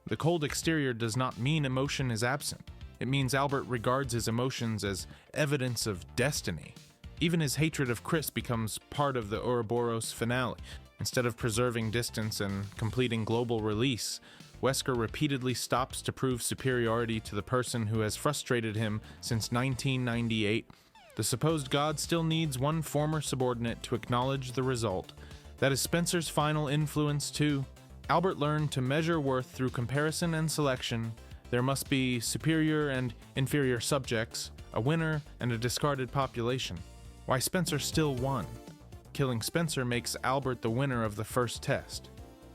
The cold exterior does not mean emotion is absent. It means Albert regards his emotions as evidence of destiny. Even his hatred of Chris becomes part of the Ouroboros finale. Instead of preserving distance and completing global release, Wesker repeatedly stops to prove superiority to the person who has frustrated him since 1998. The supposed god still needs one former subordinate to acknowledge the result. That is Spencer's final influence too. Albert learned to measure worth through comparison and selection. There must be superior and inferior subjects, a winner and a discarded population. Why Spencer still won. Killing Spencer makes Albert the winner of the first test.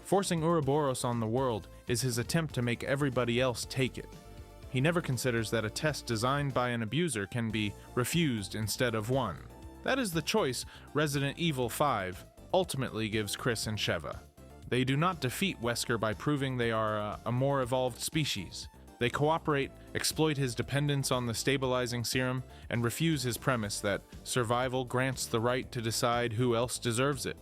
Forcing Ouroboros on the world is his attempt to make everybody else take it. He never considers that a test designed by an abuser can be refused instead of won. That is the choice Resident Evil 5 ultimately gives Chris and Sheva. They do not defeat Wesker by proving they are a more evolved species. They cooperate, exploit his dependence on the stabilizing serum, and refuse his premise that survival grants the right to decide who else deserves it.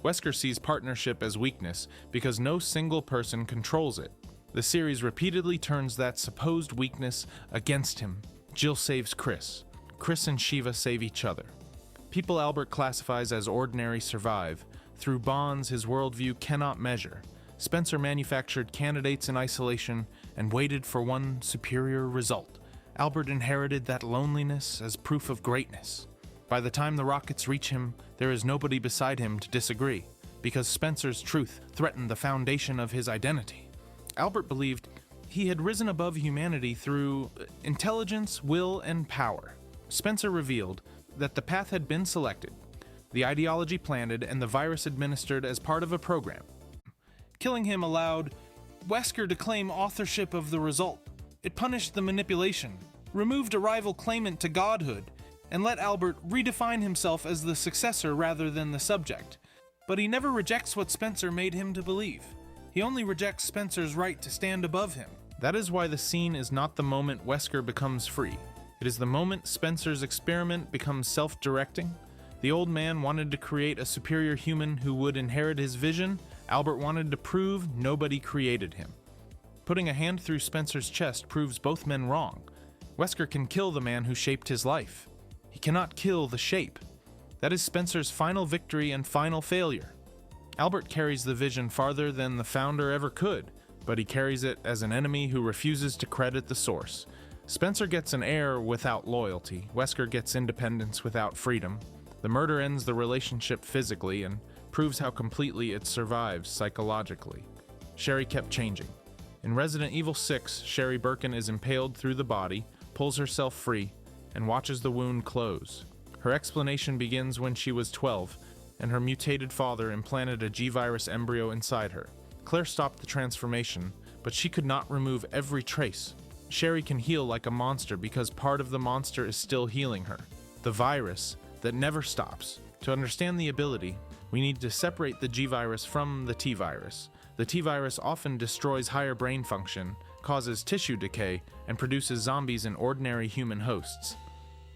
Wesker sees partnership as weakness because no single person controls it. The series repeatedly turns that supposed weakness against him. Jill saves Chris. Chris and Sheva save each other. People Albert classifies as ordinary survive. Through bonds his worldview cannot measure. Spencer manufactured candidates in isolation and waited for one superior result. Albert inherited that loneliness as proof of greatness. By the time the rockets reach him, there is nobody beside him to disagree, because Spencer's truth threatened the foundation of his identity. Albert believed he had risen above humanity through intelligence, will, and power. Spencer revealed that the path had been selected, the ideology planted, and the virus administered as part of a program. Killing him allowed Wesker to claim authorship of the result. It punished the manipulation, removed a rival claimant to godhood, and let Albert redefine himself as the successor rather than the subject. But he never rejects what Spencer made him to believe. He only rejects Spencer's right to stand above him. That is why the scene is not the moment Wesker becomes free. It is the moment Spencer's experiment becomes self-directing. The old man wanted to create a superior human who would inherit his vision. Albert wanted to prove nobody created him. Putting a hand through Spencer's chest proves both men wrong. Wesker can kill the man who shaped his life. He cannot kill the shape. That is Spencer's final victory and final failure. Albert carries the vision farther than the founder ever could, but he carries it as an enemy who refuses to credit the source. Spencer gets an heir without loyalty. Wesker gets independence without freedom. The murder ends the relationship physically and proves how completely it survives psychologically. Sherry kept changing. In Resident Evil 6, Sherry Birkin is impaled through the body, pulls herself free, and watches the wound close. Her explanation begins when she was 12, and her mutated father implanted a G-virus embryo inside her. Claire stopped the transformation, but she could not remove every trace. Sherry can heal like a monster because part of the monster is still healing her. The virus that never stops. To understand the ability, we need to separate the G-virus from the T-virus. The T-virus often destroys higher brain function, causes tissue decay, and produces zombies in ordinary human hosts.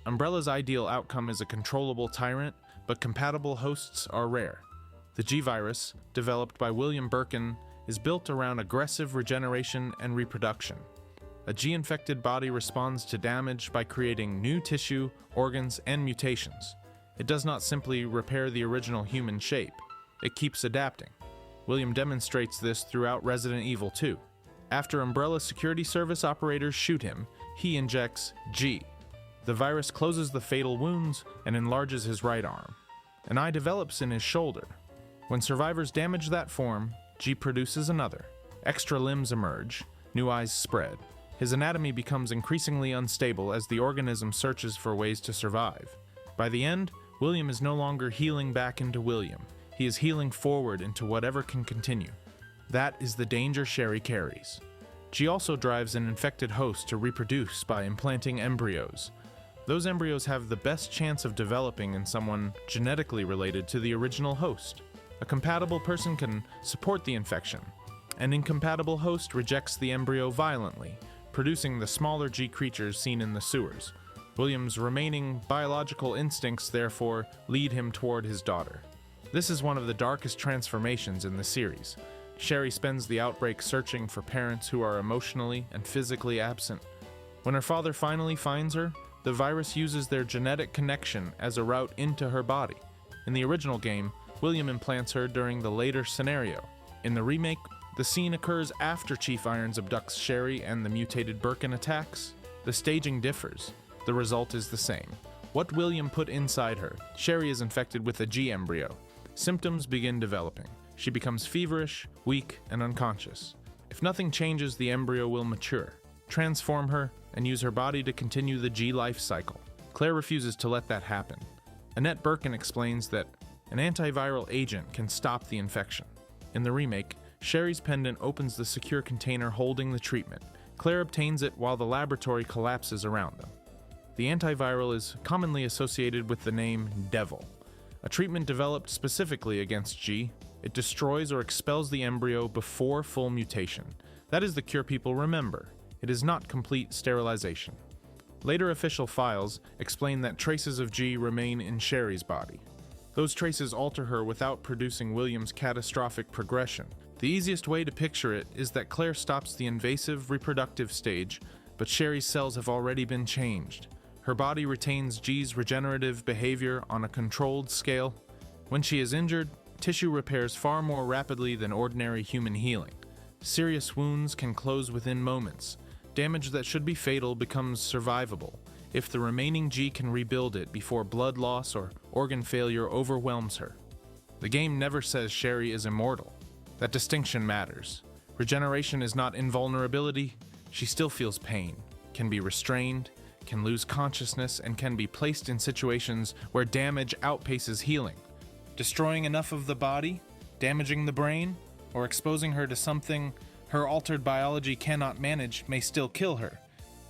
Umbrella's ideal outcome is a controllable tyrant, but compatible hosts are rare. The G-virus, developed by William Birkin, is built around aggressive regeneration and reproduction. A G-infected body responds to damage by creating new tissue, organs, and mutations. It does not simply repair the original human shape. It keeps adapting. William demonstrates this throughout Resident Evil 2. After Umbrella Security Service operators shoot him, he injects G. The virus closes the fatal wounds and enlarges his right arm. An eye develops in his shoulder. When survivors damage that form, G produces another. Extra limbs emerge, new eyes spread. His anatomy becomes increasingly unstable as the organism searches for ways to survive. By the end, William is no longer healing back into William. He is healing forward into whatever can continue. That is the danger Sherry carries. She also drives an infected host to reproduce by implanting embryos. Those embryos have the best chance of developing in someone genetically related to the original host. A compatible person can support the infection. An incompatible host rejects the embryo violently, producing the smaller G creatures seen in the sewers. William's remaining biological instincts therefore lead him toward his daughter. This is one of the darkest transformations in the series. Sherry spends the outbreak searching for parents who are emotionally and physically absent. When her father finally finds her, the virus uses their genetic connection as a route into her body. In the original game, William implants her during the later scenario. In the remake, the scene occurs after Chief Irons abducts Sherry and the mutated Birkin attacks. The staging differs. The result is the same. What William put inside her, Sherry is infected with a G embryo. Symptoms begin developing. She becomes feverish, weak, and unconscious. If nothing changes, the embryo will mature, transform her, and use her body to continue the G life cycle. Claire refuses to let that happen. Annette Birkin explains that an antiviral agent can stop the infection. In the remake, Sherry's pendant opens the secure container holding the treatment. Claire obtains it while the laboratory collapses around them. The antiviral is commonly associated with the name Devil, a treatment developed specifically against G. It destroys or expels the embryo before full mutation. That is the cure people remember. It is not complete sterilization. Later official files explain that traces of G remain in Sherry's body. Those traces alter her without producing William's catastrophic progression. The easiest way to picture it is that Claire stops the invasive reproductive stage, but Sherry's cells have already been changed. Her body retains G's regenerative behavior on a controlled scale. When she is injured, tissue repairs far more rapidly than ordinary human healing. Serious wounds can close within moments. Damage that should be fatal becomes survivable if the remaining G can rebuild it before blood loss or organ failure overwhelms her. The game never says Sherry is immortal. That distinction matters. Regeneration is not invulnerability. She still feels pain, can be restrained, can lose consciousness, and can be placed in situations where damage outpaces healing. Destroying enough of the body, damaging the brain, or exposing her to something her altered biology cannot manage may still kill her.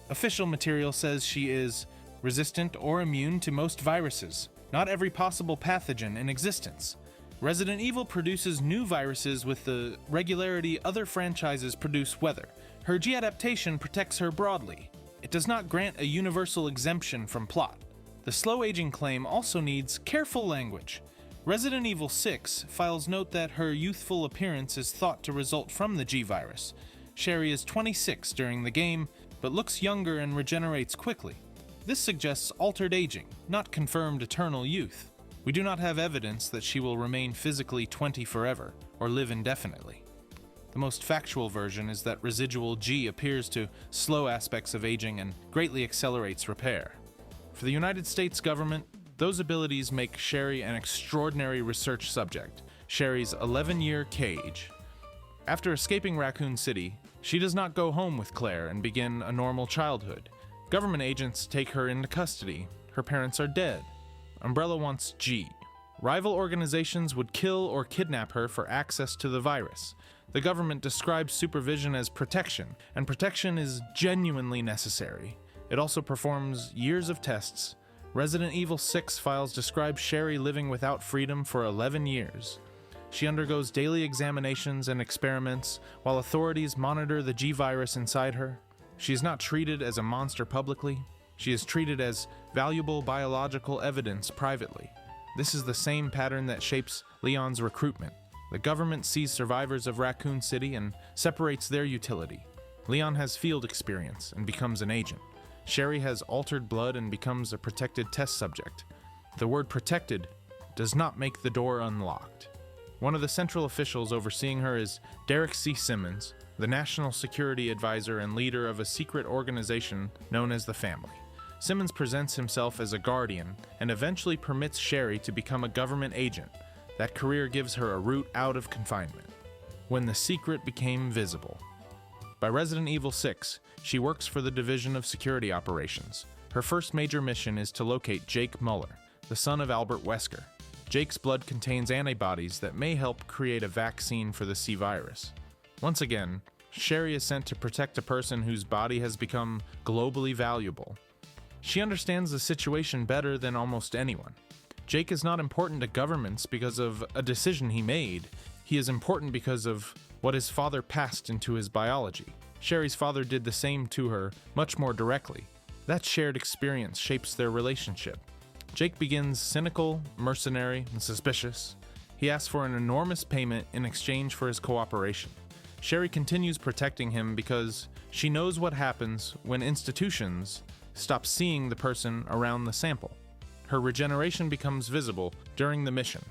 Official material says she is resistant or immune to most viruses, not every possible pathogen in existence. Resident Evil produces new viruses with the regularity other franchises produce weather. Her G adaptation protects her broadly. It does not grant a universal exemption from plot. The slow aging claim also needs careful language. Resident Evil 6 files note that her youthful appearance is thought to result from the G virus. Sherry is 26 during the game, but looks younger and regenerates quickly. This suggests altered aging, not confirmed eternal youth. We do not have evidence that she will remain physically 20 forever, or live indefinitely. The most factual version is that residual G appears to slow aspects of aging and greatly accelerates repair. For the United States government, those abilities make Sherry an extraordinary research subject, Sherry's 11-year cage. After escaping Raccoon City, she does not go home with Claire and begin a normal childhood. Government agents take her into custody. Her parents are dead. Umbrella wants G. Rival organizations would kill or kidnap her for access to the virus. The government describes supervision as protection, and protection is genuinely necessary. It also performs years of tests. Resident Evil 6 files describe Sherry living without freedom for 11 years. She undergoes daily examinations and experiments while authorities monitor the G virus inside her. She is not treated as a monster publicly. She is treated as valuable biological evidence privately. This is the same pattern that shapes Leon's recruitment. The government sees survivors of Raccoon City and separates their utility. Leon has field experience and becomes an agent. Sherry has altered blood and becomes a protected test subject. The word protected does not make the door unlocked. One of the central officials overseeing her is Derek C. Simmons, the National Security Advisor and leader of a secret organization known as the Family. Simmons presents himself as a guardian and eventually permits Sherry to become a government agent. That career gives her a route out of confinement. When the secret became visible. By Resident Evil 6, she works for the Division of Security Operations. Her first major mission is to locate Jake Muller, the son of Albert Wesker. Jake's blood contains antibodies that may help create a vaccine for the C virus. Once again, Sherry is sent to protect a person whose body has become globally valuable. She understands the situation better than almost anyone. Jake is not important to governments because of a decision he made. He is important because of what his father passed into his biology. Sherry's father did the same to her, much more directly. That shared experience shapes their relationship. Jake begins cynical, mercenary, and suspicious. He asks for an enormous payment in exchange for his cooperation. Sherry continues protecting him because she knows what happens when institutions stop seeing the person around the sample. Her regeneration becomes visible during the mission.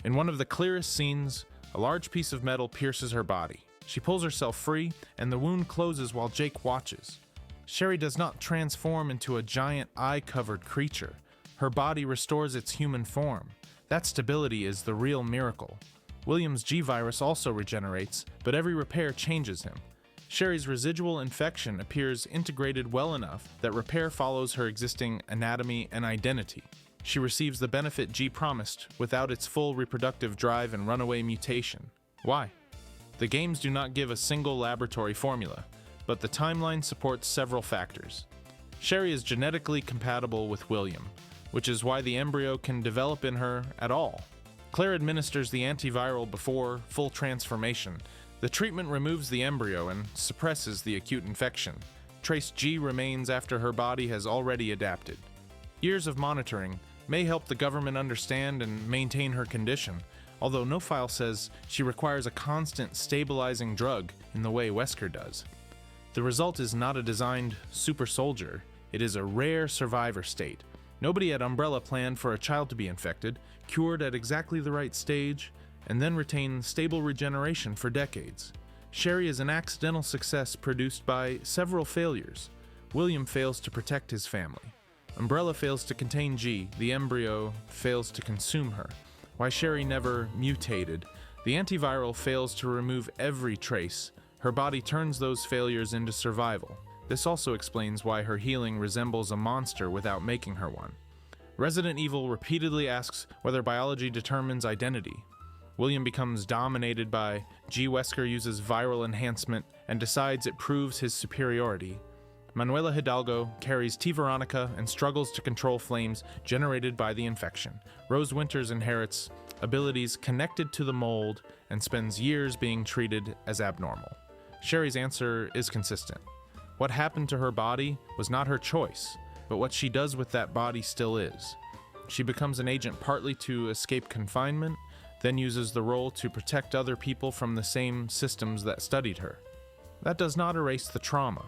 In one of the clearest scenes, a large piece of metal pierces her body. She pulls herself free, and the wound closes while Jake watches. Sherry does not transform into a giant eye-covered creature. Her body restores its human form. That stability is the real miracle. William's G virus also regenerates, but every repair changes him. Sherry's residual infection appears integrated well enough that repair follows her existing anatomy and identity. She receives the benefit G promised without its full reproductive drive and runaway mutation. Why? The games do not give a single laboratory formula, but the timeline supports several factors. Sherry is genetically compatible with William, which is why the embryo can develop in her at all. Claire administers the antiviral before full transformation. The treatment removes the embryo and suppresses the acute infection. Trace G remains after her body has already adapted. Years of monitoring may help the government understand and maintain her condition, although no file says she requires a constant stabilizing drug in the way Wesker does. The result is not a designed super soldier, it is a rare survivor state. Nobody at Umbrella planned for a child to be infected, cured at exactly the right stage, and then retain stable regeneration for decades. Sherry is an accidental success produced by several failures. William fails to protect his family. Umbrella fails to contain G, the embryo fails to consume her. Why Sherry never mutated. The antiviral fails to remove every trace. Her body turns those failures into survival. This also explains why her healing resembles a monster without making her one. Resident Evil repeatedly asks whether biology determines identity. William becomes dominated by G. Wesker uses viral enhancement and decides it proves his superiority. Manuela Hidalgo carries T. Veronica and struggles to control flames generated by the infection. Rose Winters inherits abilities connected to the mold and spends years being treated as abnormal. Sherry's answer is consistent. What happened to her body was not her choice, but what she does with that body still is. She becomes an agent partly to escape confinement, then uses the role to protect other people from the same systems that studied her. That does not erase the trauma.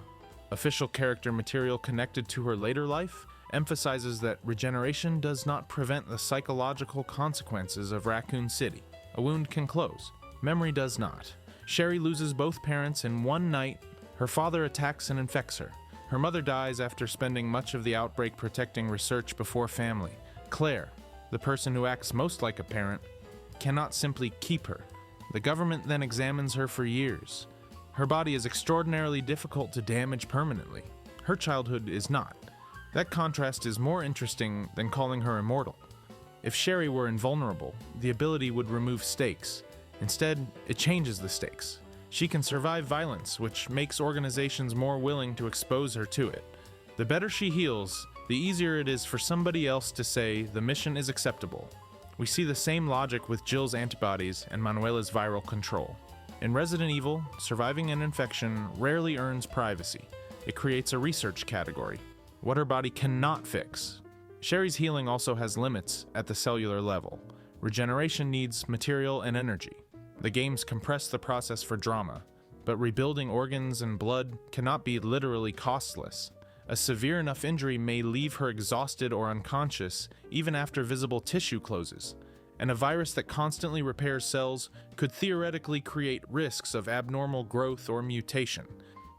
Official character material connected to her later life emphasizes that regeneration does not prevent the psychological consequences of Raccoon City. A wound can close. Memory does not. Sherry loses both parents in one night. Her father attacks and infects her. Her mother dies after spending much of the outbreak protecting research before family. Claire, the person who acts most like a parent, cannot simply keep her. The government then examines her for years. Her body is extraordinarily difficult to damage permanently. Her childhood is not. That contrast is more interesting than calling her immortal. If Sherry were invulnerable, the ability would remove stakes. Instead, it changes the stakes. She can survive violence, which makes organizations more willing to expose her to it. The better she heals, the easier it is for somebody else to say the mission is acceptable. We see the same logic with Jill's antibodies and Manuela's viral control. In Resident Evil, surviving an infection rarely earns privacy. It creates a research category, what her body cannot fix. Sherry's healing also has limits at the cellular level. Regeneration needs material and energy. The games compress the process for drama, but rebuilding organs and blood cannot be literally costless. A severe enough injury may leave her exhausted or unconscious even after visible tissue closes, and a virus that constantly repairs cells could theoretically create risks of abnormal growth or mutation.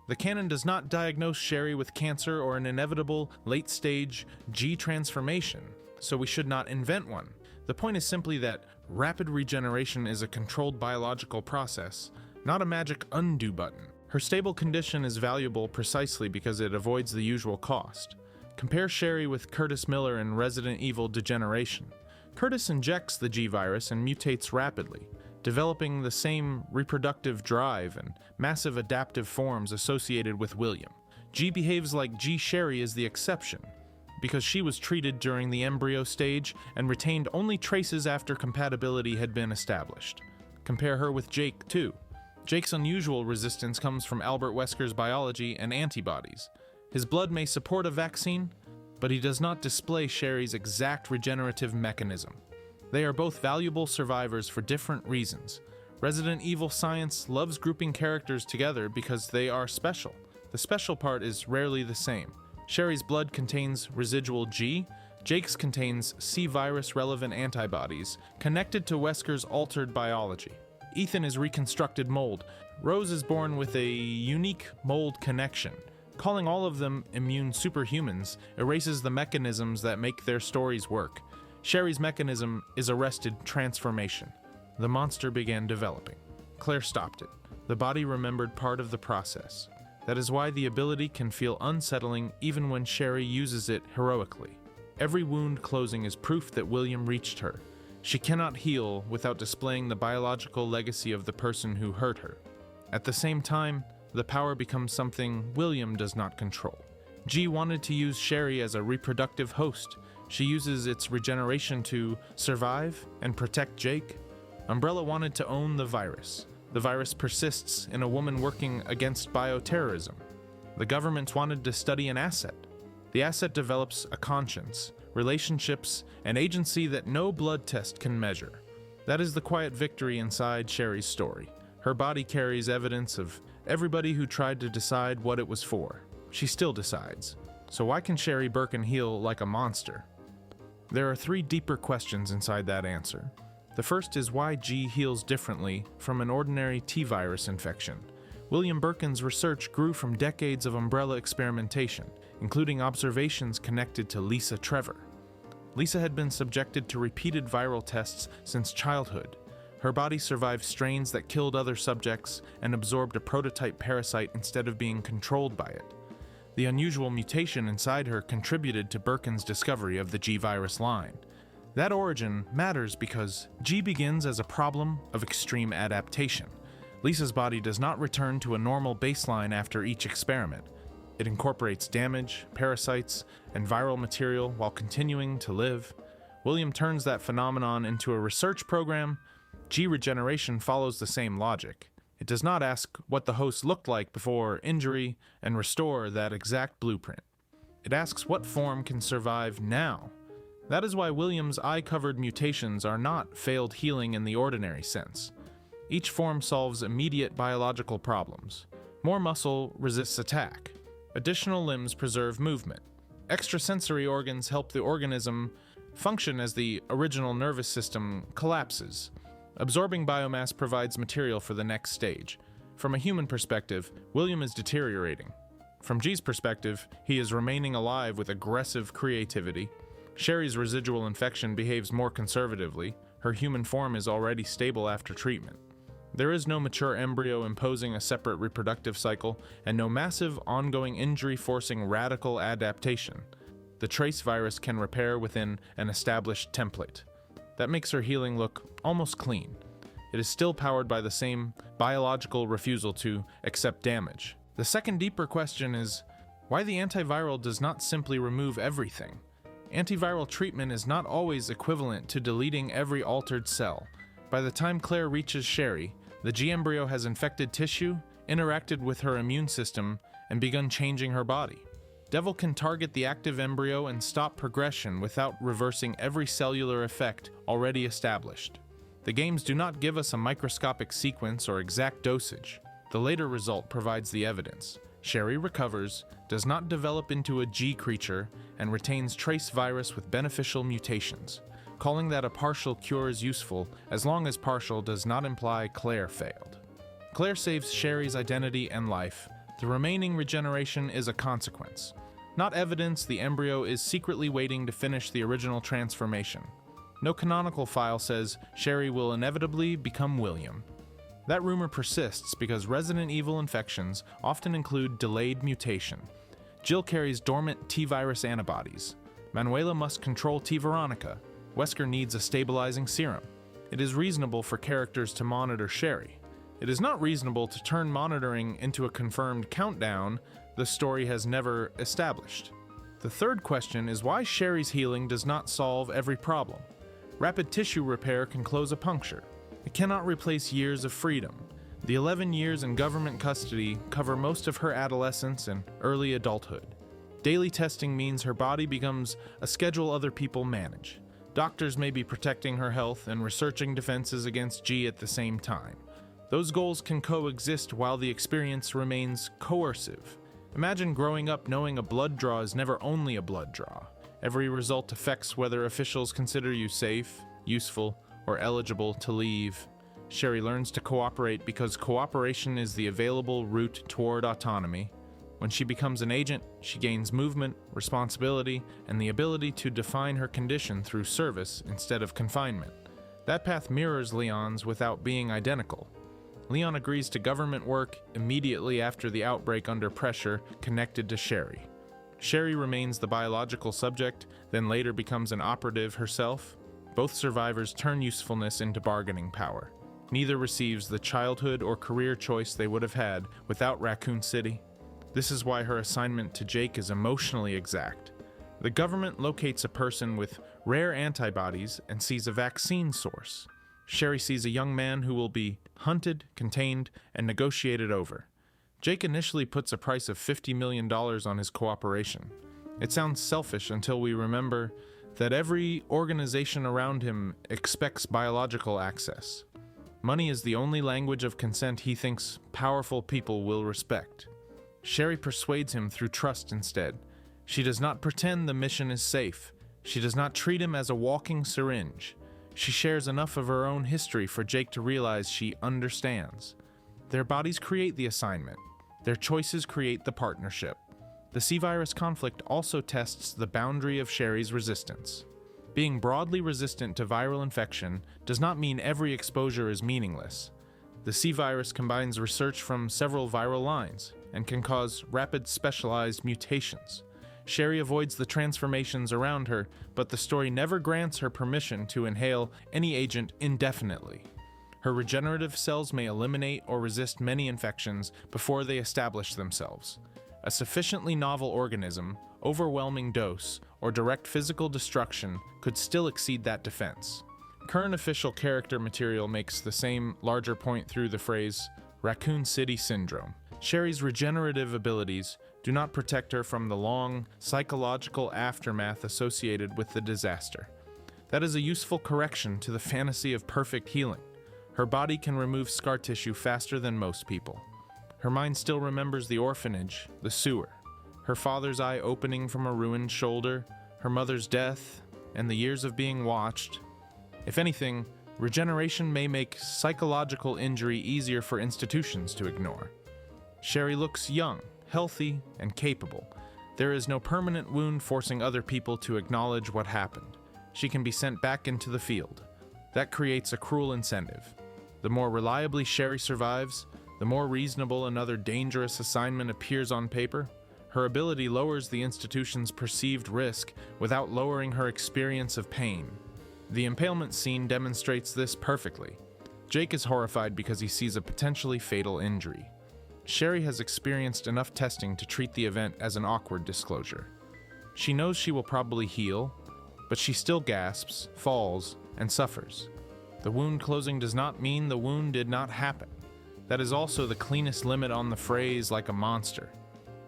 The canon does not diagnose Sherry with cancer or an inevitable late-stage G transformation, so we should not invent one. The point is simply that rapid regeneration is a controlled biological process, not a magic undo button. Her stable condition is valuable precisely because it avoids the usual cost. Compare Sherry with Curtis Miller in Resident Evil Degeneration. Curtis injects the G virus and mutates rapidly, developing the same reproductive drive and massive adaptive forms associated with William. G behaves like G. Sherry is the exception, because she was treated during the embryo stage and retained only traces after compatibility had been established. Compare her with Jake, too. Jake's unusual resistance comes from Albert Wesker's biology and antibodies. His blood may support a vaccine, but he does not display Sherry's exact regenerative mechanism. They are both valuable survivors for different reasons. Resident Evil science loves grouping characters together because they are special. The special part is rarely the same. Sherry's blood contains residual G, Jake's contains C virus relevant antibodies connected to Wesker's altered biology. Ethan is reconstructed mold. Rose is born with a unique mold connection. Calling all of them immune superhumans erases the mechanisms that make their stories work. Sherry's mechanism is arrested transformation. The monster began developing. Claire stopped it. The body remembered part of the process. That is why the ability can feel unsettling even when Sherry uses it heroically. Every wound closing is proof that William reached her. She cannot heal without displaying the biological legacy of the person who hurt her. At the same time, the power becomes something William does not control. G wanted to use Sherry as a reproductive host. She uses its regeneration to survive and protect Jake. Umbrella wanted to own the virus. The virus persists in a woman working against bioterrorism. The government wanted to study an asset. The asset develops a conscience, relationships, and agency that no blood test can measure. That is the quiet victory inside Sherry's story. Her body carries evidence of everybody who tried to decide what it was for. She still decides. So why can Sherry Birkin heal like a monster? There are 3 deeper questions inside that answer. The first is why G heals differently from an ordinary T-virus infection. William Birkin's research grew from decades of Umbrella experimentation, including observations connected to Lisa Trevor. Lisa had been subjected to repeated viral tests since childhood. Her body survived strains that killed other subjects and absorbed a prototype parasite instead of being controlled by it. The unusual mutation inside her contributed to Birkin's discovery of the G virus line. That origin matters because G begins as a problem of extreme adaptation. Lisa's body does not return to a normal baseline after each experiment. It incorporates damage, parasites, and viral material while continuing to live. William turns that phenomenon into a research program. G regeneration follows the same logic. It does not ask what the host looked like before injury and restore that exact blueprint. It asks what form can survive now. That is why William's eye-covered mutations are not failed healing in the ordinary sense. Each form solves immediate biological problems. More muscle resists attack. Additional limbs preserve movement. Extrasensory organs help the organism function as the original nervous system collapses. Absorbing biomass provides material for the next stage. From a human perspective, William is deteriorating. From G's perspective, he is remaining alive with aggressive creativity. Sherry's residual infection behaves more conservatively. Her human form is already stable after treatment. There is no mature embryo imposing a separate reproductive cycle, and no massive, ongoing injury-forcing radical adaptation. The trace virus can repair within an established template. That makes her healing look almost clean. It is still powered by the same biological refusal to accept damage. The second deeper question is why the antiviral does not simply remove everything. Antiviral treatment is not always equivalent to deleting every altered cell. By the time Claire reaches Sherry, the G embryo has infected tissue, interacted with her immune system, and begun changing her body. Devil can target the active embryo and stop progression without reversing every cellular effect already established. The games do not give us a microscopic sequence or exact dosage. The later result provides the evidence. Sherry recovers, does not develop into a G creature, and retains trace virus with beneficial mutations. Calling that a partial cure is useful as long as partial does not imply Claire failed. Claire saves Sherry's identity and life. The remaining regeneration is a consequence, not evidence the embryo is secretly waiting to finish the original transformation. No canonical file says Sherry will inevitably become William. That rumor persists because Resident Evil infections often include delayed mutation. Jill carries dormant T-virus antibodies. Manuela must control T. Veronica. Wesker needs a stabilizing serum. It is reasonable for characters to monitor Sherry. It is not reasonable to turn monitoring into a confirmed countdown the story has never established. The third question is why Sherry's healing does not solve every problem. Rapid tissue repair can close a puncture. It cannot replace years of freedom. The 11 years in government custody cover most of her adolescence and early adulthood. Daily testing means her body becomes a schedule other people manage. Doctors may be protecting her health and researching defenses against G at the same time. Those goals can coexist while the experience remains coercive. Imagine growing up knowing a blood draw is never only a blood draw. Every result affects whether officials consider you safe, useful, or eligible to leave. Sherry learns to cooperate because cooperation is the available route toward autonomy. When she becomes an agent, she gains movement, responsibility, and the ability to define her condition through service instead of confinement. That path mirrors Leon's without being identical. Leon agrees to government work immediately after the outbreak under pressure connected to Sherry. Sherry remains the biological subject, then later becomes an operative herself. Both survivors turn usefulness into bargaining power. Neither receives the childhood or career choice they would have had without Raccoon City. This is why her assignment to Jake is emotionally exact. The government locates a person with rare antibodies and sees a vaccine source. Sherry sees a young man who will be hunted, contained, and negotiated over. Jake initially puts a price of $50 million on his cooperation. It sounds selfish until we remember that every organization around him expects biological access. Money is the only language of consent he thinks powerful people will respect. Sherry persuades him through trust instead. She does not pretend the mission is safe. She does not treat him as a walking syringe. She shares enough of her own history for Jake to realize she understands. Their bodies create the assignment. Their choices create the partnership. The C-virus conflict also tests the boundary of Sherry's resistance. Being broadly resistant to viral infection does not mean every exposure is meaningless. The C-virus combines research from several viral lines and can cause rapid specialized mutations. Sherry avoids the transformations around her, but the story never grants her permission to inhale any agent indefinitely. Her regenerative cells may eliminate or resist many infections before they establish themselves. A sufficiently novel organism, overwhelming dose, or direct physical destruction could still exceed that defense. Current official character material makes the same larger point through the phrase Raccoon City Syndrome. Sherry's regenerative abilities do not protect her from the long, psychological aftermath associated with the disaster. That is a useful correction to the fantasy of perfect healing. Her body can remove scar tissue faster than most people. Her mind still remembers the orphanage, the sewer, her father's eye opening from a ruined shoulder, her mother's death, and the years of being watched. If anything, regeneration may make psychological injury easier for institutions to ignore. Sherry looks young, healthy, and capable. There is no permanent wound forcing other people to acknowledge what happened. She can be sent back into the field. That creates a cruel incentive. The more reliably Sherry survives, the more reasonable another dangerous assignment appears on paper. Her ability lowers the institution's perceived risk without lowering her experience of pain. The impalement scene demonstrates this perfectly. Jake is horrified because he sees a potentially fatal injury. Sherry has experienced enough testing to treat the event as an awkward disclosure. She knows she will probably heal, but she still gasps, falls, and suffers. The wound closing does not mean the wound did not happen. That is also the cleanest limit on the phrase "like a monster."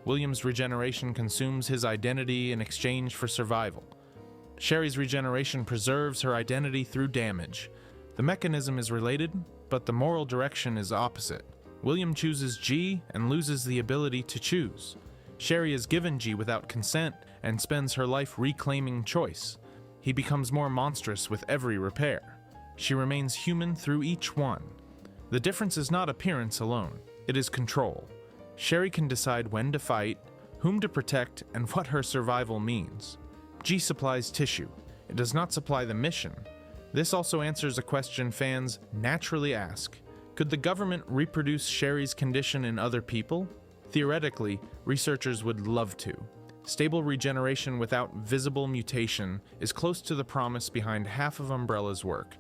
William's regeneration consumes his identity in exchange for survival. Sherry's regeneration preserves her identity through damage. The mechanism is related, but the moral direction is opposite. William chooses G and loses the ability to choose. Sherry is given G without consent and spends her life reclaiming choice. He becomes more monstrous with every repair. She remains human through each one. The difference is not appearance alone, it is control. Sherry can decide when to fight, whom to protect, and what her survival means. G supplies tissue. It does not supply the mission. This also answers a question fans naturally ask. Could the government reproduce Sherry's condition in other people? Theoretically, researchers would love to. Stable regeneration without visible mutation is close to the promise behind half of Umbrella's work.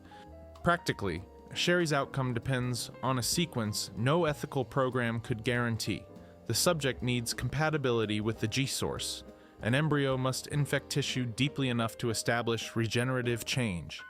Practically, Sherry's outcome depends on a sequence no ethical program could guarantee. The subject needs compatibility with the G-source. An embryo must infect tissue deeply enough to establish regenerative change.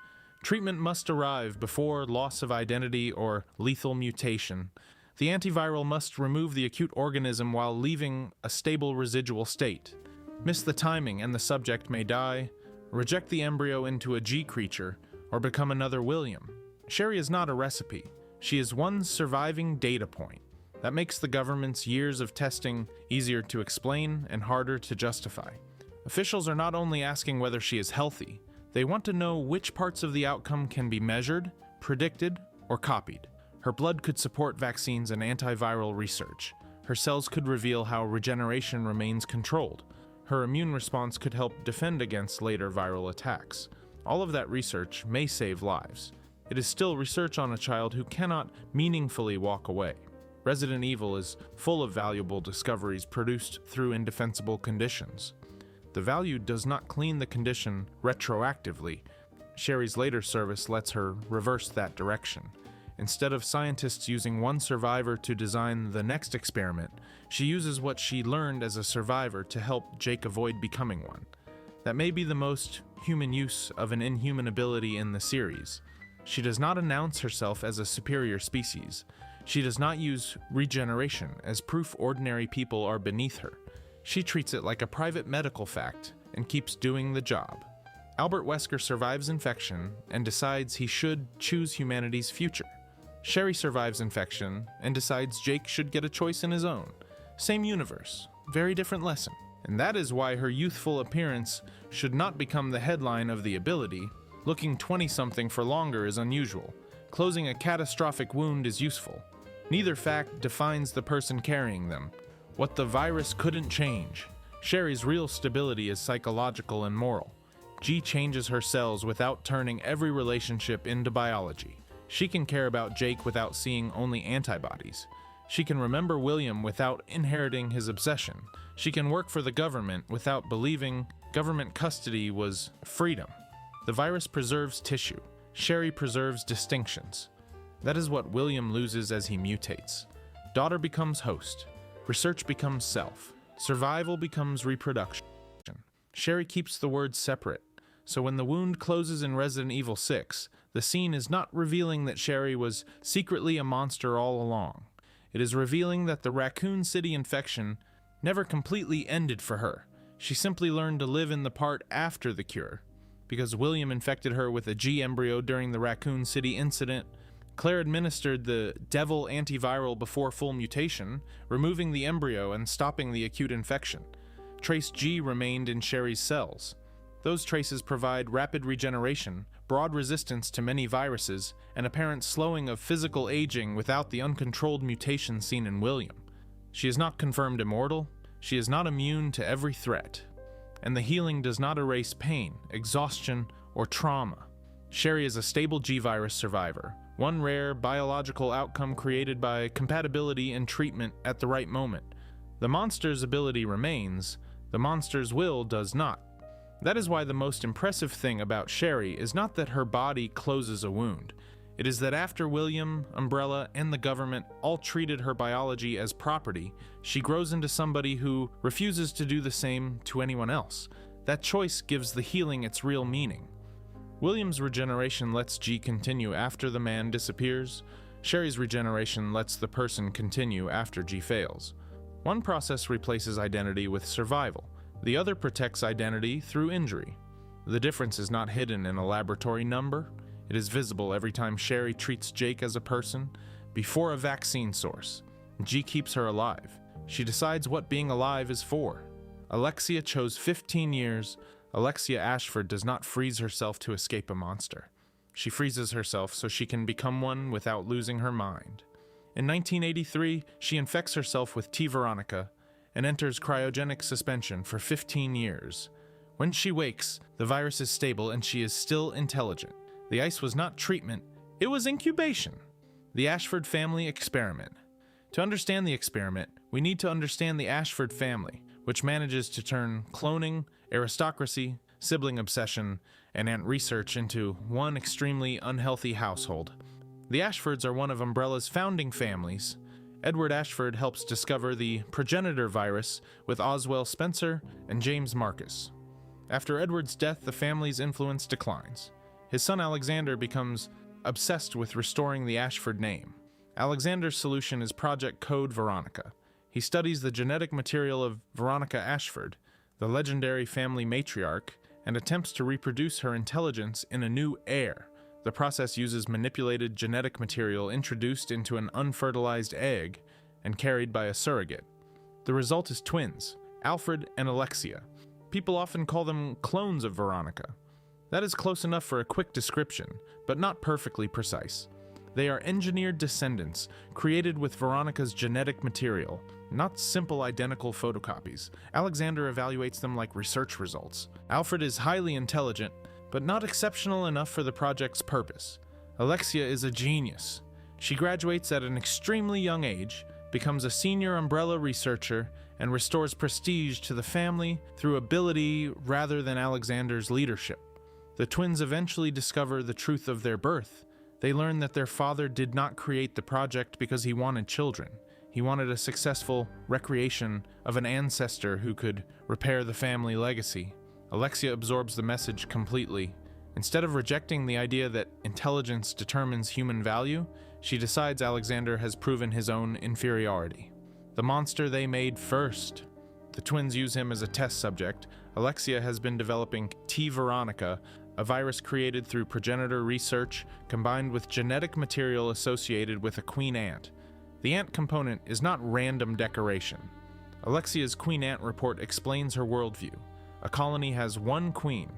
Treatment must arrive before loss of identity or lethal mutation. The antiviral must remove the acute organism while leaving a stable residual state. Miss the timing and the subject may die, reject the embryo into a G creature, or become another William. Sherry is not a recipe. She is one surviving data point. That makes the government's years of testing easier to explain and harder to justify. Officials are not only asking whether she is healthy, they want to know which parts of the outcome can be measured, predicted, or copied. Her blood could support vaccines and antiviral research. Her cells could reveal how regeneration remains controlled. Her immune response could help defend against later viral attacks. All of that research may save lives. It is still research on a child who cannot meaningfully walk away. Resident Evil is full of valuable discoveries produced through indefensible conditions. The value does not clean the condition retroactively. Sherry's later service lets her reverse that direction. Instead of scientists using one survivor to design the next experiment, she uses what she learned as a survivor to help Jake avoid becoming one. That may be the most human use of an inhuman ability in the series. She does not announce herself as a superior species. She does not use regeneration as proof ordinary people are beneath her. She treats it like a private medical fact and keeps doing the job. Albert Wesker survives infection and decides he should choose humanity's future. Sherry survives infection and decides Jake should get a choice in his own. Same universe, very different lesson. And that is why her youthful appearance should not become the headline of the ability. Looking 20-something for longer is unusual. Closing a catastrophic wound is useful. Neither fact defines the person carrying them. What the virus couldn't change. Sherry's real stability is psychological and moral. G changes her cells without turning every relationship into biology. She can care about Jake without seeing only antibodies. She can remember William without inheriting his obsession. She can work for the government without believing government custody was freedom. The virus preserves tissue. Sherry preserves distinctions. That is what William loses as he mutates. Daughter becomes host. Research becomes self. Survival becomes reproduction. Sherry keeps the words separate, so when the wound closes in Resident Evil 6, the scene is not revealing that Sherry was secretly a monster all along. It is revealing that the Raccoon City infection never completely ended for her. She simply learned to live in the part after the cure. Because William infected her with a G embryo during the Raccoon City incident, Claire administered the devil antiviral before full mutation, removing the embryo and stopping the acute infection. Trace G remained in Sherry's cells. Those traces provide rapid regeneration, broad resistance to many viruses, and apparent slowing of physical aging without the uncontrolled mutation seen in William. She is not confirmed immortal, she is not immune to every threat, and the healing does not erase pain, exhaustion, or trauma. Sherry is a stable G-virus survivor, one rare biological outcome created by compatibility and treatment at the right moment. The monster's ability remains, the monster's will does not. That is why the most impressive thing about Sherry is not that her body closes a wound. It is that after William, Umbrella, and the government all treated her biology as property, she grows into somebody who refuses to do the same to anyone else. That choice gives the healing its real meaning. William's regeneration lets G continue after the man disappears. Sherry's regeneration lets the person continue after G fails. One process replaces identity with survival. The other protects identity through injury. The difference is not hidden in a laboratory number. It is visible every time Sherry treats Jake as a person, before a vaccine source. G keeps her alive. She decides what being alive is for. Alexia chose 15 years. Alexia Ashford does not freeze herself to escape a monster. She freezes herself so she can become one without losing her mind. In 1983, she infects herself with T. Veronica and enters cryogenic suspension for 15 years. When she wakes, the virus is stable and she is still intelligent. The ice was not treatment, it was incubation. The Ashford family experiment. To understand the experiment, we need to understand the Ashford family, which manages to turn cloning, aristocracy, sibling obsession, and ant research into one extremely unhealthy household. The Ashfords are one of Umbrella's founding families. Edward Ashford helps discover the progenitor virus with Oswell Spencer and James Marcus. After Edward's death, the family's influence declines. His son Alexander becomes obsessed with restoring the Ashford name. Alexander's solution is Project Code Veronica. He studies the genetic material of Veronica Ashford, the legendary family matriarch, and attempts to reproduce her intelligence in a new heir. The process uses manipulated genetic material introduced into an unfertilized egg and carried by a surrogate. The result is twins, Alfred and Alexia. People often call them clones of Veronica. That is close enough for a quick description, but not perfectly precise. They are engineered descendants, created with Veronica's genetic material, not simple identical photocopies. Alexander evaluates them like research results. Alfred is highly intelligent, but not exceptional enough for the project's purpose. Alexia is a genius. She graduates at an extremely young age, becomes a senior Umbrella researcher, and restores prestige to the family through ability rather than Alexander's leadership. The twins eventually discover the truth of their birth. They learn that their father did not create the project because he wanted children. He wanted a successful recreation of an ancestor who could repair the family legacy. Alexia absorbs the message completely. Instead of rejecting the idea that intelligence determines human value, she decides Alexander has proven his own inferiority. The monster they made first. The twins use him as a test subject. Alexia has been developing T. veronica, a virus created through progenitor research combined with genetic material associated with a queen ant. The ant component is not random decoration. Alexia's Queen Ant report explains her worldview. A colony has one queen.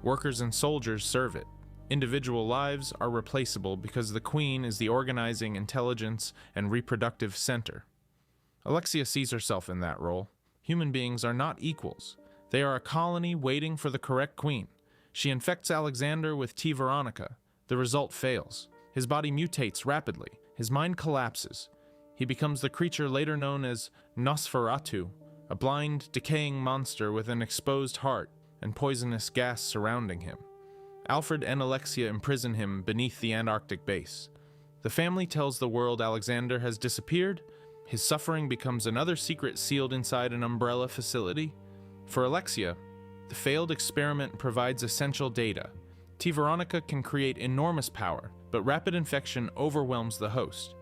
Workers and soldiers serve it. Individual lives are replaceable because the queen is the organizing, intelligence, and reproductive center. Alexia sees herself in that role. Human beings are not equals. They are a colony waiting for the correct queen. She infects Alexander with T. veronica. The result fails. His body mutates rapidly. His mind collapses. He becomes the creature later known as Nosferatu, a blind, decaying monster with an exposed heart and poisonous gas surrounding him. Alfred and Alexia imprison him beneath the Antarctic base. The family tells the world Alexander has disappeared. His suffering becomes another secret sealed inside an Umbrella facility. For Alexia, the failed experiment provides essential data. T. veronica can create enormous power, but rapid infection overwhelms the host.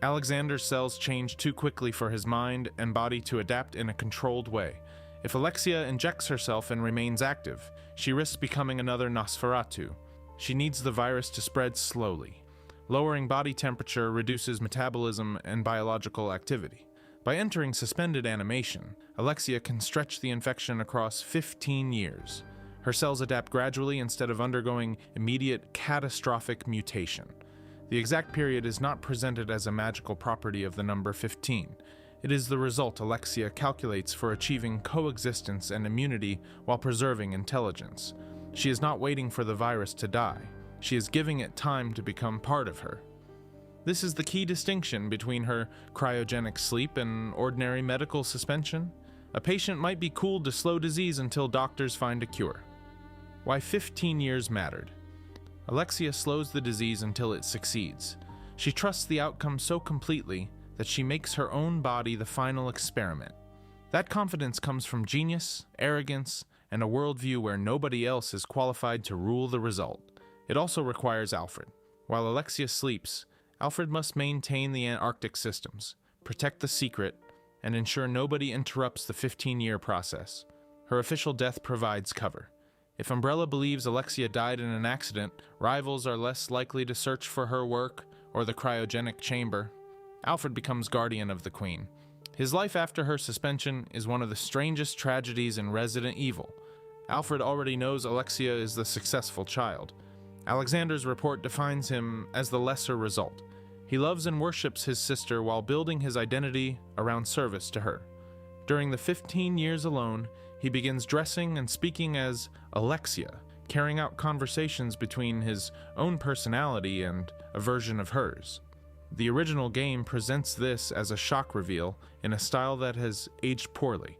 Alexander's cells change too quickly for his mind and body to adapt in a controlled way. If Alexia injects herself and remains active, she risks becoming another Nosferatu. She needs the virus to spread slowly. Lowering body temperature reduces metabolism and biological activity. By entering suspended animation, Alexia can stretch the infection across 15 years. Her cells adapt gradually instead of undergoing immediate catastrophic mutation. The exact period is not presented as a magical property of the number 15. It is the result Alexia calculates for achieving coexistence and immunity while preserving intelligence. She is not waiting for the virus to die. She is giving it time to become part of her. This is the key distinction between her cryogenic sleep and ordinary medical suspension. A patient might be cooled to slow disease until doctors find a cure. Why 15 years mattered. Alexia slows the disease until it succeeds. She trusts the outcome so completely that she makes her own body the final experiment. That confidence comes from genius, arrogance, and a worldview where nobody else is qualified to rule the result. It also requires Alfred. While Alexia sleeps, Alfred must maintain the Antarctic systems, protect the secret, and ensure nobody interrupts the 15-year process. Her official death provides cover. If Umbrella believes Alexia died in an accident, rivals are less likely to search for her work or the cryogenic chamber. Alfred becomes guardian of the Queen. His life after her suspension is one of the strangest tragedies in Resident Evil. Alfred already knows Alexia is the successful child. Alexander's report defines him as the lesser result. He loves and worships his sister while building his identity around service to her. During the 15 years alone, he begins dressing and speaking as Alexia, carrying out conversations between his own personality and a version of hers. The original game presents this as a shock reveal in a style that has aged poorly.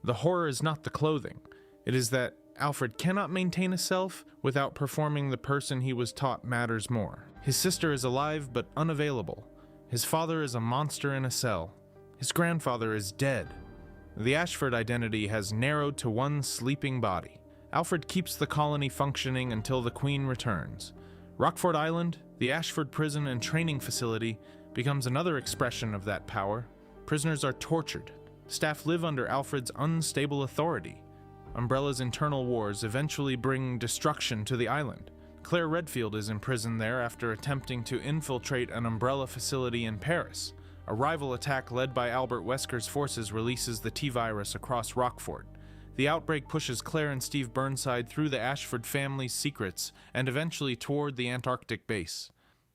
The horror is not the clothing. It is that Alfred cannot maintain a self without performing the person he was taught matters more. His sister is alive but unavailable. His father is a monster in a cell. His grandfather is dead. The Ashford identity has narrowed to one sleeping body. Alfred keeps the colony functioning until the Queen returns. Rockford Island, the Ashford prison and training facility, becomes another expression of that power. Prisoners are tortured. Staff live under Alfred's unstable authority. Umbrella's internal wars eventually bring destruction to the island. Claire Redfield is imprisoned there after attempting to infiltrate an Umbrella facility in Paris. A rival attack led by Albert Wesker's forces releases the T-virus across Rockford. The outbreak pushes Claire and Steve Burnside through the Ashford family's secrets and eventually toward the Antarctic base.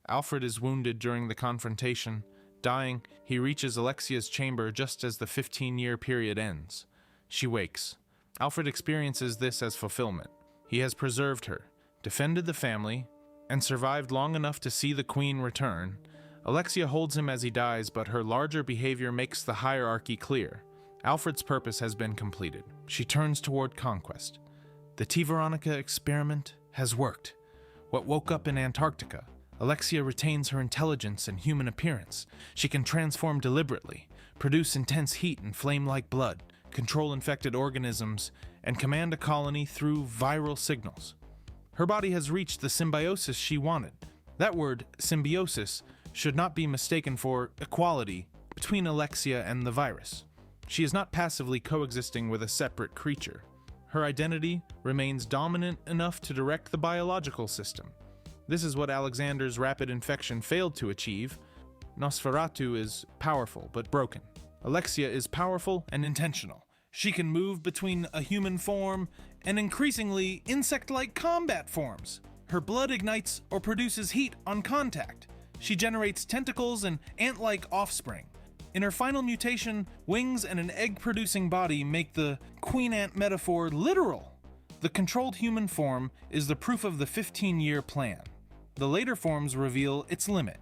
Alfred is wounded during the confrontation. Dying, he reaches Alexia's chamber just as the 15-year period ends. She wakes. Alfred experiences this as fulfillment. He has preserved her, defended the family, and survived long enough to see the Queen return. Alexia holds him as he dies, but her larger behavior makes the hierarchy clear. Alfred's purpose has been completed. She turns toward conquest. The T. veronica experiment has worked. What woke up in Antarctica? Alexia retains her intelligence and human appearance. She can transform deliberately, produce intense heat and flame-like blood, control infected organisms, and command a colony through viral signals. Her body has reached the symbiosis she wanted. That word, symbiosis, should not be mistaken for equality between Alexia and the virus. She is not passively coexisting with a separate creature. Her identity remains dominant enough to direct the biological system. This is what Alexander's rapid infection failed to achieve. Nosferatu is powerful but broken. Alexia is powerful and intentional. She can move between a human form and increasingly insect-like combat forms. Her blood ignites or produces heat on contact. She generates tentacles and ant-like offspring. In her final mutation, wings and an egg-producing body make the queen ant metaphor literal. The controlled human form is the proof of the 15-year plan. The later forms reveal its limit.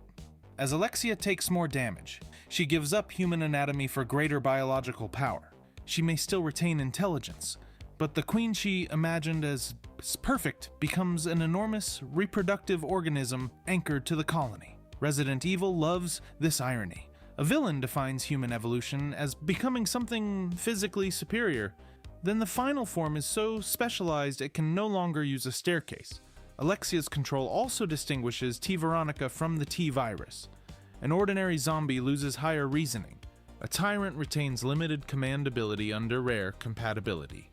As Alexia takes more damage, she gives up human anatomy for greater biological power. She may still retain intelligence, but the queen she imagined as perfect becomes an enormous reproductive organism anchored to the colony. Resident Evil loves this irony. A villain defines human evolution as becoming something physically superior. Then the final form is so specialized it can no longer use a staircase. Alexia's control also distinguishes T. Veronica from the T virus. An ordinary zombie loses higher reasoning. A tyrant retains limited command ability under rare compatibility.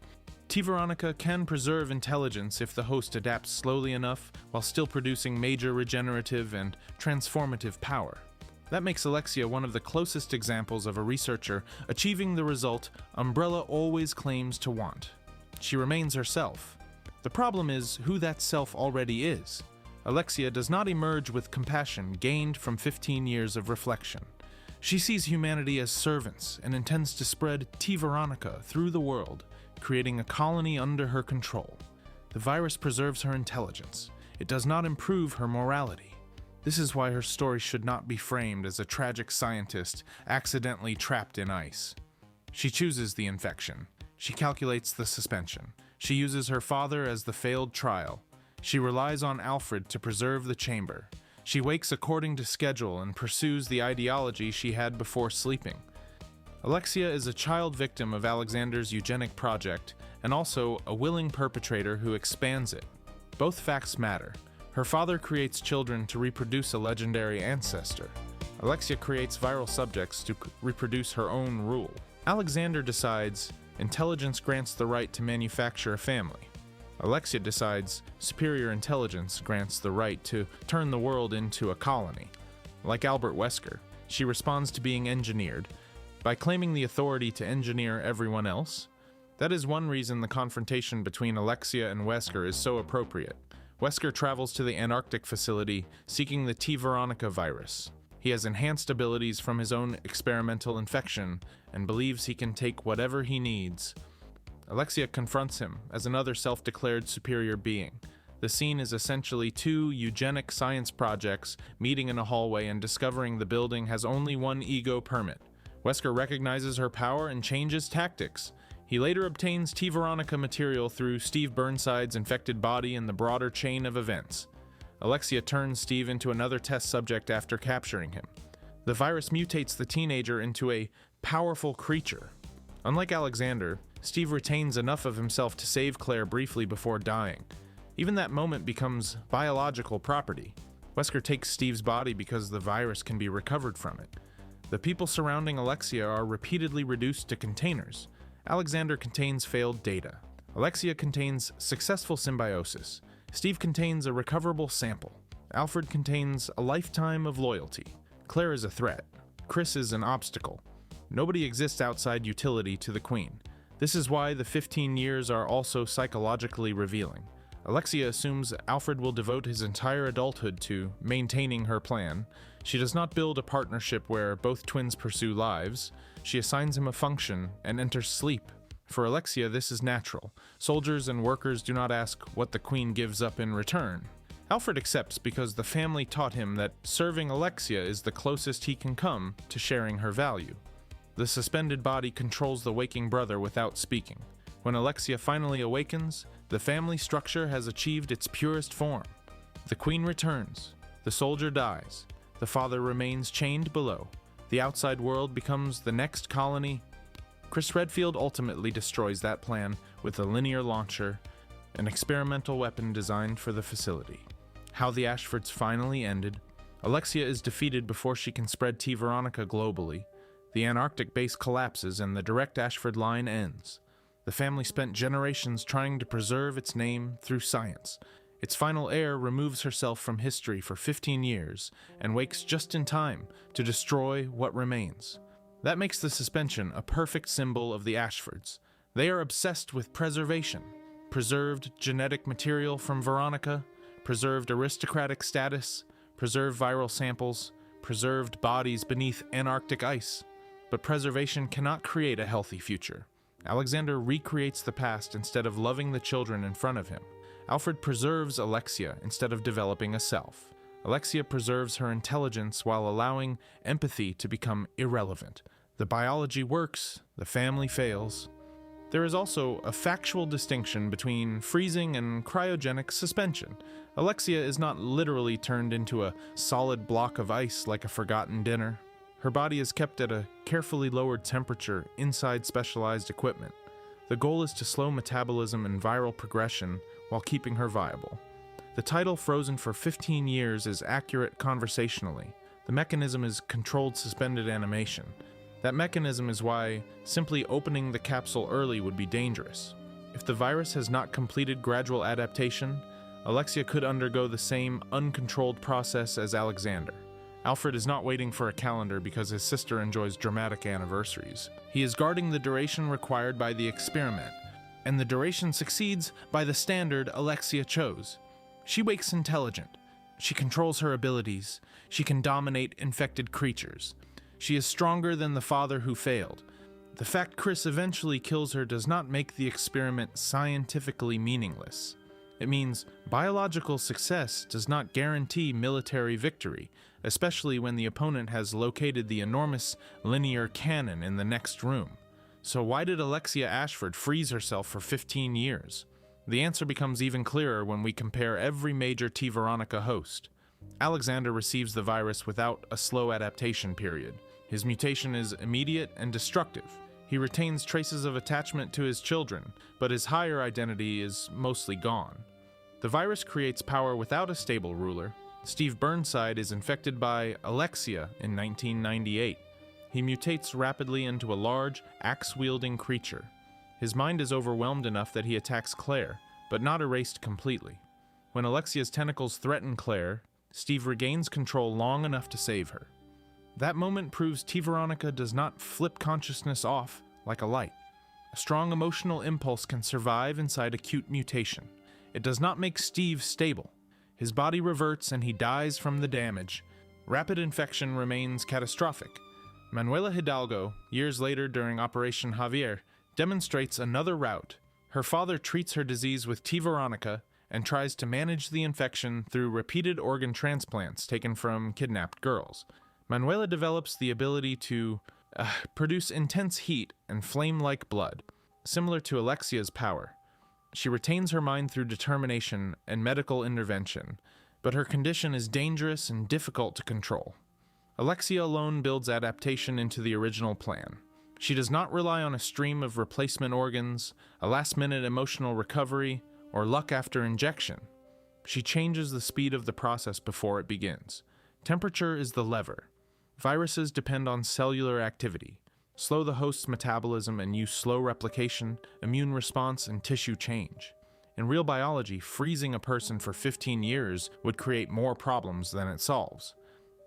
T. Veronica can preserve intelligence if the host adapts slowly enough while still producing major regenerative and transformative power. That makes Alexia one of the closest examples of a researcher achieving the result Umbrella always claims to want. She remains herself. The problem is who that self already is. Alexia does not emerge with compassion gained from 15 years of reflection. She sees humanity as servants and intends to spread T. Veronica through the world, creating a colony under her control. The virus preserves her intelligence. It does not improve her morality. This is why her story should not be framed as a tragic scientist accidentally trapped in ice. She chooses the infection. She calculates the suspension. She uses her father as the failed trial. She relies on Alfred to preserve the chamber. She wakes according to schedule and pursues the ideology she had before sleeping. Alexia is a child victim of Alexander's eugenic project and also a willing perpetrator who expands it. Both facts matter. Her father creates children to reproduce a legendary ancestor. Alexia creates viral subjects to reproduce her own rule. Alexander decides intelligence grants the right to manufacture a family. Alexia decides superior intelligence grants the right to turn the world into a colony. Like Albert Wesker, she responds to being engineered by claiming the authority to engineer everyone else. That is one reason the confrontation between Alexia and Wesker is so appropriate. Wesker travels to the Antarctic facility seeking the T. Veronica virus. He has enhanced abilities from his own experimental infection and believes he can take whatever he needs. Alexia confronts him as another self-declared superior being. The scene is essentially two eugenic science projects meeting in a hallway and discovering the building has only one ego permit. Wesker recognizes her power and changes tactics. He later obtains T. Veronica material through Steve Burnside's infected body in the broader chain of events. Alexia turns Steve into another test subject after capturing him. The virus mutates the teenager into a powerful creature. Unlike Alexander, Steve retains enough of himself to save Claire briefly before dying. Even that moment becomes biological property. Wesker takes Steve's body because the virus can be recovered from it. The people surrounding Alexia are repeatedly reduced to containers. Alexander contains failed data. Alexia contains successful symbiosis. Steve contains a recoverable sample. Alfred contains a lifetime of loyalty. Claire is a threat. Chris is an obstacle. Nobody exists outside utility to the Queen. This is why the 15 years are also psychologically revealing. Alexia assumes Alfred will devote his entire adulthood to maintaining her plan. She does not build a partnership where both twins pursue lives. She assigns him a function and enters sleep. For Alexia, this is natural. Soldiers and workers do not ask what the Queen gives up in return. Alfred accepts because the family taught him that serving Alexia is the closest he can come to sharing her value. The suspended body controls the waking brother without speaking. When Alexia finally awakens, the family structure has achieved its purest form. The Queen returns. The soldier dies. The father remains chained below. The outside world becomes the next colony. Chris Redfield ultimately destroys that plan with a linear launcher, an experimental weapon designed for the facility. How the Ashfords finally ended. Alexia is defeated before she can spread T. Veronica globally. The Antarctic base collapses and the direct Ashford line ends. The family spent generations trying to preserve its name through science. Its final heir removes herself from history for 15 years and wakes just in time to destroy what remains. That makes the suspension a perfect symbol of the Ashfords. They are obsessed with preservation. Preserved genetic material from Veronica, preserved aristocratic status, preserved viral samples, preserved bodies beneath Antarctic ice. But preservation cannot create a healthy future. Alexander recreates the past instead of loving the children in front of him. Alfred preserves Alexia instead of developing a self. Alexia preserves her intelligence while allowing empathy to become irrelevant. The biology works, the family fails. There is also a factual distinction between freezing and cryogenic suspension. Alexia is not literally turned into a solid block of ice like a forgotten dinner. Her body is kept at a carefully lowered temperature inside specialized equipment. The goal is to slow metabolism and viral progression while keeping her viable. The title "Frozen for 15 years" is accurate conversationally. The mechanism is controlled suspended animation. That mechanism is why simply opening the capsule early would be dangerous. If the virus has not completed gradual adaptation, Alexia could undergo the same uncontrolled process as Alexander. Alfred is not waiting for a calendar because his sister enjoys dramatic anniversaries. He is guarding the duration required by the experiment, and the duration succeeds by the standard Alexia chose. She wakes intelligent. She controls her abilities. She can dominate infected creatures. She is stronger than the father who failed. The fact Chris eventually kills her does not make the experiment scientifically meaningless. It means biological success does not guarantee military victory, especially when the opponent has located the enormous linear cannon in the next room. So why did Alexia Ashford freeze herself for 15 years? The answer becomes even clearer when we compare every major T. Veronica host. Alexander receives the virus without a slow adaptation period. His mutation is immediate and destructive. He retains traces of attachment to his children, but his higher identity is mostly gone. The virus creates power without a stable ruler. Steve Burnside is infected by Alexia in 1998. He mutates rapidly into a large, axe-wielding creature. His mind is overwhelmed enough that he attacks Claire, but not erased completely. When Alexia's tentacles threaten Claire, Steve regains control long enough to save her. That moment proves T. Veronica does not flip consciousness off like a light. A strong emotional impulse can survive inside acute mutation. It does not make Steve stable. His body reverts and he dies from the damage. Rapid infection remains catastrophic. Manuela Hidalgo, years later during Operation Javier, demonstrates another route. Her father treats her disease with T. Veronica and tries to manage the infection through repeated organ transplants taken from kidnapped girls. Manuela develops the ability to produce intense heat and flame-like blood, similar to Alexia's power. She retains her mind through determination and medical intervention, but her condition is dangerous and difficult to control. Alexia alone builds adaptation into the original plan. She does not rely on a stream of replacement organs, a last-minute emotional recovery, or luck after injection. She changes the speed of the process before it begins. Temperature is the lever. Viruses depend on cellular activity. Slow the host's metabolism and use slow replication, immune response, and tissue change. In real biology, freezing a person for 15 years would create more problems than it solves.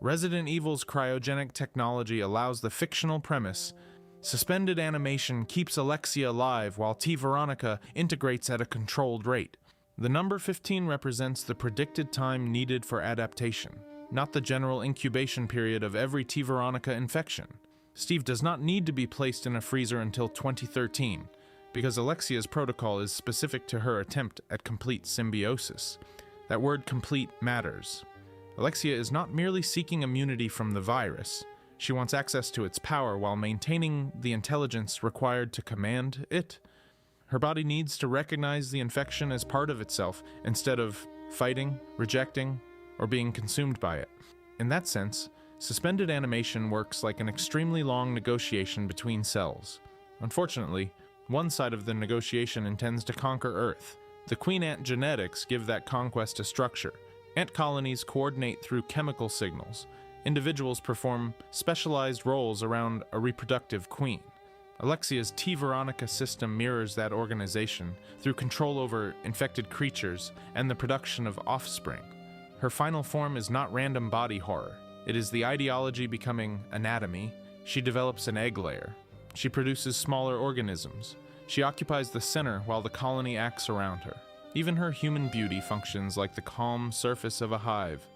Resident Evil's cryogenic technology allows the fictional premise: suspended animation keeps Alexia alive while T. Veronica integrates at a controlled rate. The number 15 represents the predicted time needed for adaptation, not the general incubation period of every T. Veronica infection. Steve does not need to be placed in a freezer until 2013, because Alexia's protocol is specific to her attempt at complete symbiosis. That word "complete" matters. Alexia is not merely seeking immunity from the virus. She wants access to its power while maintaining the intelligence required to command it. Her body needs to recognize the infection as part of itself instead of fighting, rejecting, or being consumed by it. In that sense, suspended animation works like an extremely long negotiation between cells. Unfortunately, one side of the negotiation intends to conquer Earth. The queen ant genetics give that conquest a structure. Ant colonies coordinate through chemical signals. Individuals perform specialized roles around a reproductive queen. Alexia's T. Veronica system mirrors that organization through control over infected creatures and the production of offspring. Her final form is not random body horror. It is the ideology becoming anatomy. She develops an egg layer. She produces smaller organisms. She occupies the center while the colony acts around her. Even her human beauty functions like the calm surface of a hive.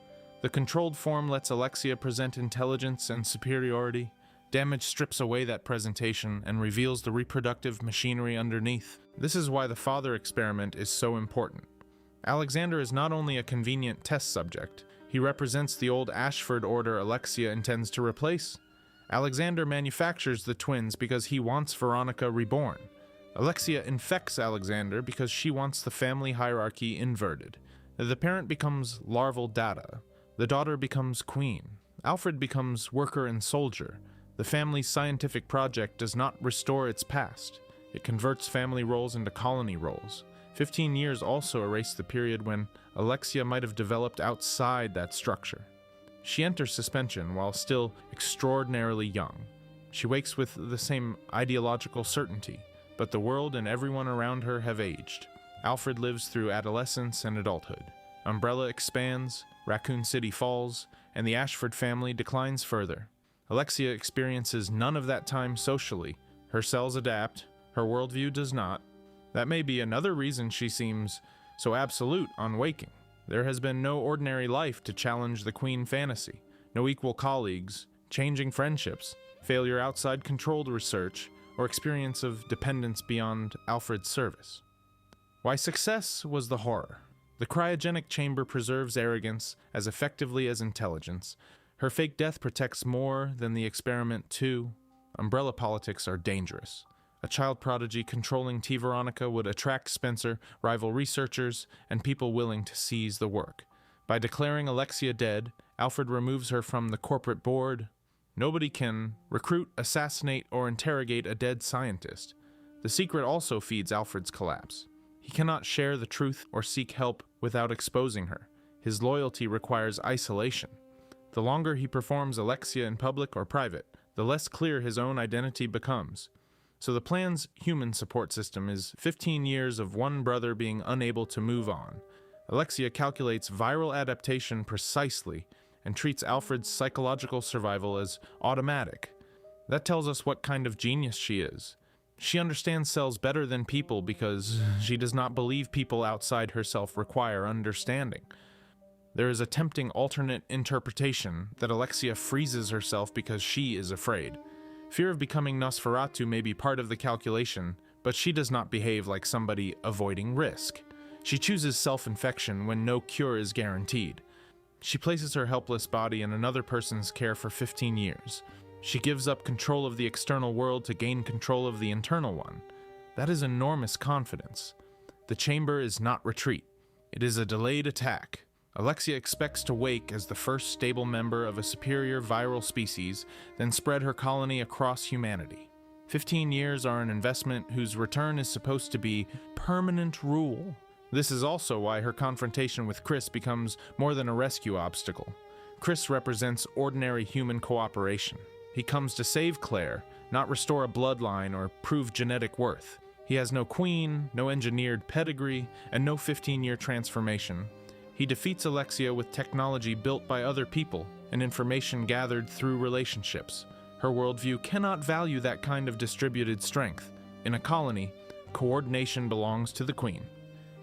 The controlled form lets Alexia present intelligence and superiority. Damage strips away that presentation and reveals the reproductive machinery underneath. This is why the father experiment is so important. Alexander is not only a convenient test subject, he represents the old Ashford order Alexia intends to replace. Alexander manufactures the twins because he wants Veronica reborn. Alexia infects Alexander because she wants the family hierarchy inverted. The parent becomes larval data. The daughter becomes queen. Alfred becomes worker and soldier. The family's scientific project does not restore its past. It converts family roles into colony roles. 15 years also erase the period when Alexia might have developed outside that structure. She enters suspension while still extraordinarily young. She wakes with the same ideological certainty, but the world and everyone around her have aged. Alfred lives through adolescence and adulthood. Umbrella expands, Raccoon City falls, and the Ashford family declines further. Alexia experiences none of that time socially. Her cells adapt, her worldview does not. That may be another reason she seems so absolute on waking. There has been no ordinary life to challenge the queen fantasy, no equal colleagues, changing friendships, failure outside controlled research, or experience of dependence beyond Alfred's service. Why success was the horror. The cryogenic chamber preserves arrogance as effectively as intelligence. Her fake death protects more than the experiment too. Umbrella politics are dangerous. A child prodigy controlling T. Veronica would attract Spencer, rival researchers, and people willing to seize the work. By declaring Alexia dead, Alfred removes her from the corporate board. Nobody can recruit, assassinate, or interrogate a dead scientist. The secret also feeds Alfred's collapse. He cannot share the truth or seek help without exposing her. His loyalty requires isolation. The longer he performs Alexia in public or private, the less clear his own identity becomes. So the plan's human support system is 15 years of one brother being unable to move on. Alexia calculates viral adaptation precisely and treats Alfred's psychological survival as automatic. That tells us what kind of genius she is. She understands cells better than people because she does not believe people outside herself require understanding. There is a tempting alternate interpretation that Alexia freezes herself because she is afraid. Fear of becoming Nosferatu may be part of the calculation, but she does not behave like somebody avoiding risk. She chooses self-infection when no cure is guaranteed. She places her helpless body in another person's care for 15 years. She gives up control of the external world to gain control of the internal one. That is enormous confidence. The chamber is not retreat. It is a delayed attack. Alexia expects to wake as the first stable member of a superior viral species, then spread her colony across humanity. 15 years are an investment whose return is supposed to be permanent rule. This is also why her confrontation with Chris becomes more than a rescue obstacle. Chris represents ordinary human cooperation. He comes to save Claire, not restore a bloodline or prove genetic worth. He has no queen, no engineered pedigree, and no 15-year transformation. He defeats Alexia with technology built by other people and information gathered through relationships. Her worldview cannot value that kind of distributed strength. In a colony, coordination belongs to the queen.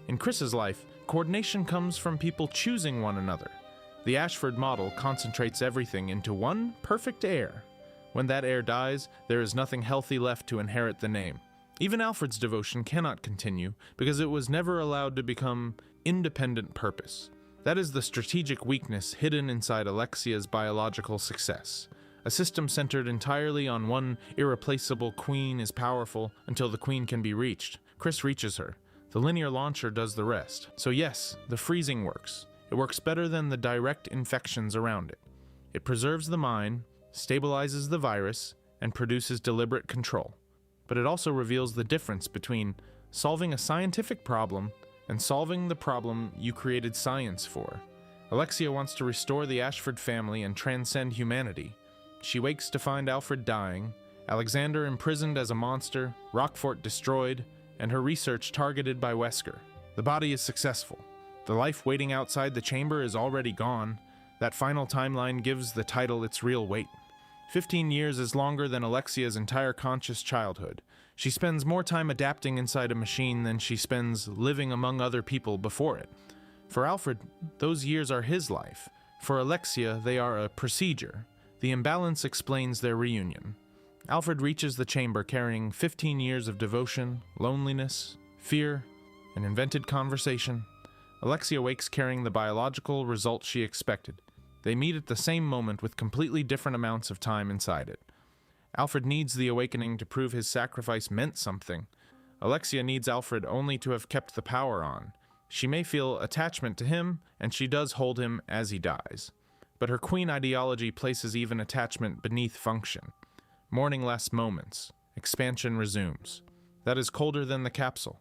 In Chris's life, coordination comes from people choosing one another. The Ashford model concentrates everything into one perfect heir. When that heir dies, there is nothing healthy left to inherit the name. Even Alfred's devotion cannot continue because it was never allowed to become independent purpose. That is the strategic weakness hidden inside Alexia's biological success. A system centered entirely on one irreplaceable queen is powerful until the queen can be reached. Chris reaches her. The linear launcher does the rest. So yes, the freezing works. It works better than the direct infections around it. It preserves the mind, stabilizes the virus, and produces deliberate control. But it also reveals the difference between solving a scientific problem and solving the problem you created science for. Alexia wants to restore the Ashford family and transcend humanity. She wakes to find Alfred dying, Alexander imprisoned as a monster, Rockfort destroyed, and her research targeted by Wesker. The body is successful. The life waiting outside the chamber is already gone. That final timeline gives the title its real weight. 15 years is longer than Alexia's entire conscious childhood. She spends more time adapting inside a machine than she spends living among other people before it. For Alfred, those years are his life. For Alexia, they are a procedure. The imbalance explains their reunion. Alfred reaches the chamber carrying 15 years of devotion, loneliness, fear, an invented conversation. Alexia wakes carrying the biological result she expected. They meet at the same moment with completely different amounts of time inside it. Alfred needs the awakening to prove his sacrifice meant something. Alexia needs Alfred only to have kept the power on. She may feel attachment to him, and she does hold him as he dies. But her queen ideology places even attachment beneath function. Mourning lasts moments. Expansion resumes. That is colder than the capsule.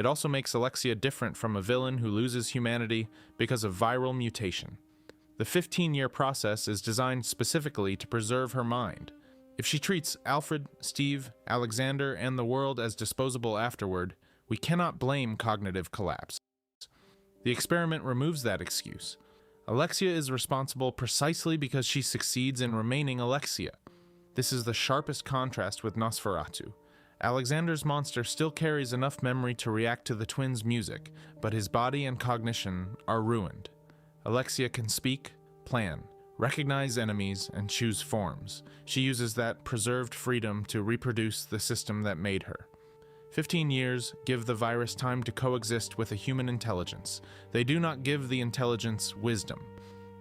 It also makes Alexia different from a villain who loses humanity because of viral mutation. The 15-year process is designed specifically to preserve her mind. If she treats Alfred, Steve, Alexander, and the world as disposable afterward, we cannot blame cognitive collapse. The experiment removes that excuse. Alexia is responsible precisely because she succeeds in remaining Alexia. This is the sharpest contrast with Nosferatu. Alexander's monster still carries enough memory to react to the twins' music, but his body and cognition are ruined. Alexia can speak, plan, recognize enemies, and choose forms. She uses that preserved freedom to reproduce the system that made her. 15 years give the virus time to coexist with a human intelligence. They do not give the intelligence wisdom.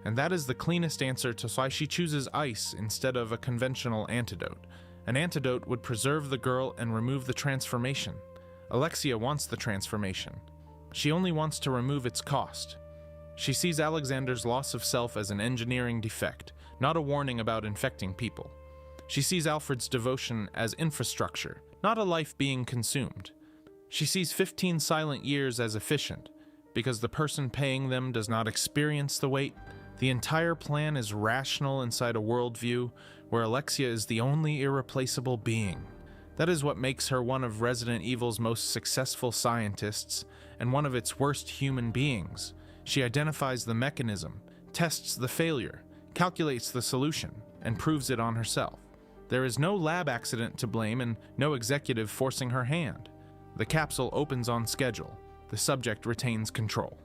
And that is the cleanest answer to why she chooses ice instead of a conventional antidote. An antidote would preserve the girl and remove the transformation. Alexia wants the transformation. She only wants to remove its cost. She sees Alexander's loss of self as an engineering defect, not a warning about infecting people. She sees Alfred's devotion as infrastructure, not a life being consumed. She sees 15 silent years as efficient, because the person paying them does not experience the weight. The entire plan is rational inside a worldview where Alexia is the only irreplaceable being. That is what makes her one of Resident Evil's most successful scientists and one of its worst human beings. She identifies the mechanism, tests the failure, calculates the solution, and proves it on herself. There is no lab accident to blame and no executive forcing her hand. The capsule opens on schedule. The subject retains control.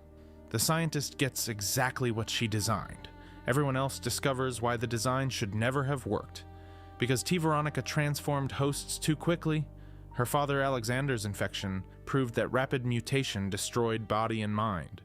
The scientist gets exactly what she designed. Everyone else discovers why the design should never have worked. Because T. Veronica transformed hosts too quickly, her father Alexander's infection proved that rapid mutation destroyed body and mind.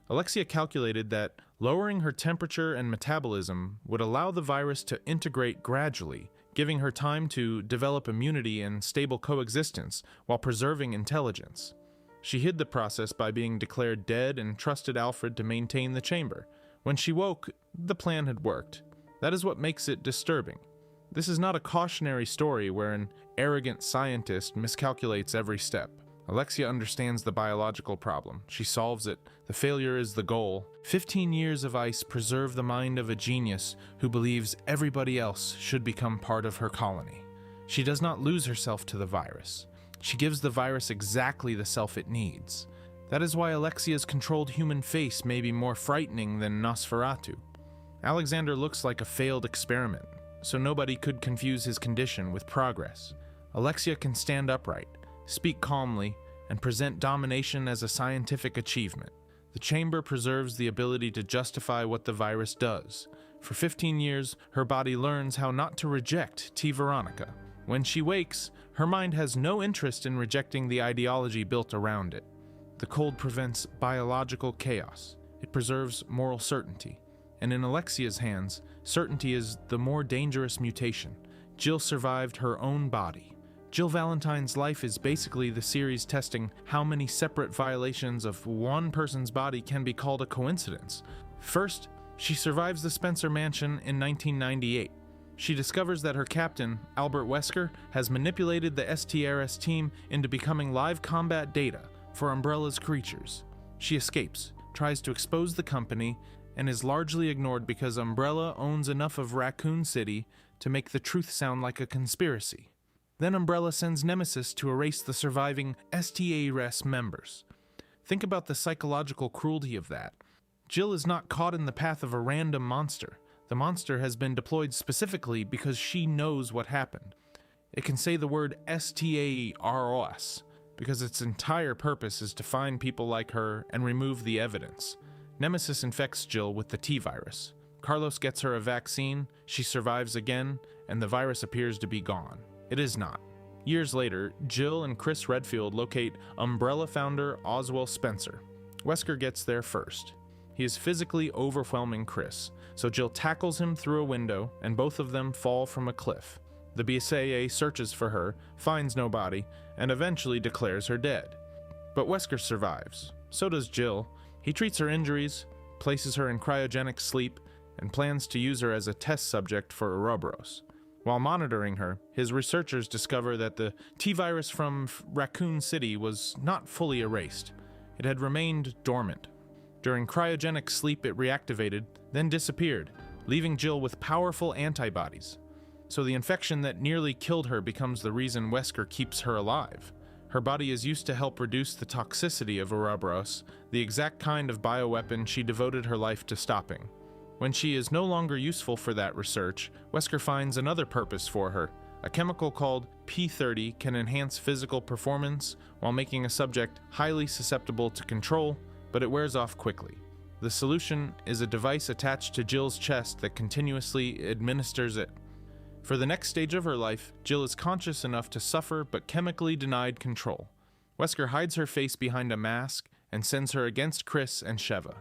Alexia calculated that lowering her temperature and metabolism would allow the virus to integrate gradually, giving her time to develop immunity and stable coexistence while preserving intelligence. She hid the process by being declared dead and trusted Alfred to maintain the chamber. When she woke, the plan had worked. That is what makes it disturbing. This is not a cautionary story where an arrogant scientist miscalculates every step. Alexia understands the biological problem. She solves it. The failure is the goal. 15 years of ice preserve the mind of a genius who believes everybody else should become part of her colony. She does not lose herself to the virus. She gives the virus exactly the self it needs. That is why Alexia's controlled human face may be more frightening than Nosferatu. Alexander looks like a failed experiment, so nobody could confuse his condition with progress. Alexia can stand upright, speak calmly, and present domination as a scientific achievement. The chamber preserves the ability to justify what the virus does. For 15 years, her body learns how not to reject T. Veronica. When she wakes, her mind has no interest in rejecting the ideology built around it. The cold prevents biological chaos. It preserves moral certainty. And in Alexia's hands, certainty is the more dangerous mutation. Jill survived her own body. Jill Valentine's life is basically the series testing how many separate violations of one person's body can be called a coincidence. First, she survives the Spencer Mansion in 1998. She discovers that her captain, Albert Wesker, has manipulated the STRS team into becoming live combat data for Umbrella's creatures. She escapes, tries to expose the company, and is largely ignored because Umbrella owns enough of Raccoon City to make the truth sound like a conspiracy. Then Umbrella sends Nemesis to erase the surviving STRS members. Think about the psychological cruelty of that. Jill is not caught in the path of a random monster. The monster has been deployed specifically because she knows what happened. It can say the word STAROS because its entire purpose is to find people like her and remove the evidence. Nemesis infects Jill with the T-virus. Carlos gets her a vaccine, she survives again, and the virus appears to be gone. It is not. Years later, Jill and Chris Redfield locate Umbrella founder Oswald Spencer. Wesker gets there first. He is physically overwhelming Chris, so Jill tackles him through a window and both of them fall from a cliff. The BSAA searches for her, finds no body, and eventually declares her dead. But Wesker survives. So does Jill. He treats her injuries, places her in cryogenic sleep, and plans to use her as a test subject for Ouroboros. While monitoring her, his researchers discover that the T-virus from Raccoon City was not fully erased. It had remained dormant. During cryogenic sleep it reactivated, then disappeared, leaving Jill with powerful antibodies. So the infection that nearly killed her becomes the reason Wesker keeps her alive. Her body is used to help reduce the toxicity of Ouroboros, the exact kind of bioweapon she devoted her life to stopping. When she is no longer useful for that research, Wesker finds another purpose for her. A chemical called P30 can enhance physical performance while making a subject highly susceptible to control, but it wears off quickly. The solution is a device attached to Jill's chest that continuously administers it. For the next stage of her life, Jill is conscious enough to suffer but chemically denied control. Wesker hides her face behind a mask and sends her against Chris and Sheva.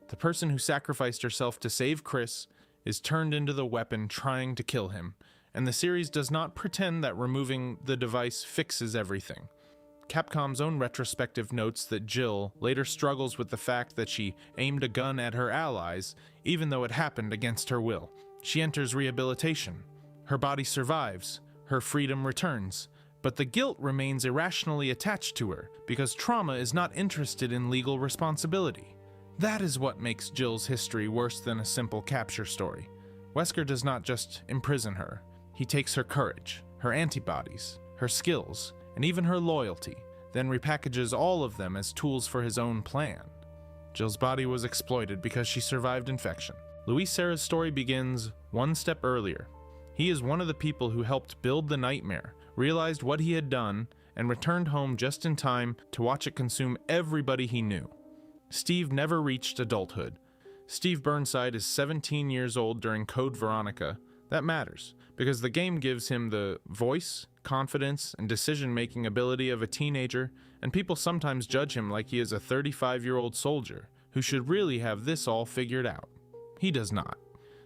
The person who sacrificed herself to save Chris is turned into the weapon trying to kill him, and the series does not pretend that removing the device fixes everything. Capcom's own retrospective notes that Jill later struggles with the fact that she aimed a gun at her allies, even though it happened against her will. She enters rehabilitation. Her body survives, her freedom returns, but the guilt remains irrationally attached to her because trauma is not interested in legal responsibility. That is what makes Jill's history worse than a simple capture story. Wesker does not just imprison her. He takes her courage, her antibodies, her skills, and even her loyalty, then repackages all of them as tools for his own plan. Jill's body was exploited because she survived infection. Luis Serra's story begins one step earlier. He is one of the people who helped build the nightmare, realized what he had done, and returned home just in time to watch it consume everybody he knew. Steve never reached adulthood. Steve Burnside is 17 years old during Code Veronica. That matters, because the game gives him the voice, confidence, and decision-making ability of a teenager, and people sometimes judge him like he is a 35-year-old soldier who should really have this all figured out. He does not.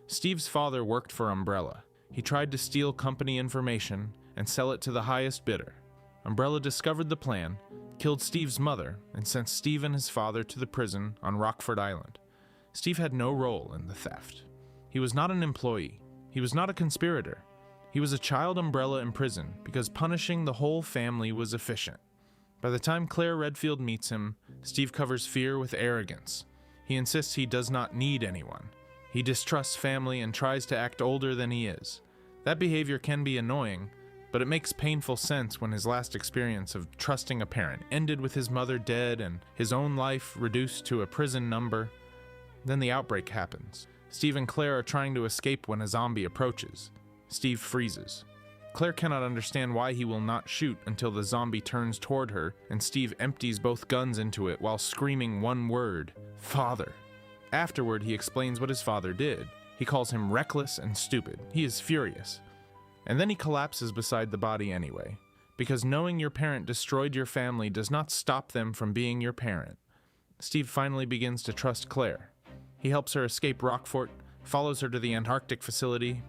Steve's father worked for Umbrella. He tried to steal company information and sell it to the highest bidder. Umbrella discovered the plan, killed Steve's mother, and sent Steve and his father to the prison on Rockford Island. Steve had no role in the theft. He was not an employee. He was not a conspirator. He was a child Umbrella in prison because punishing the whole family was efficient. By the time Claire Redfield meets him, Steve covers fear with arrogance. He insists he does not need anyone. He distrusts family and tries to act older than he is. That behavior can be annoying, but it makes painful sense when his last experience of trusting a parent ended with his mother dead and his own life reduced to a prison number. Then the outbreak happens. Steve and Claire are trying to escape when a zombie approaches. Steve freezes. Claire cannot understand why he will not shoot until the zombie turns toward her, and Steve empties both guns into it while screaming one word: "Father." Afterward, he explains what his father did. He calls him reckless and stupid. He is furious. And then he collapses beside the body anyway, because knowing your parent destroyed your family does not stop them from being your parent. Steve finally begins to trust Claire. He helps her escape Rockfort, follows her to the Antarctic facility,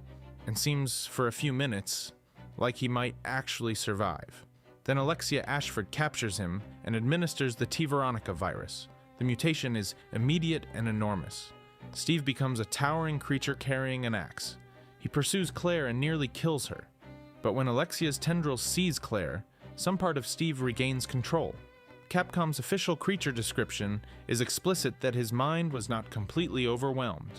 and seems, for a few minutes, like he might actually survive. Then Alexia Ashford captures him and administers the T. Veronica virus. The mutation is immediate and enormous. Steve becomes a towering creature carrying an axe. He pursues Claire and nearly kills her. But when Alexia's tendrils seize Claire, some part of Steve regains control. Capcom's official creature description is explicit that his mind was not completely overwhelmed.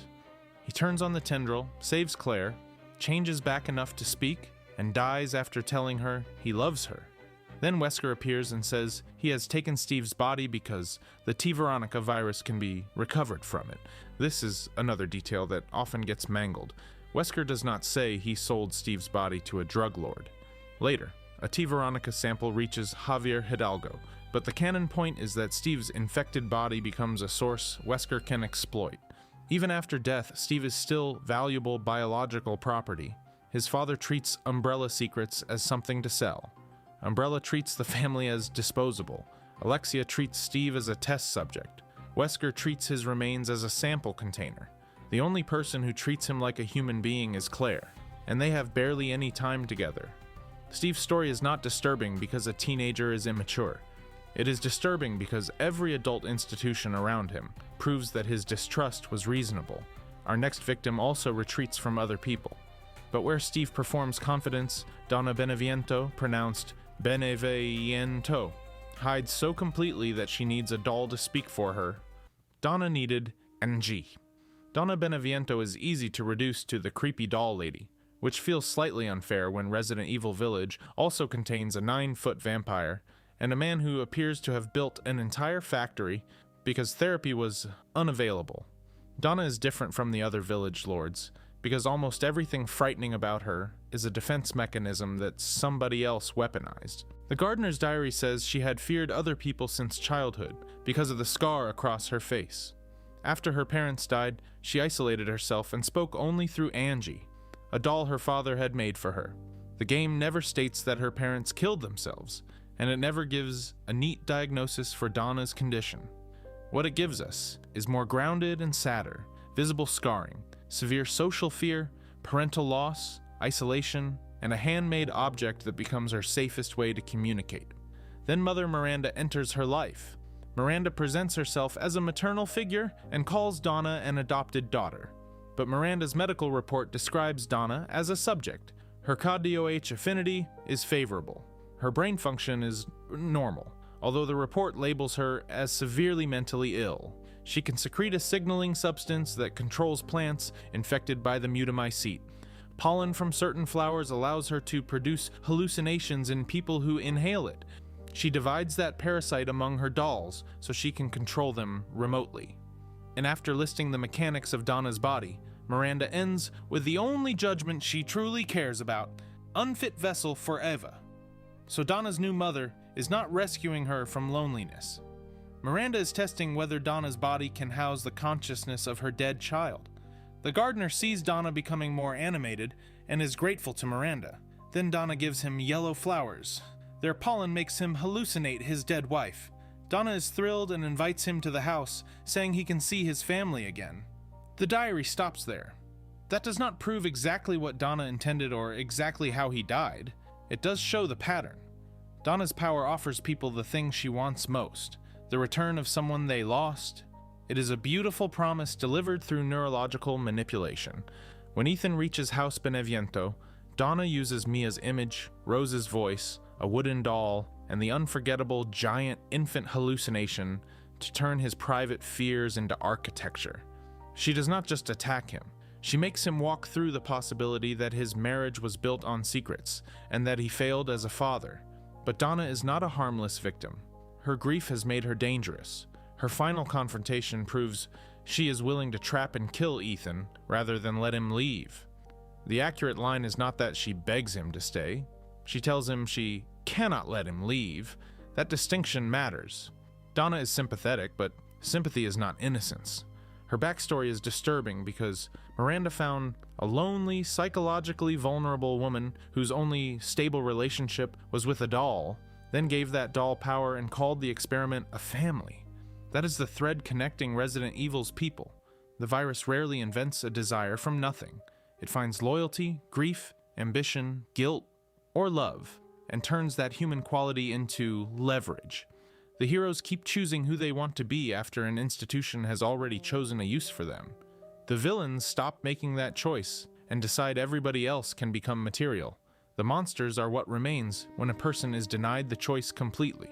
He turns on the tendril, saves Claire, changes back enough to speak, and dies after telling her he loves her. Then Wesker appears and says he has taken Steve's body because the T. Veronica virus can be recovered from it. This is another detail that often gets mangled. Wesker does not say he sold Steve's body to a drug lord. Later, a T. Veronica sample reaches Javier Hidalgo, but the canon point is that Steve's infected body becomes a source Wesker can exploit. Even after death, Steve is still valuable biological property. His father treats Umbrella secrets as something to sell. Umbrella treats the family as disposable. Alexia treats Steve as a test subject. Wesker treats his remains as a sample container. The only person who treats him like a human being is Claire, and they have barely any time together. Steve's story is not disturbing because a teenager is immature. It is disturbing because every adult institution around him proves that his distrust was reasonable. Our next victim also retreats from other people. But where Steve performs confidence, Donna Beneviento, pronounced Beneviento, hides so completely that she needs a doll to speak for her. Donna needed Angie. Donna Beneviento is easy to reduce to the creepy doll lady, which feels slightly unfair when Resident Evil Village also contains a 9-foot vampire and a man who appears to have built an entire factory because therapy was unavailable. Donna is different from the other village lords because almost everything frightening about her is a defense mechanism that somebody else weaponized. The gardener's diary says she had feared other people since childhood because of the scar across her face. After her parents died, she isolated herself and spoke only through Angie, a doll her father had made for her. The game never states that her parents killed themselves, and it never gives a neat diagnosis for Donna's condition. What it gives us is more grounded and sadder, visible scarring, severe social fear, parental loss, isolation, and a handmade object that becomes her safest way to communicate. Then Mother Miranda enters her life. Miranda presents herself as a maternal figure and calls Donna an adopted daughter. But Miranda's medical report describes Donna as a subject. Her COD-DOH affinity is favorable. Her brain function is normal, although the report labels her as severely mentally ill. She can secrete a signaling substance that controls plants infected by the mutamycete. Pollen from certain flowers allows her to produce hallucinations in people who inhale it. She divides that parasite among her dolls so she can control them remotely. And after listing the mechanics of Donna's body, Miranda ends with the only judgment she truly cares about: unfit vessel for Eva. So Donna's new mother is not rescuing her from loneliness. Miranda is testing whether Donna's body can house the consciousness of her dead child. The gardener sees Donna becoming more animated and is grateful to Miranda. Then Donna gives him yellow flowers. Their pollen makes him hallucinate his dead wife. Donna is thrilled and invites him to the house, saying he can see his family again. The diary stops there. That does not prove exactly what Donna intended or exactly how he died. It does show the pattern. Donna's power offers people the thing she wants most: the return of someone they lost. It is a beautiful promise delivered through neurological manipulation. When Ethan reaches House Beneviento, Donna uses Mia's image, Rose's voice, a wooden doll, and the unforgettable giant infant hallucination to turn his private fears into architecture. She does not just attack him. She makes him walk through the possibility that his marriage was built on secrets and that he failed as a father. But Donna is not a harmless victim. Her grief has made her dangerous. Her final confrontation proves she is willing to trap and kill Ethan rather than let him leave. The accurate line is not that she begs him to stay. She tells him she cannot let him leave. That distinction matters. Donna is sympathetic, but sympathy is not innocence. Her backstory is disturbing because Miranda found a lonely, psychologically vulnerable woman whose only stable relationship was with a doll, then gave that doll power and called the experiment a family. That is the thread connecting Resident Evil's people. The virus rarely invents a desire from nothing. It finds loyalty, grief, ambition, guilt, or love, and turns that human quality into leverage. The heroes keep choosing who they want to be after an institution has already chosen a use for them. The villains stop making that choice and decide everybody else can become material. The monsters are what remains when a person is denied the choice completely.